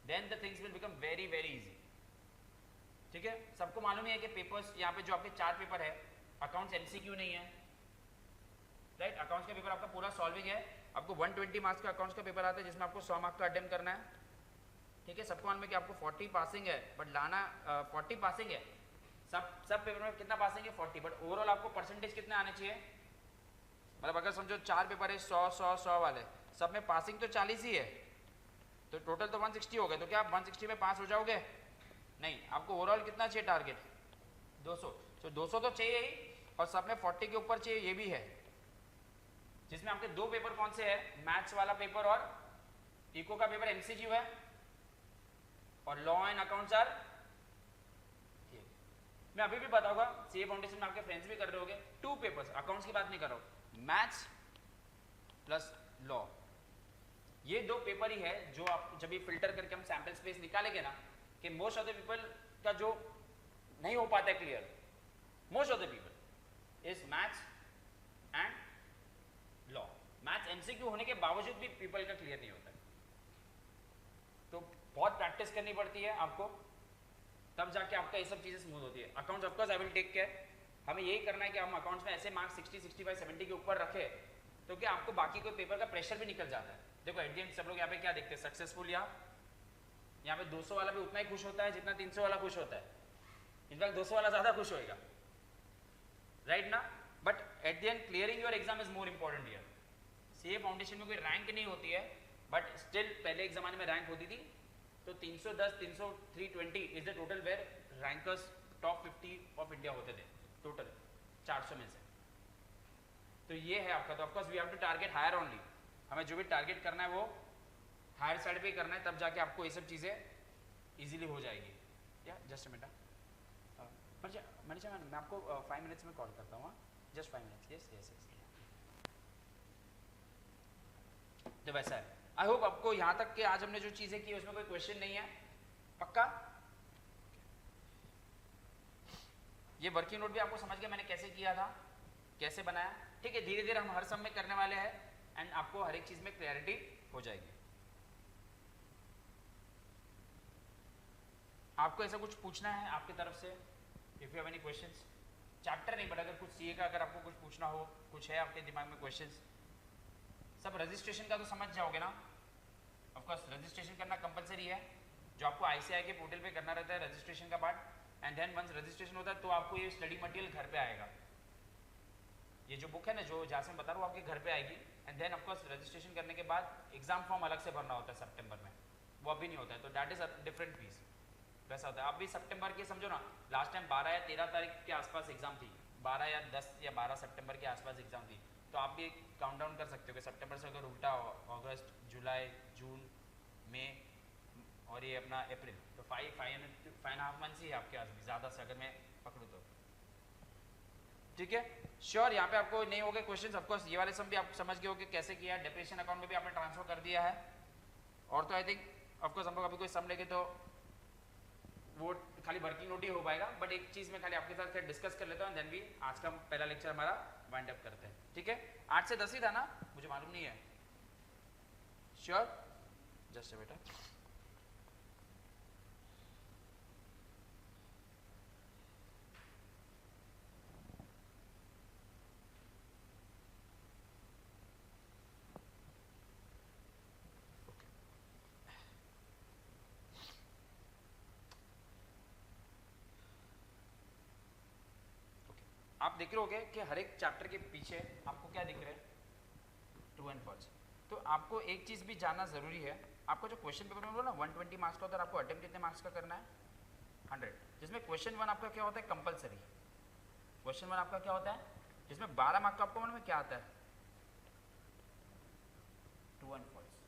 then the things will become very very easy. ठीक है, सबको मालूम है कि पेपर्स यहाँ पे जो आपके 4 पेपर है, अकाउंट्स एमसीक्यू नहीं है, राइट। अकाउंट्स का पेपर आपका पूरा सॉल्विंग है। आपको 120 मार्क्स का अकाउंट्स का पेपर आता है, जिसमें आपको 100 मार्क्स का अटेम्प्ट करना है। ठीक है, सबको मालूम है कि आपको 40 पासिंग है, बट लाना 40 पासिंग है, सब पेपर में कितना पासिंग है 40, बट ओवरऑल आपको परसेंटेज कितने आने चाहिए। मतलब अगर समझो 4 पेपर है 100 वाले, सब में पासिंग तो 40 ही है, तो टोटल तो 160 हो गए। तो क्या आप 160 में पास हो जाओगे? नहीं, आपको ओवरऑल कितना चाहिए टारगेट 200। तो 200 तो चाहिए ही, और सब में 40 के ऊपर चाहिए, ये भी है। जिसमें आपके 2 पेपर कौन से है, मैथ्स वाला पेपर और इको का पेपर एमसीक्यू है, और लॉ एंड अकाउंट्स आर। मैं अभी भी बताऊंगा, सीए फाउंडेशन में आपके फ्रेंड्स भी कर रहे होंगे, 2 पेपर्स, अकाउंट्स की बात नहीं कर रहा हूं, मैथ्स प्लस लॉ, ये 2 पेपर ही है जो आप जब भी फिल्टर करके हम सैंपल स्पेस निकालेंगे ना, कि मोस्ट ऑफ द पीपल का जो नहीं हो पाता है clear, most of the people is maths and law. Maths MCQ होने के बावजूद भी पीपल का क्लियर नहीं होता है, तो बहुत प्रैक्टिस करनी पड़ती है आपको, तब जाके आपका ये सब चीजें स्मूथ होती है। Accounts of course I will take care, हमें यही करना है कि हम अकाउंट्स में ऐसे मार्क्स 60, 65, 70 के ऊपर रखे, तो क्या आपको बाकी कोई पेपर का प्रेशर भी निकल जाता है। देखो एट द एंड सब लोग यहाँ पे क्या देखते हैं, सक्सेसफुल, या यहाँ पे 200 वाला भी उतना ही खुश होता है जितना 300 वाला खुश होता है। इनफैक्ट 200 वाला ज्यादा खुश होएगा, राइट ना। But at the end clearing your exam is more important here. CA foundation में कोई रैंक नहीं होती है, बट स्टिल पहले एक जमाने में रैंक होती थी, तो 310, 300, 320 is the total where rankers top 50 of India होते थे टोटल 400 में से। तो ये है आपका, तो of course we have to target higher only. हमें जो भी टारगेट करना है वो हायर साइड पे करना है, तब जाके आपको ये सब चीज़ें इजीली हो जाएगी। या जस्ट मिनट, मनीषा मैं आपको 5 मिनट्स में कॉल करता हूँ, just 5 minutes. Yes yes yes, तो वैसा है। आई होप आपको यहाँ तक के आज हमने जो चीज़ें की उसमें कोई क्वेश्चन नहीं है, पक्का। ये वर्किंग नोट भी आपको समझ गया मैंने कैसे किया था, कैसे बनाया। ठीक है, धीरे धीरे हम हर सम में करने वाले हैं, एंड आपको हर एक चीज में क्लैरिटी हो जाएगी। आपको ऐसा कुछ पूछना है आपकी तरफ से? If you have any questions, chapter नहीं बट अगर कुछ सीए का अगर आपको कुछ पूछना हो, कुछ है आपके दिमाग में क्वेश्चंस? सब रजिस्ट्रेशन का तो समझ जाओगे ना? ऑफ कोर्स रजिस्ट्रेशन करना कंपलसरी है, जो आपको आईसीआई के पोर्टल पे करना रहता है रजिस्ट्रेशन का part, and then once registration होता है तो आपको ये स्टडी मटेरियल घर पे आएगा। ये जो बुक है ना, जो जहाँ से मैं बता रहा हूँ आपके घर पे आएगी, and then of course registration करने के बाद एग्जाम फॉर्म अलग से भरना होता है सितंबर में, वो अभी नहीं होता है, तो that is a different fees. वैसा होता है। आप भी सितंबर के समझो ना, लास्ट टाइम 12 या 13 तारीख के आसपास एग्जाम थी, 12 या 10 या 12 सितंबर के आसपास एग्जाम थी, तो आप भी काउंट डाउन कर सकते हो कि सितंबर से अगर उल्टा अगस्त, जुलाई, जून, मई और ये अपना अप्रैल, तो 5.5 मंथ्स ही है आपके पास भी, ज़्यादा से अगर मैं पकड़ूँ तो। ठीक है, श्योर। यहाँ पे आपको नहीं हो गए क्वेश्चन? ऑफकोर्स ये वाले सम भी आप समझ गए हो कि कैसे किया है, डिप्रेशन अकाउंट में भी आपने ट्रांसफर कर दिया है। और तो आई थिंक ऑफकोर्स हम लोग अभी कोई सम लेके तो वो खाली वर्किंग नोट ही हो पाएगा, बट एक चीज में खाली आपके साथ डिस्कस कर लेता हूँ, देन भी आज का पहला लेक्चर हमारा वाइंड अप करते हैं। ठीक है, 8 से 10 ही था ना, मुझे मालूम नहीं है। श्योर, जस्ट बेटा। आप देख रहे होगे कि हर एक चैप्टर के पीछे आपको क्या दिख रहा है? True and false. तो आपको एक चीज भी जानना जरूरी है, आपको जो क्वेश्चन पेपर में बोला ना 120 मार्क्स का होता है, आपको अटेम्प्ट कितने मार्क्स का करना है? 100, जिसमें क्वेश्चन 1 आपका क्या होता है? कंपलसरी। क्वेश्चन 1 आपका क्या होता है? जिसमें 12 मार्क्स का आपको मन में क्या आता है? True and false.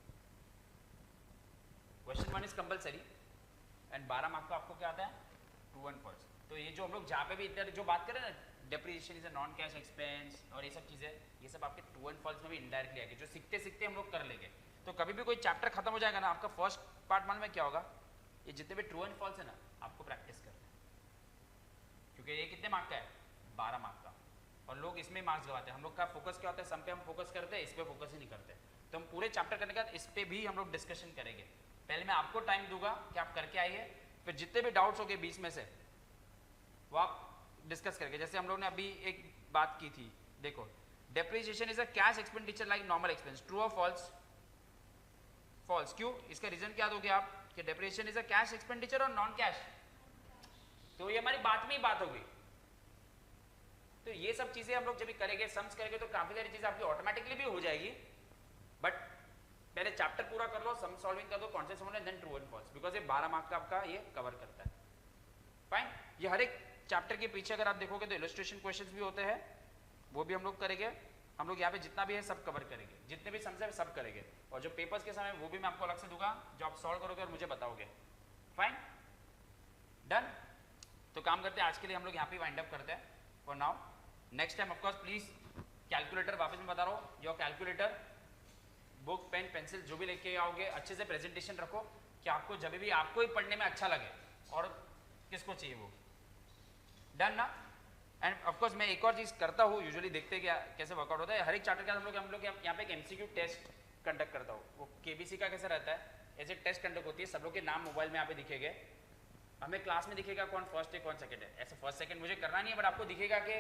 Question 1 is compulsory and 12 marks का आपको क्या आता है? True and false. तो ये जो हम लोग जहाँ पे भी इधर जो बात करें ना, depreciation is a non cash expense और ये सब चीजें, ये सब आपके ट्रू एंड फॉल्स में भी इनडायरेक्टली आएगी, जो सीखते सीखते हम लोग कर लेंगे। तो कभी भी कोई चैप्टर खत्म हो जाएगा ना, आपका फर्स्ट पार्ट मन में क्या होगा? ये जितने भी ट्रू एंड फॉल्स है ना, आपको प्रैक्टिस करना है, क्योंकि ये कितने मार्क का है? 12 मार्क का, और लोग इसमें मार्क्स गवाते हैं। हम लोग का फोकस क्या होता है? सम पे हम फोकस करते हैं, इस पे फोकस ही नहीं करते। तो हम पूरे चैप्टर करने के बाद इस पे भी हम लोग डिस्कशन करेंगे। पहले मैं आपको टाइम दूंगा कि आप करके आइए, फिर जितने भी डाउट्स हो गए 20 में से वो आप डिस्कस करके, जैसे हम लोग ने अभी एक बात की थी, देखो depreciation is a cash expenditure like normal expense, true और फॉल्स? फॉल्स। क्यों? इसका रीजन क्या दोगे आप कि depreciation is a cash expenditure और नॉन कैश? तो ये हमारी बात में ही बात होगी। तो ये सब चीजें हम लोग जब भी करेंगे, सम्स करेंगे, तो काफी सारी चीजें आपकी ऑटोमेटिकली भी हो जाएगी, बट पहले चैप्टर पूरा कर लो, सम सॉल्विंग कर दो, कॉन्सेप्ट समझ लो, then true and false, because ये 12 मार्क का आपका ये कवर करता है। फाइन। ये हर एक चैप्टर के पीछे अगर आप देखोगे तो इलस्ट्रेशन क्वेश्चंस भी होते हैं, वो भी हम लोग करेंगे। हम लोग यहाँ पे जितना भी है सब कवर करेंगे, जितने भी सम्स है सब करेंगे, और जो पेपर्स के समय वो भी मैं आपको अलग से दूंगा, जो आप सॉल्व करोगे और मुझे बताओगे। Fine, done. तो काम करते हैं, आज के लिए हम लोग यहाँ पे वाइंड अप करते हैं for now. Next time of course please calculator, वापस मैं बता रहा हूँ, your calculator, book, pen, pencil जो भी लेके आओगे, अच्छे से प्रेजेंटेशन रखो कि आपको जब भी आपको ही पढ़ने में अच्छा लगे, और किसको चाहिए वो। डन ना? एंड ऑफकोर्स मैं एक और चीज करता हूँ, यूजुअली देखते हैं क्या कैसे वर्कआउट होता है। हर एक चैप्टर के हम लोग यहाँ पे एक एमसीक्यू टेस्ट कंडक्ट करता हूँ। वो केबीसी का कैसे रहता है, ऐसे टेस्ट कंडक्ट होती है, सब लोग के नाम मोबाइल में यहाँ पे दिखेंगे, हमें क्लास में दिखेगा कौन फर्स्ट है कौन सेकंड है। ऐसे फर्स्ट सेकंड मुझे करना नहीं है, बट आपको दिखेगा कि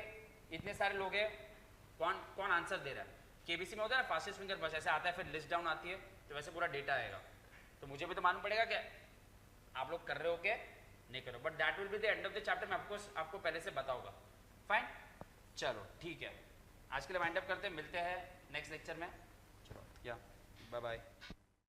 इतने सारे लोग हैं, कौन कौन आंसर दे रहा है। केबीसी में होता है ना फास्टेस्ट फिंगर बस, ऐसे आता है, फिर लिस्ट डाउन आती है, तो वैसे पूरा डेटा आएगा। तो मुझे भी तो मालूम पड़ेगा कि आप लोग कर रहे हो क्या नहीं करो, but that will be the end of the chapter, मैं आपको पहले से बताऊंगा। फाइन, चलो ठीक है, आज के लिए वाइंड अप करते हैं, मिलते हैं नेक्स्ट लेक्चर में। चलो या बाय बाय।